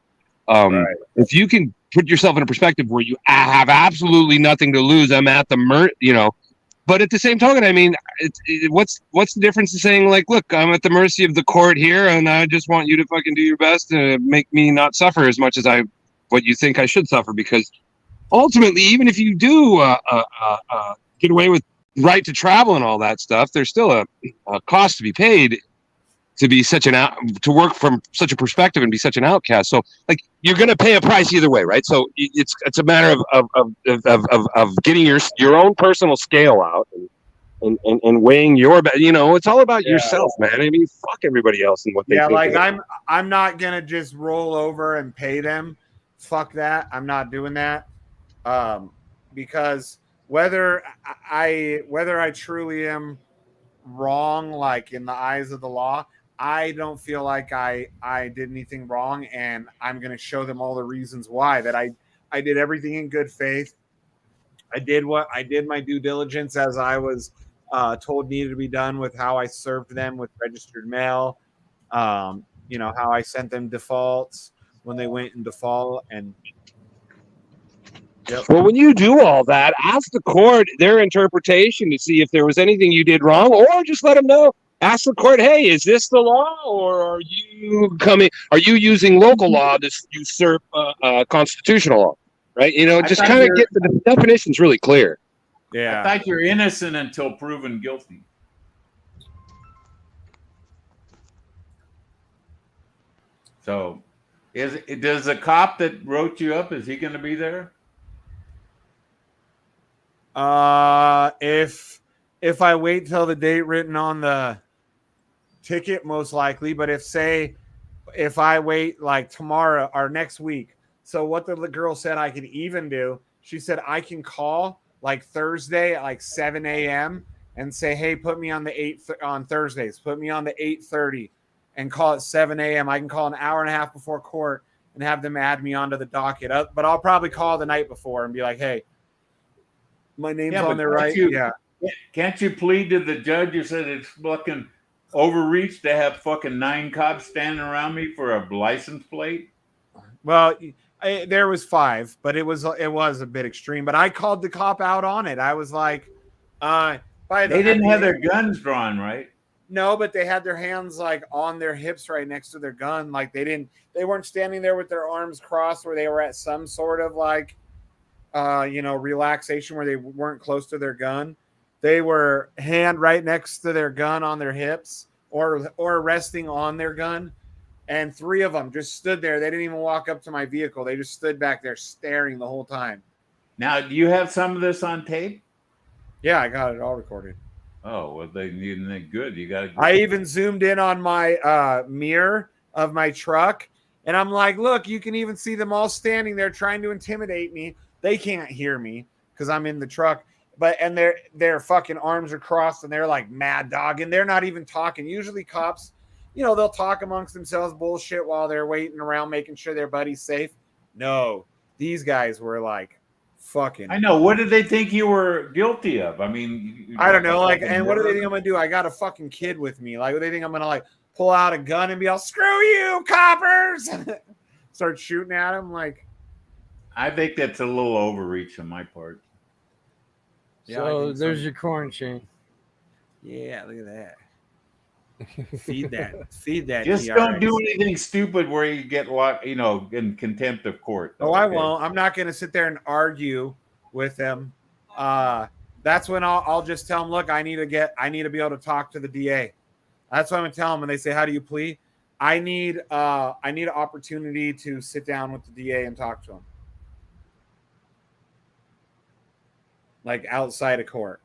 Right. If you can put yourself in a perspective where you have absolutely nothing to lose, I'm at the But at the same token, I mean, what's the difference in saying like, look, I'm at the mercy of the court here, and I just want you to fucking do your best to make me not suffer as much as what you think I should suffer, because ultimately, even if you do get away with right to travel and all that stuff, there's still a cost to be paid to be to work from such a perspective and be such an outcast. So like you're going to pay a price either way, right? So it's a matter of getting your own personal scale out and weighing it's all about yourself, man. I mean, fuck everybody else and what they think. Like I'm not gonna just roll over and pay them. Fuck that. I'm not doing that. Because whether I truly am wrong, like in the eyes of the law, I don't feel like I did anything wrong, and I'm going to show them all the reasons why, that I did everything in good faith. I did my due diligence as I was told needed to be done with how I served them with registered mail, how I sent them defaults when they went in default. And well, when you do all that, ask the court their interpretation to see if there was anything you did wrong, or just let them know. Ask the court, hey, is this the law, or are you using local law to usurp constitutional law? Right? Just kind of get the definitions really clear. Yeah. I thought you're innocent until proven guilty. So, does the cop that wrote you up, is he going to be there? If I wait till the date written on the ticket, most likely. But if I wait like tomorrow or next week, so what the girl said I could even do, she said I can call like Thursday at like 7 a.m. and say, hey, put me on on Thursdays, put me on the 8:30 and call it 7 a.m. I can call an hour and a half before court and have them add me onto the docket. But I'll probably call the night before and be like, hey, my name's on there, right? Can't you plead to the judge? You said it's fucking overreach to have fucking 9 cops standing around me for a license plate. Well, there was 5, but it was a bit extreme. But I called the cop out on it. I was like, they didn't have their guns drawn, right? No, but they had their hands like on their hips right next to their gun. Like they weren't standing there with their arms crossed where they were at some sort of like relaxation where they weren't close to their gun. They were hand right next to their gun on their hips or resting on their gun. And 3 of them just stood there. They didn't even walk up to my vehicle. They just stood back there staring the whole time. Now, do you have some of this on tape? Yeah, I got it all recorded. Oh, well, they good. You got to. I even zoomed in on my mirror of my truck. And I'm like, look, you can even see them all standing there trying to intimidate me. They can't hear me because I'm in the truck. And their fucking arms are crossed and they're like mad dog, and they're not even talking. Usually cops, they'll talk amongst themselves bullshit while they're waiting around making sure their buddy's safe. No, these guys were like fucking. I know. What did they think you were guilty of? I mean, I don't know. Like, and what do they think I'm gonna do? I got a fucking kid with me. Like, what do they think I'm gonna like pull out a gun and be all screw you, coppers? Start shooting at them? Like, I think that's a little overreach on my part. Yeah, so there's your corn chain. Yeah, look at that. Feed that. Just TRX. don't do anything stupid where you get locked, in contempt of court. Oh, I won't. I'm not going to sit there and argue with them. That's when I'll just tell them, look, I need to be able to talk to the DA. That's what I'm going to tell them. And they say, how do you plead? I need an opportunity to sit down with the DA and talk to him. Like outside of court.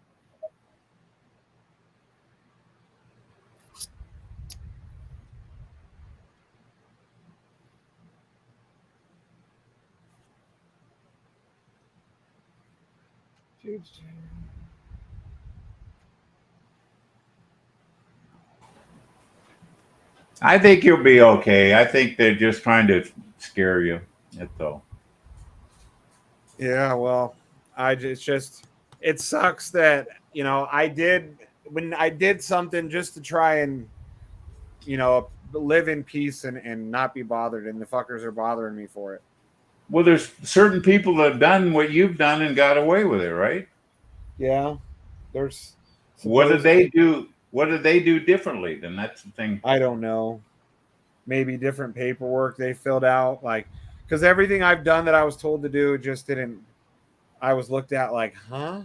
I think you'll be okay. I think they're just trying to scare you. That's all. Yeah, well, it sucks that, I did something just to try and, live in peace and not be bothered, and the fuckers are bothering me for it. Well, there's certain people that have done what you've done and got away with it, right? Yeah. There's. What did they do? What did they do differently? Then that's the thing. I don't know. Maybe different paperwork they filled out, like, because everything I've done that I was told to do just didn't. I was looked at like, huh?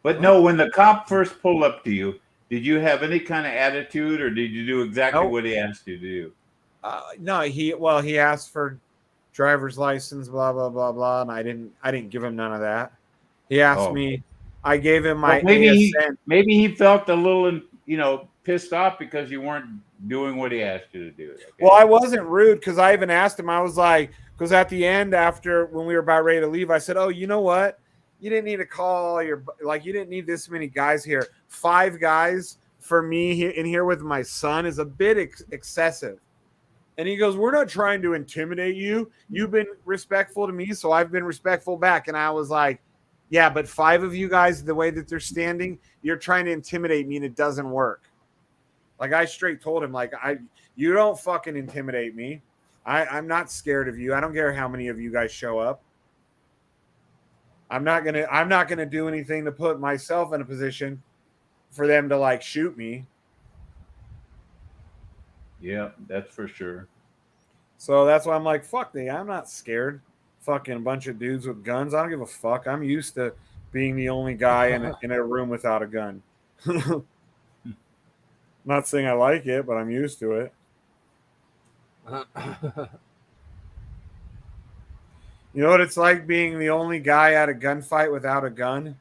But no, when the cop first pulled up to you, did you have any kind of attitude, or did you do exactly what he asked you to do? No, he asked for driver's license, blah blah blah blah, and I didn't give him none of that. He asked me. I gave him my ASN. Maybe he felt a little, pissed off because you weren't doing what he asked you to do. Okay? Well, I wasn't rude because I even asked him. I was like, because at the end, after when we were about ready to leave, I said, "Oh, you know what? You didn't need to call you didn't need this many guys here. 5 guys for me in here with my son is a bit excessive." And he goes, "We're not trying to intimidate you. You've been respectful to me, so I've been respectful back." And I was like, yeah, but 5 of you guys, the way that they're standing, you're trying to intimidate me and it doesn't work. Like, I straight told him, like, you don't fucking intimidate me. I'm not scared of you. I don't care how many of you guys show up. I'm not gonna do anything to put myself in a position for them to like shoot me. Yeah, that's for sure. So that's why I'm like, fuck me. I'm not scared. Fucking bunch of dudes with guns. I don't give a fuck. I'm used to being the only guy in a room without a gun. Not saying I like it, but I'm used to it. You know what it's like being the only guy at a gunfight without a gun?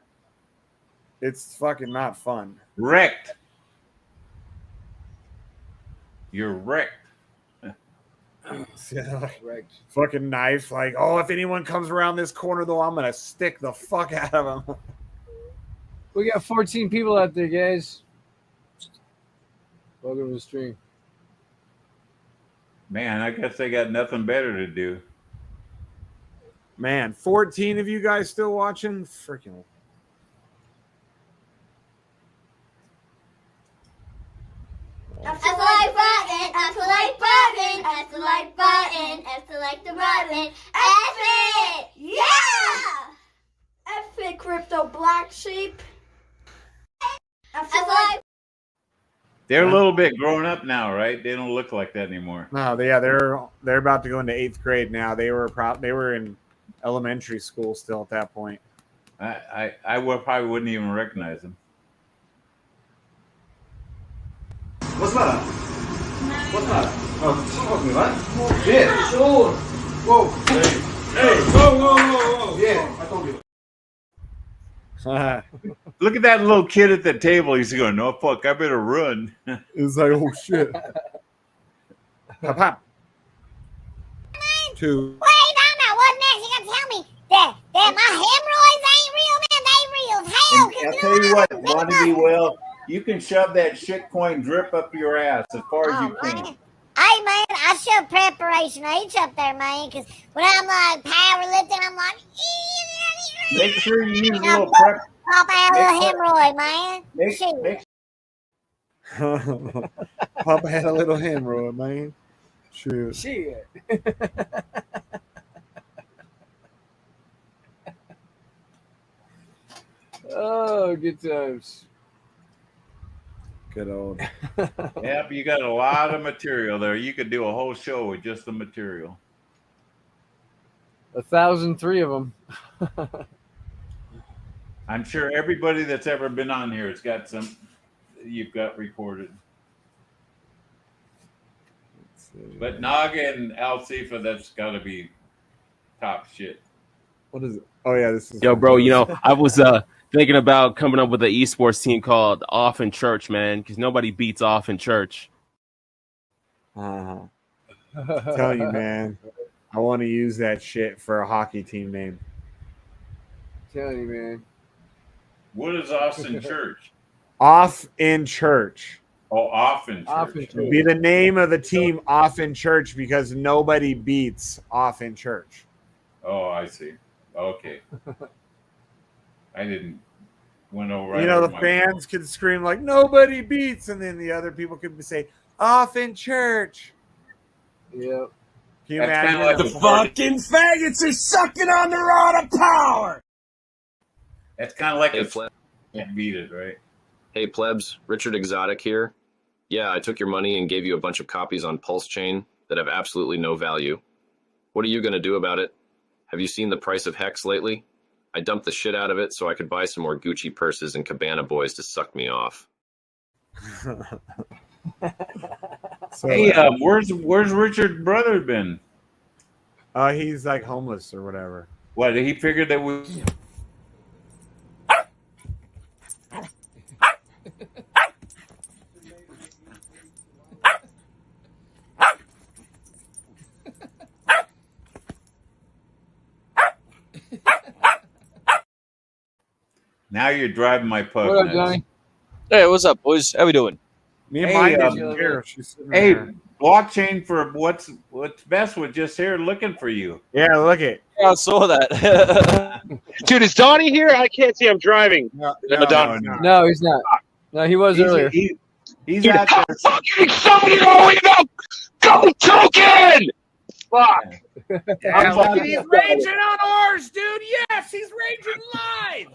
It's fucking not fun. Wrecked. You're wrecked. Fucking knife. Like, oh, if anyone comes around this corner, though, I'm going to stick the fuck out of them. We got 14 people out there, guys. Welcome to the stream. Man, I guess they got nothing better to do. Man, 14 of you guys still watching? Freaking. F to like button, F to like button, F to like button, F to like the button, F it! Yeah! F it, crypto BlackSheep. F to like. They're a little bit grown up now, right? They don't look like that anymore. No, they're about to go into 8th grade now. They were in elementary school still at that point. I probably wouldn't even recognize them. What's that? What's that? Oh, talk to me, man. Yeah, sure. Whoa. Hey, whoa. Yeah, I told you. Look at that little kid at the table. He's going, no, fuck, I better run. It's like, oh, shit. Pop, pop. 2. Wait, no, what next? You gotta tell me that my hemorrhoids ain't real I'll tell you what, want to be well, you can shove that shitcoin drip up your ass as far as you can. Hey, man, I show preparation H up there, man, because when I'm like powerlifting, I'm like, Make sure you use a little prep. pop out a little hemorrhoid, man. Pump had a little hemorrhoid, man. Shoot. Shit. Oh, good times. Good old. Yep, you got a lot of material there. You could do a whole show with just the material. 1,003 of them. I'm sure everybody that's ever been on here has got some you've got recorded. But Naga and Alcifa, that's got to be top shit. What is it? Oh yeah, this is. Yo, bro. You know, I was thinking about coming up with an esports team called Off in Church, man, because nobody beats Off in Church. Tell you, man, I want to use that shit for a hockey team name. Tell you, man. What is Austin Church? Off in Church. Oh, Off in Church. Be the name of the team, Off in Church, because nobody beats Off in Church. Oh, I see. Okay. I didn't went over. You know, the fans could scream like nobody beats, and then the other people could say Off in Church. Yep. Can you imagine? Like the fucking faggots are sucking on the rod of power. That's kind of like Hey, can't beat it, right? Hey, plebs, Richard Exotic here. Yeah, I took your money and gave you a bunch of copies on Pulse Chain that have absolutely no value. What are you going to do about it? Have you seen the price of Hex lately? I dumped the shit out of it so I could buy some more Gucci purses and Cabana boys to suck me off. Hey, where's Richard's brother been? He's like homeless or whatever. What, he figured that we... Now you're driving my pug. What up, Johnny? Hey, what's up, boys? How we doing? Me and mine is here. She's sitting Hey, there. blockchain for what's best was just here looking for you. Yeah, look it. Yeah, I saw that. Dude, is Donnie here? I can't see. I'm driving. No, he's not. No, he was earlier. He's Dude, out how there. fucking excited are we about Go Token? Fuck. He's raging on ours, dude. Yes, he's raging live.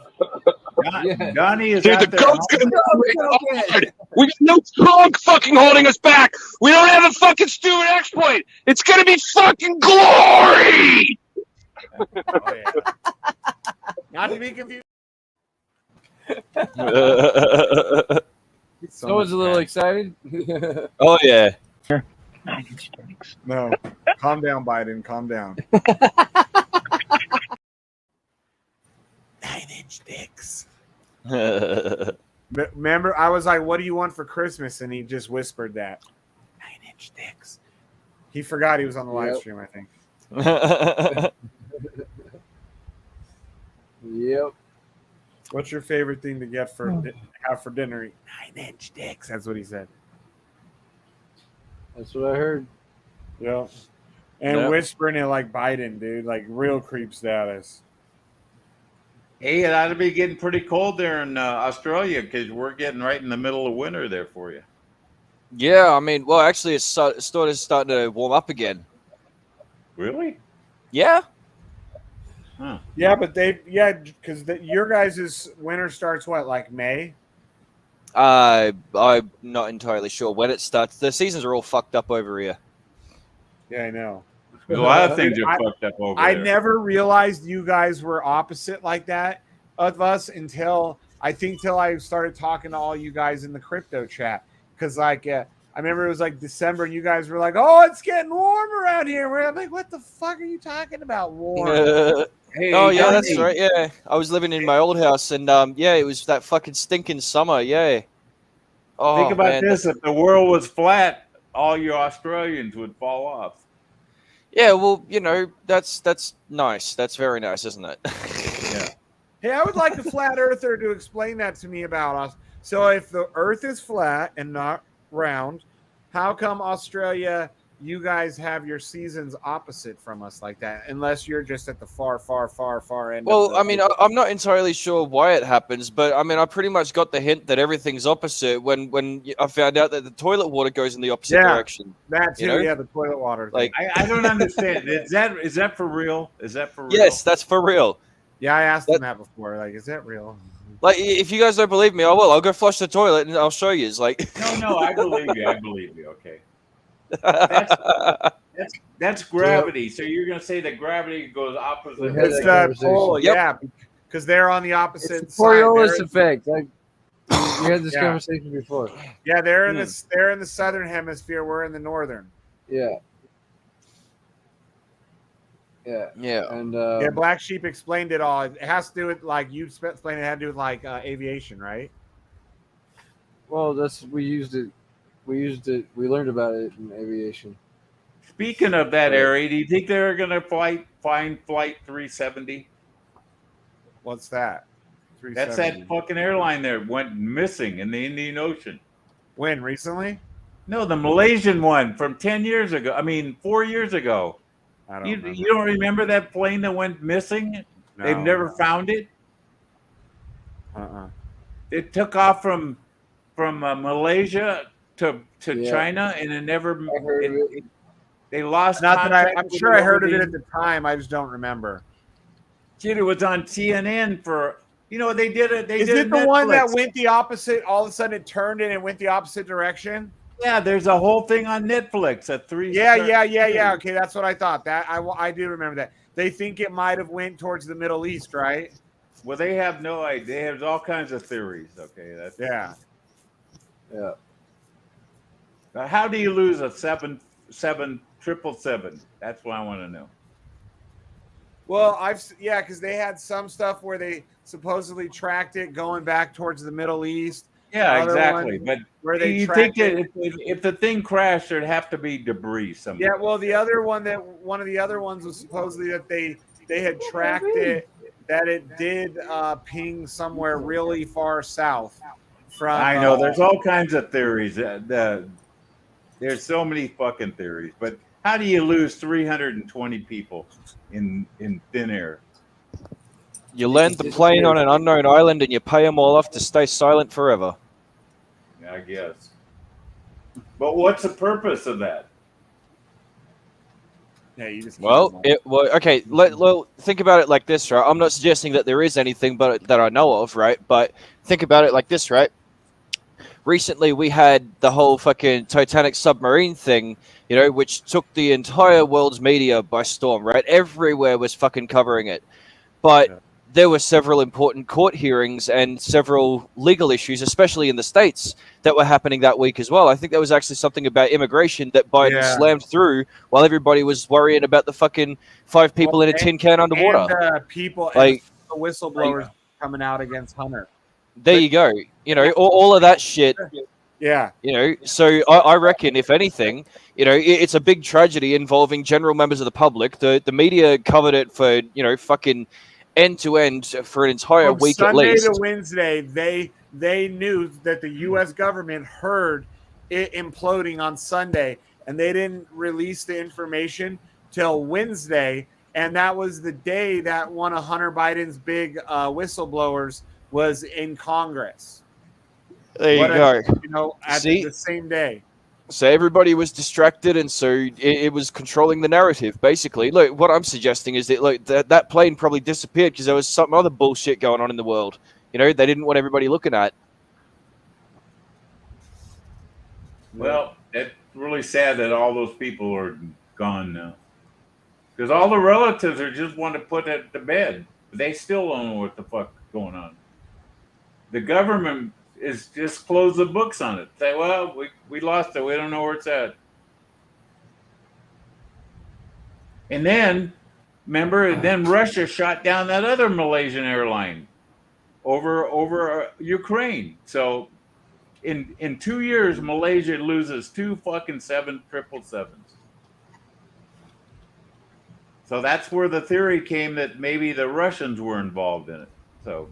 Donnie is Dude, out the there. goat's gonna be hard. We got no punk fucking holding us back. We don't have a fucking stupid exploit. It's gonna be fucking glory. Not to be confused. Someone's a little excited. Oh yeah. No, calm down, Biden. Calm down. 9-inch dicks. Remember, I was like, "What do you want for Christmas?" And he just whispered that. 9-inch dicks. He forgot he was on the live stream, I think. Yep. What's your favorite thing to get for have for dinner? 9-inch dicks. That's what he said. That's what I heard. Yeah. And whispering it like Biden, dude, like real creep status. Hey, it ought to be getting pretty cold there in Australia because we're getting right in the middle of winter there for you. Yeah, I mean, well, actually, it's starting to warm up again. Really? Yeah. Huh. Yeah, but because your guys' winter starts what, like May? I'm not entirely sure when it starts. The seasons are all fucked up over here. Yeah, I know. A lot of things are fucked up over I there. never realized you guys were opposite like that of us until I started talking to all you guys in the crypto chat. Because I remember it was like December and you guys were like, "Oh, it's getting warm around here." Where I'm like, "What the fuck are you talking about, warm?" Hey, oh yeah, Donnie. that's right. Yeah, I was living in my old house, and yeah, it was that fucking stinking summer. Yeah. Oh, Think about man. this: if the world was flat, all your Australians would fall off. Yeah, well, you know, that's nice. That's very nice, isn't it? Yeah. Hey, I would like a flat earther to explain that to me about us. So if the Earth is flat and not round, how come Australia, you guys have your seasons opposite from us like that? Unless you're just at the far, far, far, far end. Well, of the I mean, I'm not entirely sure why it happens, but I mean, I pretty much got the hint that everything's opposite when I found out that the toilet water goes in the opposite direction. That too, you know? yeah, the toilet water thing. Like, I don't understand. Is that for real? Is that for real? yes, that's for real. Yeah, I asked him that before. Like, is that real? Like, if you guys don't believe me, I'll go flush the toilet and I'll show you. It's like, No, I believe you. I believe you. Okay. That's gravity. So you're gonna say that gravity goes opposite? It's the pole, yeah, because they're on the opposite It's the side. Coriolis effect. Like, we had this conversation before. Yeah, they're in the southern hemisphere. We're in the northern. Yeah. Yeah. And yeah, Black Sheep explained it all. It has to do with, like, you explained it had to do with, like, aviation, right? Well, we used it. We learned about it in aviation. Speaking of that area, do you think they're gonna find Flight 370? What's that? That's that fucking airline that went missing in the Indian Ocean. When? Recently? No, the Malaysian one from 10 years ago. I mean, 4 years ago. I don't remember. You don't remember that plane that went missing? No, They've never found it? It took off from Malaysia to China, and it never. They lost. Not that contact I'm with sure I heard of it over at the time. I just don't remember. Dude, it was on CNN for. They did it. Is it the one that went the opposite? All of a sudden, it turned and it went the opposite direction. Yeah, there's a whole thing on Netflix at 3. Yeah. Okay, that's what I thought. That I do remember that. They think it might have went towards the Middle East, right? Well, they have no idea. They have all kinds of theories. Okay, that's yeah. Now, how do you lose a 777? That's what I want to know. Well, because they had some stuff where they supposedly tracked it going back towards the Middle East. Yeah, exactly. But where they you think that if the thing crashed, there'd have to be debris somewhere. Yeah, well, one of the other ones was supposedly that they had tracked it, that it did ping somewhere really far south from. I know there's all kinds of theories. There's so many fucking theories. But how do you lose 320 people in thin air? you land the plane on an unknown island and you pay them all off to stay silent forever. I guess. But what's the purpose of that? Yeah, you just okay. Think about it like this, right? I'm not suggesting that there is anything, but that I know of, right? But think about it like this, right? Recently, we had the whole fucking Titanic submarine thing, which took the entire world's media by storm, right? Everywhere was fucking covering it, but there were several important court hearings and several legal issues, especially in the States, that were happening that week as well. I think there was actually something about immigration that Biden slammed through while everybody was worrying about the fucking 5 people in a tin can underwater. And people, like the whistleblowers coming out against Hunter. There you go. All of that shit. Yeah. So I reckon, if anything, it's a big tragedy involving general members of the public. The media covered it for, fucking end to end for an entire week Sunday at least. To Wednesday, they knew that the U.S. government heard it imploding on Sunday, and they didn't release the information till Wednesday, and that was the day that one of Hunter Biden's big whistleblowers was in Congress. There you go. At the same day. So everybody was distracted, and so it was controlling the narrative, basically. Look, what I'm suggesting is that that plane probably disappeared because there was some other bullshit going on in the world. They didn't want everybody looking at. Well, it's really sad that all those people are gone now. Because all the relatives are just want to put it to bed. But they still don't know what the fuck is going on. The government is just close the books on it. Say, well, we lost it. We don't know where it's at. And then, remember, then Russia shot down that other Malaysian airline over Ukraine. So in 2 years, Malaysia loses 2 fucking 777s. So that's where the theory came that maybe the Russians were involved in it. So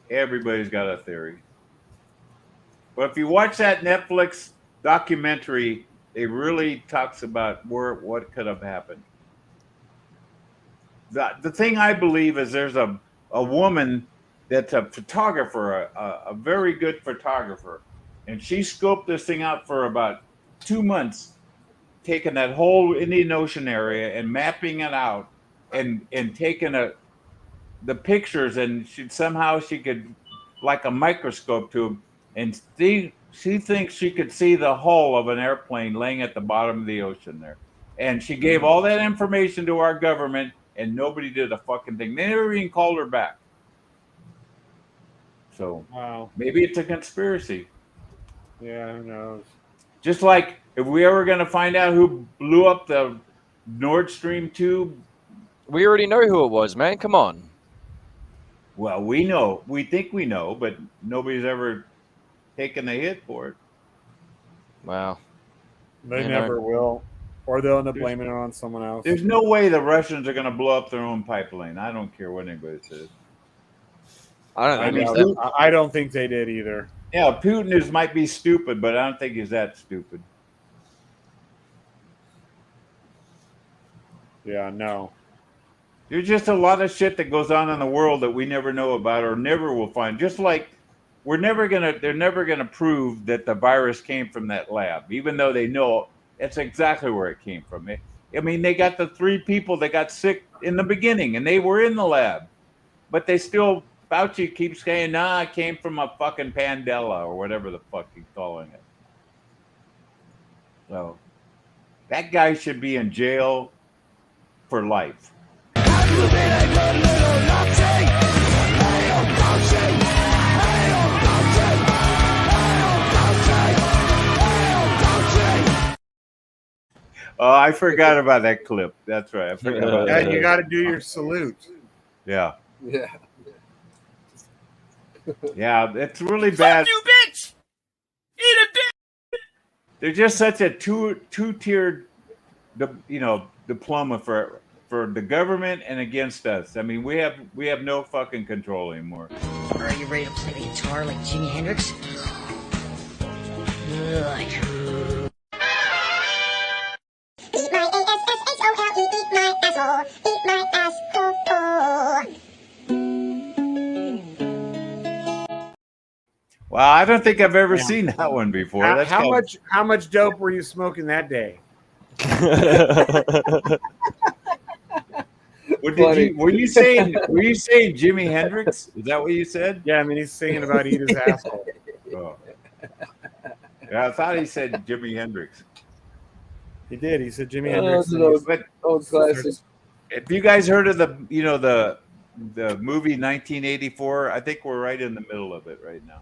everybody's got a theory. But if you watch that Netflix documentary, it really talks about what could have happened. The thing I believe is there's a woman that's a photographer, a very good photographer, and she scoped this thing out for about 2 months, taking that whole Indian Ocean area and mapping it out, and taking the pictures, and she could, like a microscope to them, and she thinks she could see the hull of an airplane laying at the bottom of the ocean there. And she gave all that information to our government, and nobody did a fucking thing. They never even called her back. So maybe it's a conspiracy. Yeah, who knows? Just like if we ever going to find out who blew up the Nord Stream tube. We already know who it was, man. Come on. Well, we know. We think we know, but nobody's ever taken a hit for it. Wow. They never will. Or they'll end up blaming it on someone else. There's no way the Russians are going to blow up their own pipeline. I don't care what anybody says. I don't think they did either. Yeah, Putin might be stupid, but I don't think he's that stupid. Yeah, no. There's just a lot of shit that goes on in the world that we never know about or never will find. Just like they're never gonna prove that the virus came from that lab, even though they know that's exactly where it came from. I mean, they got the 3 people that got sick in the beginning, and they were in the lab, but they still, Fauci keeps saying, "Nah, it came from a fucking pandella," or whatever the fuck he's calling it. So that guy should be in jail for life. Oh, I forgot about that clip. That's right. I forgot about that. And you got to do your salute. Yeah. Yeah. Yeah, it's really bad. Fuck you, bitch! Eat a dick! They're just such a two-tiered, diploma for the government and against us. I mean, we have no fucking control anymore. Are you ready to play the guitar like Jimi Hendrix? Eat my A-S-S-H-O-L-E, eat my asshole, eat my asshole. Wow, I don't think I've ever seen that one before. How much dope were you smoking that day? Were you saying Jimi Hendrix? Is that what you said? Yeah, I mean he's singing about eat his asshole. Oh. Yeah, I thought he said Jimi Hendrix. He did. He said Jimi Hendrix. Old classic. Have you guys heard of the movie 1984? I think we're right in the middle of it right now.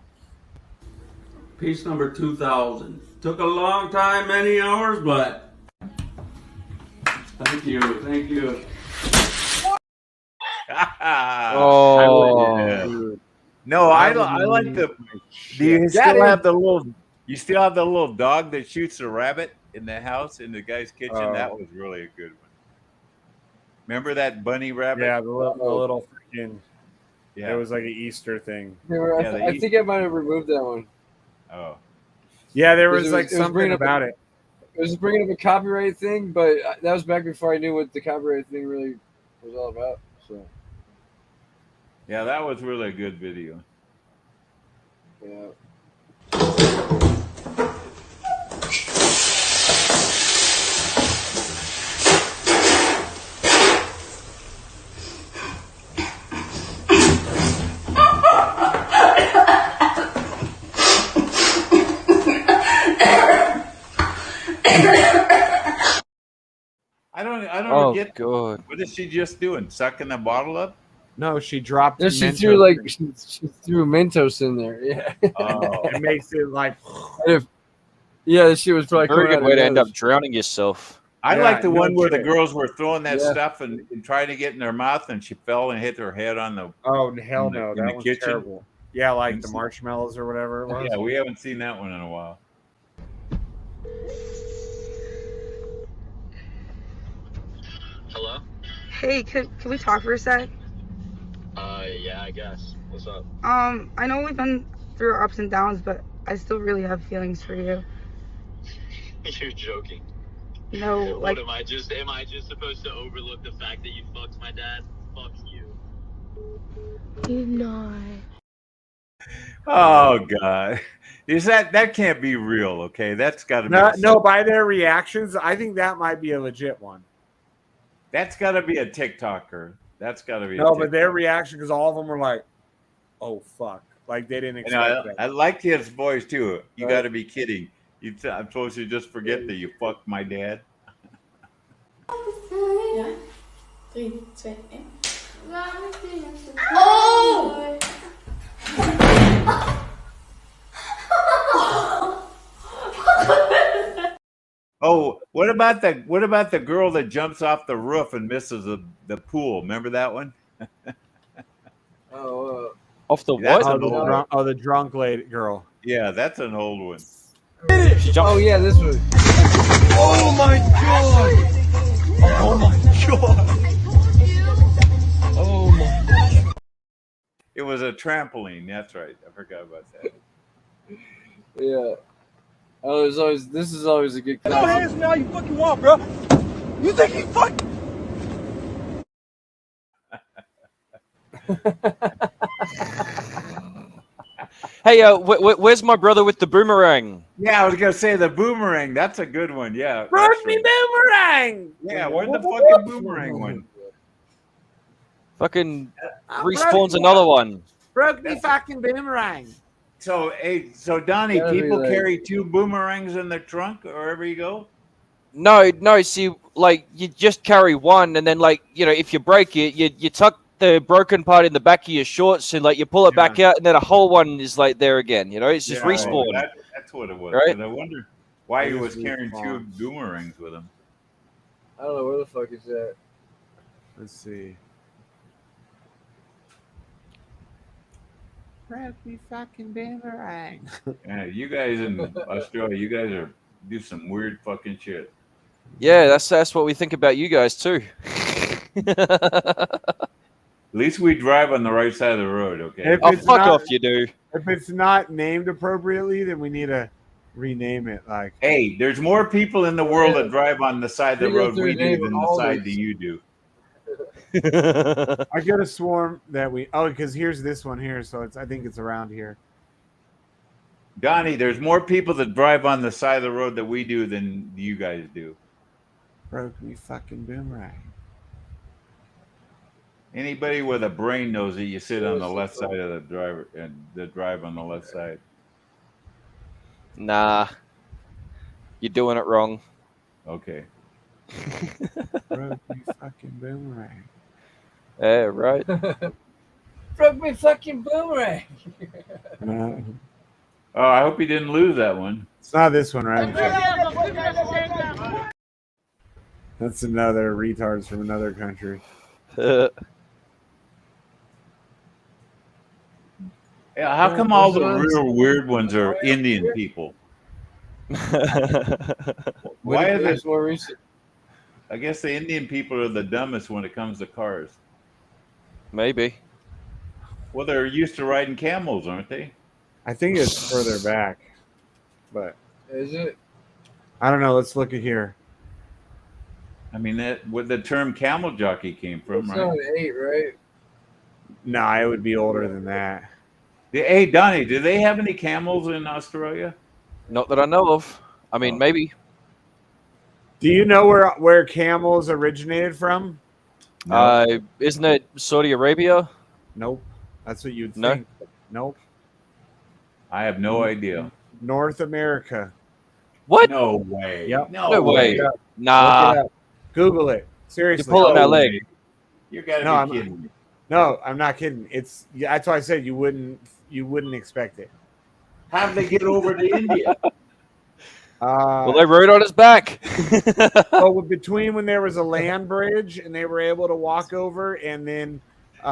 Piece number 2000. Took a long time, many hours, but thank you. Oh. No, I like the. Do you still have the little? You still have the little dog that shoots a rabbit in the house in the guy's kitchen? That was really a good one. Remember that bunny rabbit? Yeah, the little freaking. Yeah, it was like an Easter thing. I think I might have removed that one. Oh. Yeah, there was like something about it. It was bringing up a copyright thing, but that was back before I knew what the copyright thing really was all about. So. Yeah, that was really a good video. Yeah. I don't get. God. What is she just doing? Sucking the bottle up? No, she dropped. No, she threw she threw Mentos in there. Yeah. Oh. It makes it like. Yeah, she was probably very good way to end up drowning yourself. I like the one where the girls were throwing that stuff and trying to get in their mouth, and she fell and hit her head on the. Oh hell no! That was kitchen. terrible. Yeah, like the marshmallows or whatever it was. Yeah, we haven't seen that one in a while. Hey, can we talk for a sec? Yeah, I guess. What's up? I know we've been through ups and downs, but I still really have feelings for you. You're joking. No, like. What am I just supposed to overlook the fact that you fucked my dad? Fuck you. Good night. Oh God, is that can't be real? Okay, that's got to be No. By their reactions, I think that might be a legit one. That's got to be a TikToker. That's got to be. No, but their reaction, because all of them were like, "Oh fuck!" Like they didn't expect that. I like his voice too. You got to be kidding. I'm supposed to just forget that you fucked my dad. Ja. 3, 2, 1. Oh! Oh, what about the girl that jumps off the roof and misses the pool? Remember that one? Off the That's what? an old one. The drunk lady girl. Yeah, that's an old one. Oh yeah, this one. Oh my god! Oh my god! Oh my! It was a trampoline. That's right. I forgot about that. Yeah. Oh, there's always. This is always a good. No hands now, you fucking want, bro. You think you fuck? Hey, where's my brother with the boomerang? Yeah, I was gonna say the boomerang. That's a good one. Yeah. Bring that's me right. boomerang. Yeah, where'd the fucking boomerang one? Fucking respawns another one. Broke me fucking boomerang. So, Donnie, Gotta be people like- carry 2 boomerangs in their trunk wherever you go. No. See, like you just carry one, and then like if you break it, you tuck the broken part in the back of your shorts, and like you pull it back out, and then a whole one is like there again. It's just respawn. That's what it was. Right? And I wonder why he It was is carrying respawn. 2 boomerangs with him. I don't know where the fuck is that. Let's see. Broke me fucking boomerang. Yeah, you guys in Australia, you guys do some weird fucking shit. Yeah, that's what we think about you guys too. At least we drive on the right side of the road, okay? If Oh, it's fuck not- off, you do. If it's not named appropriately, then we need to rename it. Like, Hey, there's more people in the world that drive on the side of the We go road through we the do name than of the all side these. that you do. I could have sworn that we. Oh, because here's this one here, so I think it's around here. Donnie, there's more people that drive on the side of the road that we do than you guys do. Broke me fucking boomerang. Anybody with a brain knows that you sit on the left side of the driver and the drive on the left side. Nah, you're doing it wrong. Okay. Broke me fucking boomerang. Yeah, right. Broke me fucking boomerang. Oh, I hope you didn't lose that one. It's not this one, right? That's another retards from another country. Yeah, how come all the real weird ones are Indian people? Why is it more recent? I guess the Indian people are the dumbest when it comes to cars. Maybe. Well, they're used to riding camels, aren't they? I think it's further back, but Is it? I don't know. Let's look at here. I mean, that where the term camel jockey came from, It's right? not 8, right? Nah, it would be older than that. Hey, Donnie, do they have any camels in Australia? Not that I know of. I mean, maybe. Do you know where camels originated from? Isn't it Saudi Arabia? Nope. That's what you'd No? think. Nope. I have no idea. North America. What? No way. Yep. No way. Look it up. Nah. Look it up. Google it. Seriously. You're pulling No that leg. way. You gotta No, be kidding me. No, I'm not kidding. It's that's why I said you wouldn't expect it. How did they get over to India? Well, they rode on his back. Well, between when there was a land bridge and they were able to walk over, and then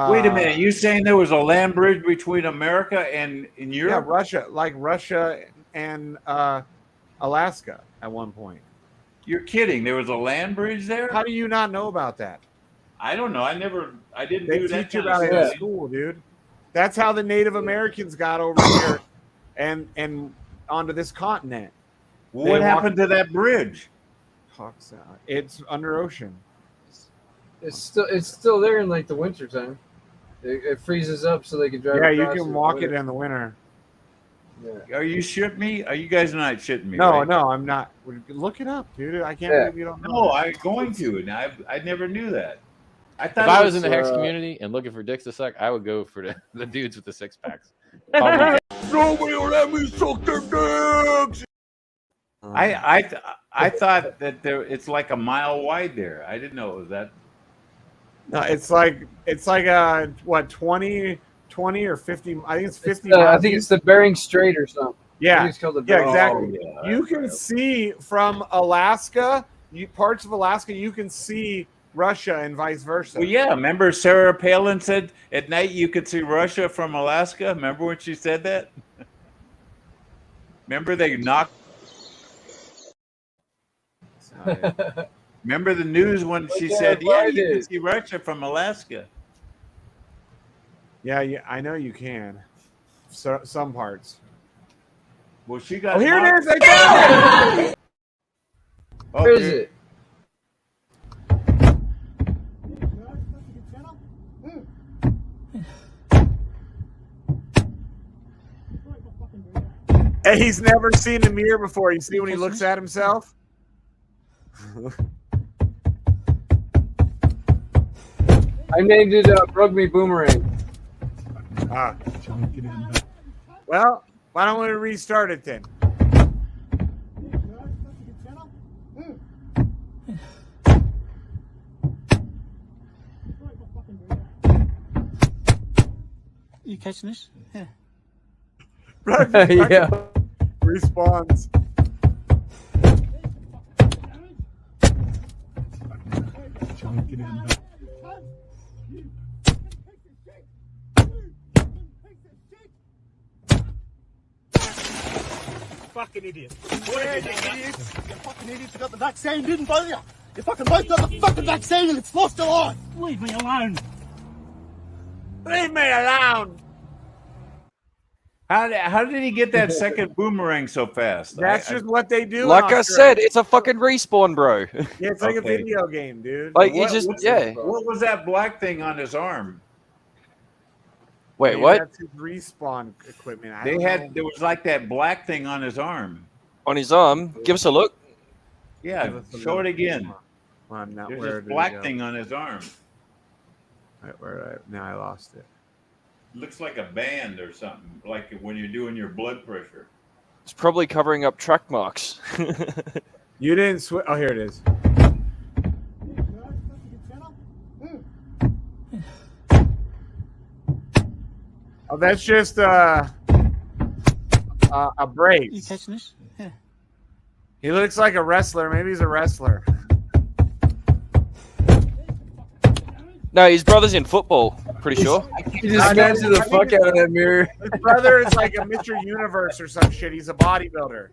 Wait a minute. You saying there was a land bridge between America and in yeah, Europe? Russia and Alaska at one point. You're kidding. There was a land bridge there? How do you not know about that? I don't know. I didn't They do that teach you kind of about it in stuff. school, dude. That's how the Native Americans got over here and onto this continent. Well, what happened to that bridge? It's under ocean. It's still there in like the winter time. It freezes up so they can drive. Yeah, you across can in walk winter. it in the winter. Yeah. Are you shitting me? Are you guys not shitting me? No, right? no, I'm not. Look it up, dude. I can't Yeah. believe you don't know. No, I'm going to, and I never knew that. I If thought I it was in the Hex community and looking for dicks to suck, I would go for the dudes with the six packs. Nobody will let me suck their dicks. I thought that it's like a mile wide there. I didn't know it was that. No, it's like what 20 or 50. I think it's 50. I think it's the Bering Strait or something. I Yeah, think it's called the yeah, Bering exactly. Strait. yeah, You can see from Alaska, parts of Alaska, you can see Russia and vice versa. Well, yeah. Remember, Sarah Palin said at night you could see Russia from Alaska. Remember when she said that? Remember they knocked. Remember the news when she said, "Yeah, you can see Russia from Alaska." Yeah, I know you can. So some parts. Well, she got. Oh, here it is! I found it. Where is it? Hey, he's never seen the mirror before. You see when he looks at himself? I named it Rugby Boomerang. Well, why don't we restart it then? You catching this? Yeah. Yeah. Respawns. Fucking idiot. What are you idiots? You fucking idiots. You got the vaccine, didn't both of you? You fucking both got the fucking vaccine and it's lost a life. Leave me alone. Leave me alone. How did he get that second boomerang so fast? That's just what they do. Like I said, it's a fucking respawn, bro. Yeah, it's like a Okay. video game, dude. Like What was that black thing on his arm? Wait, Maybe what? That's his respawn equipment. I They don't had know. there was like that black thing on his arm. On his arm? Give us a look. Yeah, show it again. Now, There's where this did it black go? thing on his arm. Now I lost it. Looks like a band or something, like when you're doing your blood pressure. It's probably covering up track marks. You didn't switch. Oh, here it is. Oh, that's just a brace. You catching this? Yeah. He looks like a wrestler. Maybe he's a wrestler. No, his brother's in football. Pretty sure. You just imagine the fuck out of that mirror. His brother is like a Mr. Universe or some shit. He's a bodybuilder.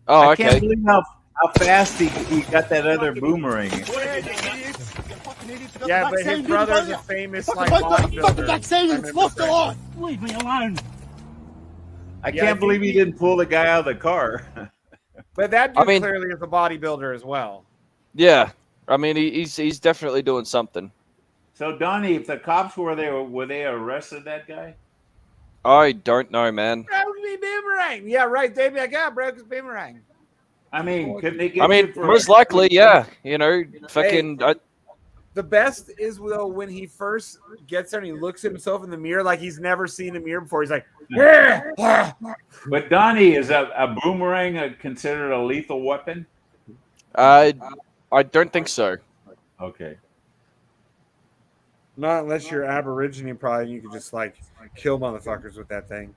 Oh, I okay. can't believe how fast he got that other boomerang. Yeah, but his brother's a famous like Both got the fucking bodybuilder. vaccine and it's lost a life. Leave me alone. I Yeah, can't believe he didn't pull the guy out of the car. But that dude I mean- clearly is a bodybuilder as well. Yeah. I mean, he's definitely doing something. So Donnie, if the cops were there, would they arrested that guy? I don't know, man. Broke me boomerang. Yeah, right. They'd be like, yeah, broke his boomerang. I mean, could they get? I mean, you for- most likely, yeah. You know, fucking. The best is though when he first gets there and he looks at himself in the mirror like he's never seen a mirror before. He's like, yeah. But Donnie, is a boomerang considered a lethal weapon? I don't think so. Okay. Not unless you're Aborigine, probably. You could just like kill motherfuckers with that thing.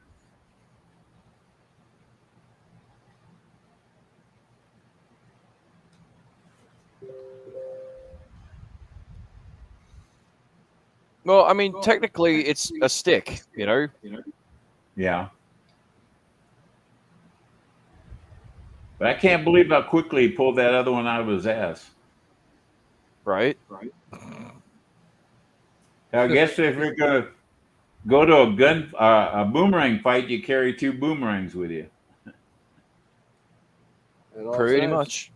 Well, I mean, technically, it's a stick. You know. Yeah. But I can't believe how quickly he pulled that other one out of his ass. Right. I guess if you're gonna go to a boomerang fight, you carry 2 boomerangs with you. Pretty much.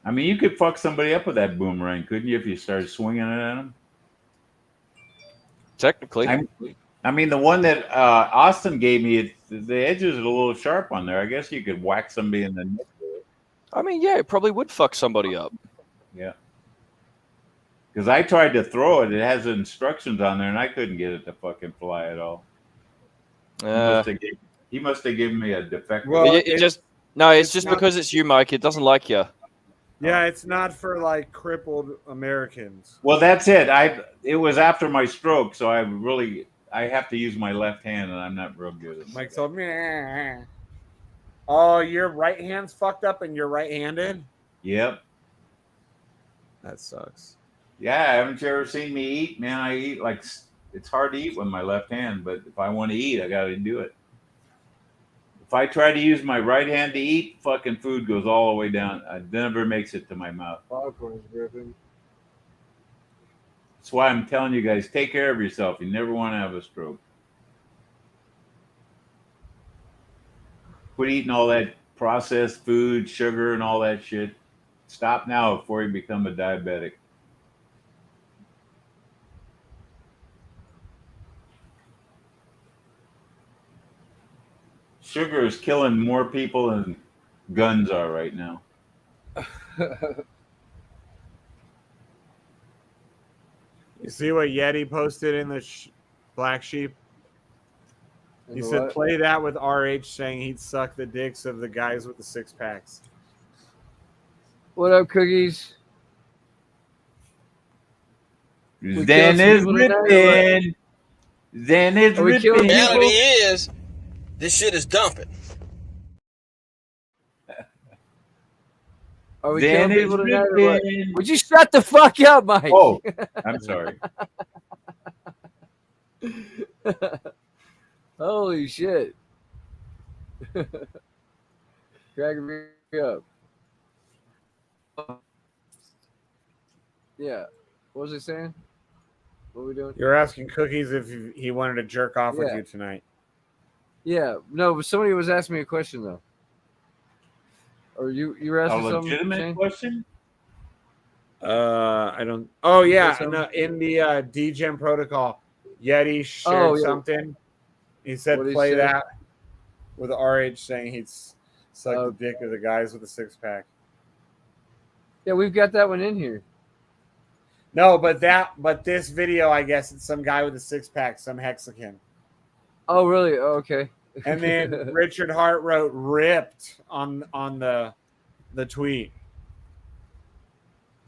I mean, you could fuck somebody up with that boomerang, couldn't you, if you started swinging it at them? Technically. I mean, the one that Austin gave me, the edges are a little sharp on there. I guess you could whack somebody in the neck with it. I mean, yeah, it probably would fuck somebody up. Yeah. Because I tried to throw it. It has instructions on there, and I couldn't get it to fucking fly at all. He must have given me a defective. Well, it's just because it's you, Mike. It doesn't like you. Yeah, it's not for like crippled Americans. Well, that's it. It was after my stroke, so I have to use my left hand, and I'm not real good at it. Mike told me. Oh, your right hand's fucked up, and you're right-handed. Yep. That sucks. Yeah, haven't you ever seen me eat? Man, I eat like it's hard to eat with my left hand, but if I want to eat, I got to do it. If I try to use my right hand to eat, fucking food goes all the way down. It never makes it to my mouth. Popcorn's gripping. That's why I'm telling you guys, take care of yourself. You never want to have a stroke. Quit eating all that processed food, sugar, and all that shit. Stop now before you become a diabetic. Sugar is killing more people than guns are right now. You see what Yeti posted in the Black Sheep? He said, play that with RH saying he'd suck the dicks of the guys with the 6-packs. What up, Cookies? Then it's ripping. Then it's ripping. The reality is, this shit is dumping. Are we Then killing people it's tonight or what? ripping. Would you shut the fuck up, Mike? Oh, I'm sorry. Holy shit. Cracking me up. Yeah. What was he saying? What are we doing? You're asking Cookies if he wanted to jerk off with Yeah. you tonight. Yeah. No, but somebody was asking me a question, though. Or you were asking A something? legitimate Shane? question? I don't. Oh yeah, Say something? in the DGEM protocol, Yeti shared Oh, yeah. something. He said What'd he play say? that with RH saying he'd suck the dick of the guys with the 6-pack. Yeah, we've got that one in here. No, but this video, I guess it's some guy with a 6-pack, some Mexican. Oh, really? Oh, okay. And then Richard Hart wrote "ripped" on the tweet.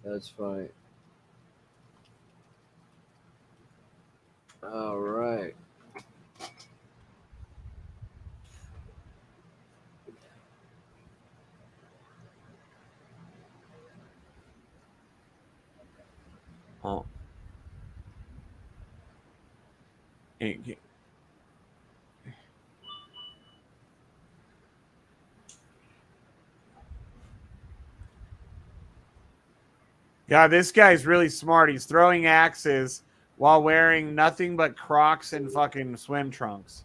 That's funny. All right. Oh. God, this guy's really smart. He's throwing axes while wearing nothing but Crocs and fucking swim trunks.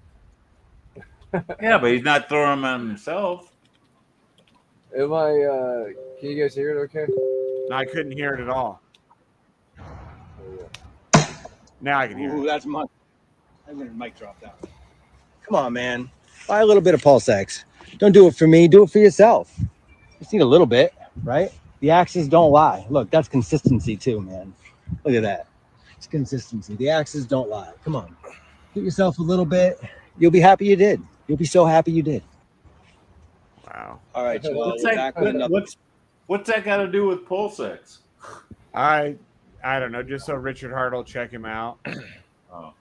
Yeah, but he's not throwing them at himself. Am I? Can you guys hear it? Okay. No, I couldn't hear it at all. Now I can hear it. Ooh, that's Mike. I'm gonna mic drop that. Come on, man. Buy a little bit of Pulse X. Don't do it for me. Do it for yourself. Just need a little bit, right? The axes don't lie. Look, that's consistency too, man. Look at that. It's consistency. The axes don't lie. Come on. Get yourself a little bit. You'll be happy you did. You'll be so happy you did. Wow. All right, Joel. What's We're that, back with another. what's that got to do with Pulsex? I don't know. Just so Richard Hart will check him out. Oh.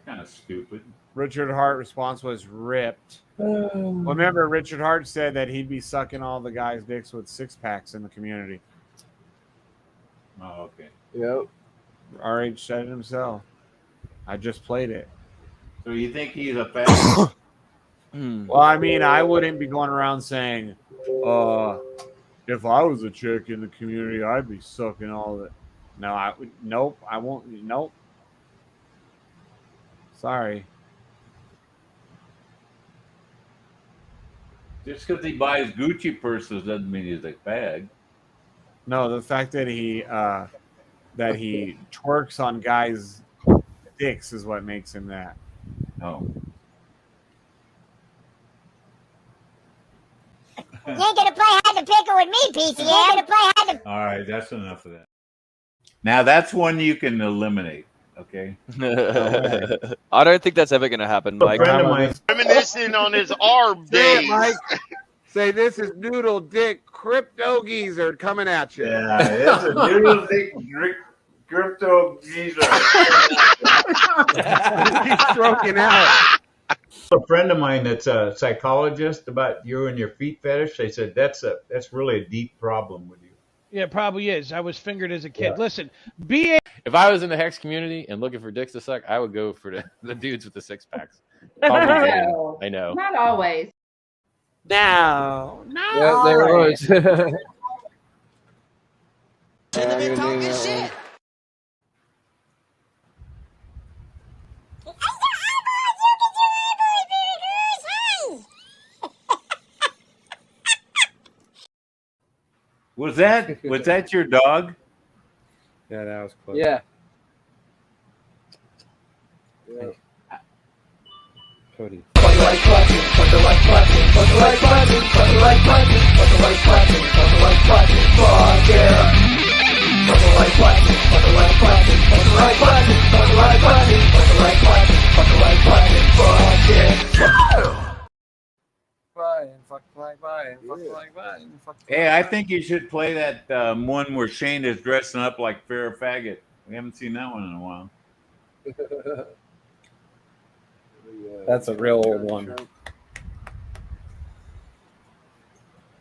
Kind of stupid. Richard Hart response was ripped. Well, remember, Richard Hart said that he'd be sucking all the guys' dicks with 6-packs in the community. Oh, okay. Yep. RH said it himself. I just played it. So you think he's a fat? Well, I mean, I wouldn't be going around saying, if I was a chick in the community, I'd be sucking all of it. No, nope. I won't. Nope. Sorry. Just because he buys Gucci purses doesn't mean he's a fag. No, the fact that he twerks on guys' dicks is what makes him that. Oh. You ain't gonna play hide and pickle with me, PCM. You ain't gonna play hide and... All right, that's enough of that. Now that's one you can eliminate. Okay. I don't think that's ever going to happen, Mike. A friend of mine reminiscing on his arb Say it, days. Mike. Say this is noodle dick crypto geezer coming at you. Yeah, it's a noodle dick crypto geezer. He's stroking out. A friend of mine that's a psychologist about you and your feet fetish. They said that's really a deep problem with you. Yeah, it probably is. I was fingered as a kid. Yeah. Listen, If I was in the hex community and looking for dicks to suck, I would go for the dudes with the six packs. Call me vain. I know. Not always. No. Yeah, there was. Was that your dog? Yeah, that was close. Yeah. Cody. Hey, I think you should play that one where Shane is dressing up like Farrah Faggot. We haven't seen that one in a while. That's a real old one.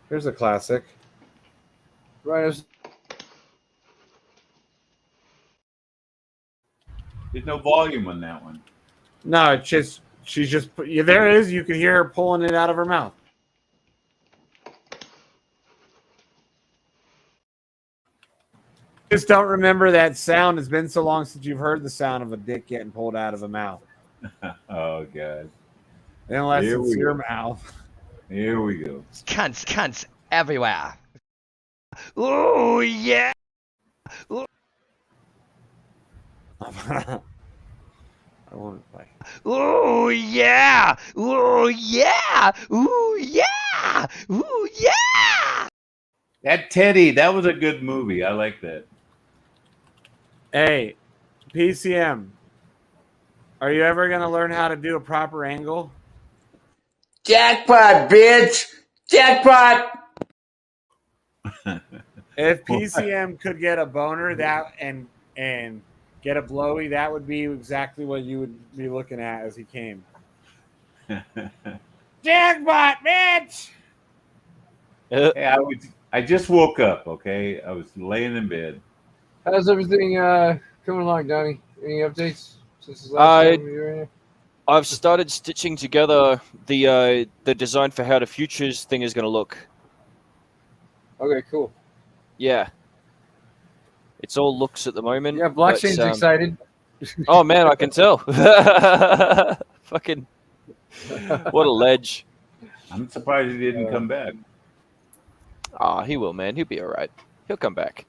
Here's a classic. Right. There's no volume on that one. No, it's just she's just. Yeah, there it is. You can hear her pulling it out of her mouth. Just don't remember that sound. It's been so long since you've heard the sound of a dick getting pulled out of a mouth. Oh God! Unless Here it's we your go. mouth. Here we go. Cunts everywhere. Ooh, yeah. Ooh. I want to play. Ooh, yeah. Ooh, yeah. Ooh, yeah. Ooh, yeah. That Teddy, that was a good movie. I like that. Hey, PCM. Are you ever going to learn how to do a proper angle? Jackpot, bitch! Jackpot! If PCM could get a boner that and get a blowy, that would be exactly what you would be looking at as he came. Jackpot, bitch! Hey, I just woke up. Okay, I was laying in bed. How's everything coming along, Donnie? Any updates since the last time you were here? I've started stitching together the design for how the futures thing is going to look. Okay, cool. Yeah. It's all looks at the moment. Yeah, blockchain's excited. Oh man, I can tell. Fucking what a ledge. I'm surprised he didn't come back. Ah, he will, man. He'll be all right. He'll come back.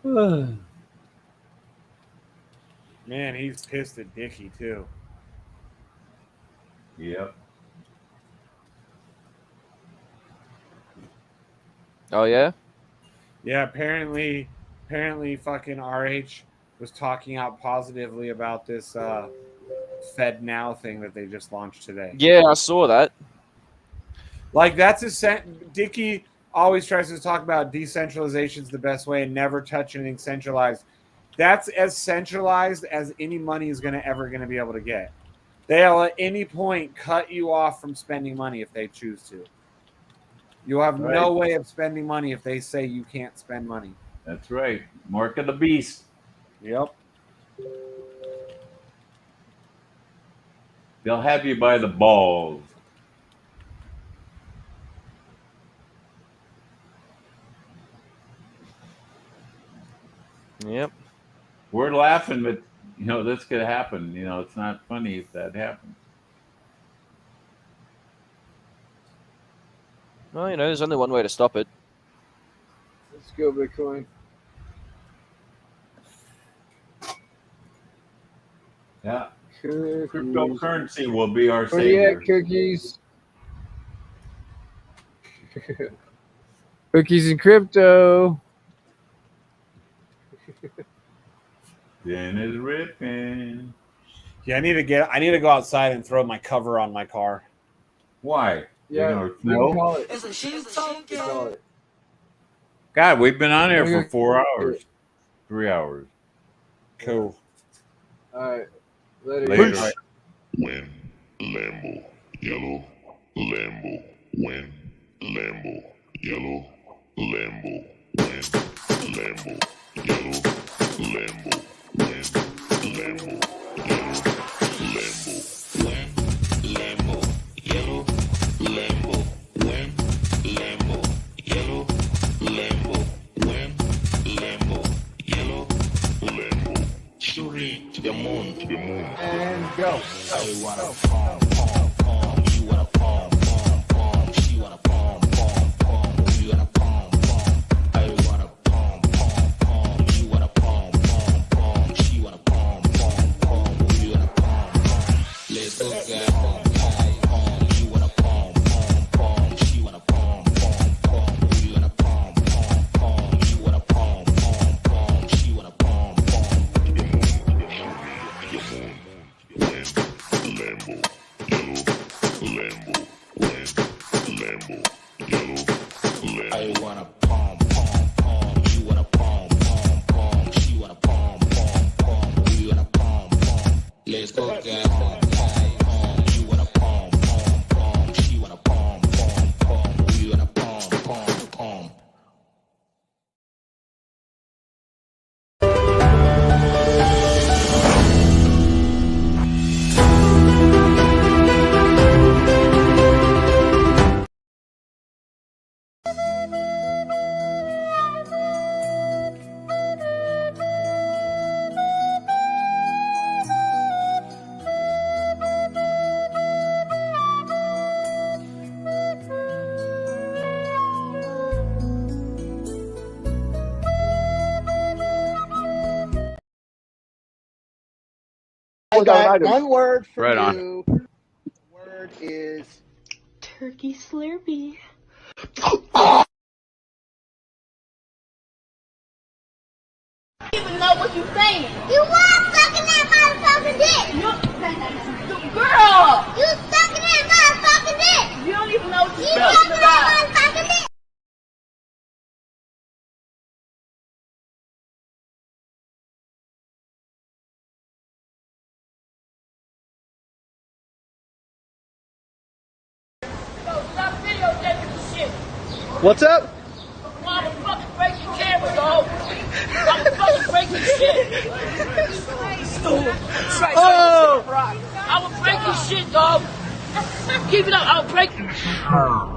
Man, he's pissed at Dickie too. Yep. Oh yeah? Yeah, apparently fucking RH was talking out positively about this Fed Now thing that they just launched today. Yeah, I saw that. Like that's Dickie always tries to talk about decentralization is the best way and never touch anything centralized. That's as centralized as any money is ever going to be able to get. They'll at any point cut you off from spending money if they choose to. You'll have no way of spending money if they say you can't spend money. That's right. Mark of the beast. Yep. They'll have you by the balls. Yep. We're laughing, but this could happen. It's not funny if that happens. Well, there's only one way to stop it. Let's go Bitcoin. Yeah. Cookies. Cryptocurrency will be our Where you savior. at, cookies? Cookies and crypto. Then is ripping. Yeah, I need to go outside and throw my cover on my car. Why? Yeah, you can call it. Call it. God, we've been on here for 4 hours. 3 hours. Cool. All right. Later. Later. When Lambo, yellow Lambo, when Lambo, yellow Lambo, when Lambo, yellow Lambo, when Lambo, yellow Lambo, when Lambo, yellow Lambo, when Lambo, yellow Lambo, when Lambo, yellow Lambo, shooting to the moon, and go. I wanna palm, palm, palm. You wanna palm, palm, palm. She wanna palm, palm, palm. We wanna palm, palm. I wanna palm, palm, palm. You wanna palm, palm, palm. She wanna palm, palm, palm. We wanna palm, palm. Let's go, guys. Palm, palm, palm. You wanna palm, palm, palm. She wanna palm, palm, palm. We wanna palm, palm, palm. You wanna palm, palm, palm. She wanna palm, palm. Lambo, yellow Lambo, when Lambo, yellow Lambo. I wanna palm, palm, palm. You wanna palm, palm, palm. She wanna palm, palm, palm. We wanna palm, palm. Let's go, guys. Palm, palm, palm. You wanna palm, palm, palm. She wanna palm, palm, palm. We wanna palm, palm, palm. I got one word for Right on. you. The word is Turkey Slurpee. Even know what you're saying. You was sucking that motherfucking dick. Girl, you sucking that motherfucking dick. You don't even know what you're talking about. That motherfucking dick. Stop videotaping this shit. what's up? I'm gonna fucking break your camera, dog. I'm gonna fucking break your shit. Oh! I'm gonna break your shit, dog. Keep it up. I'll break it.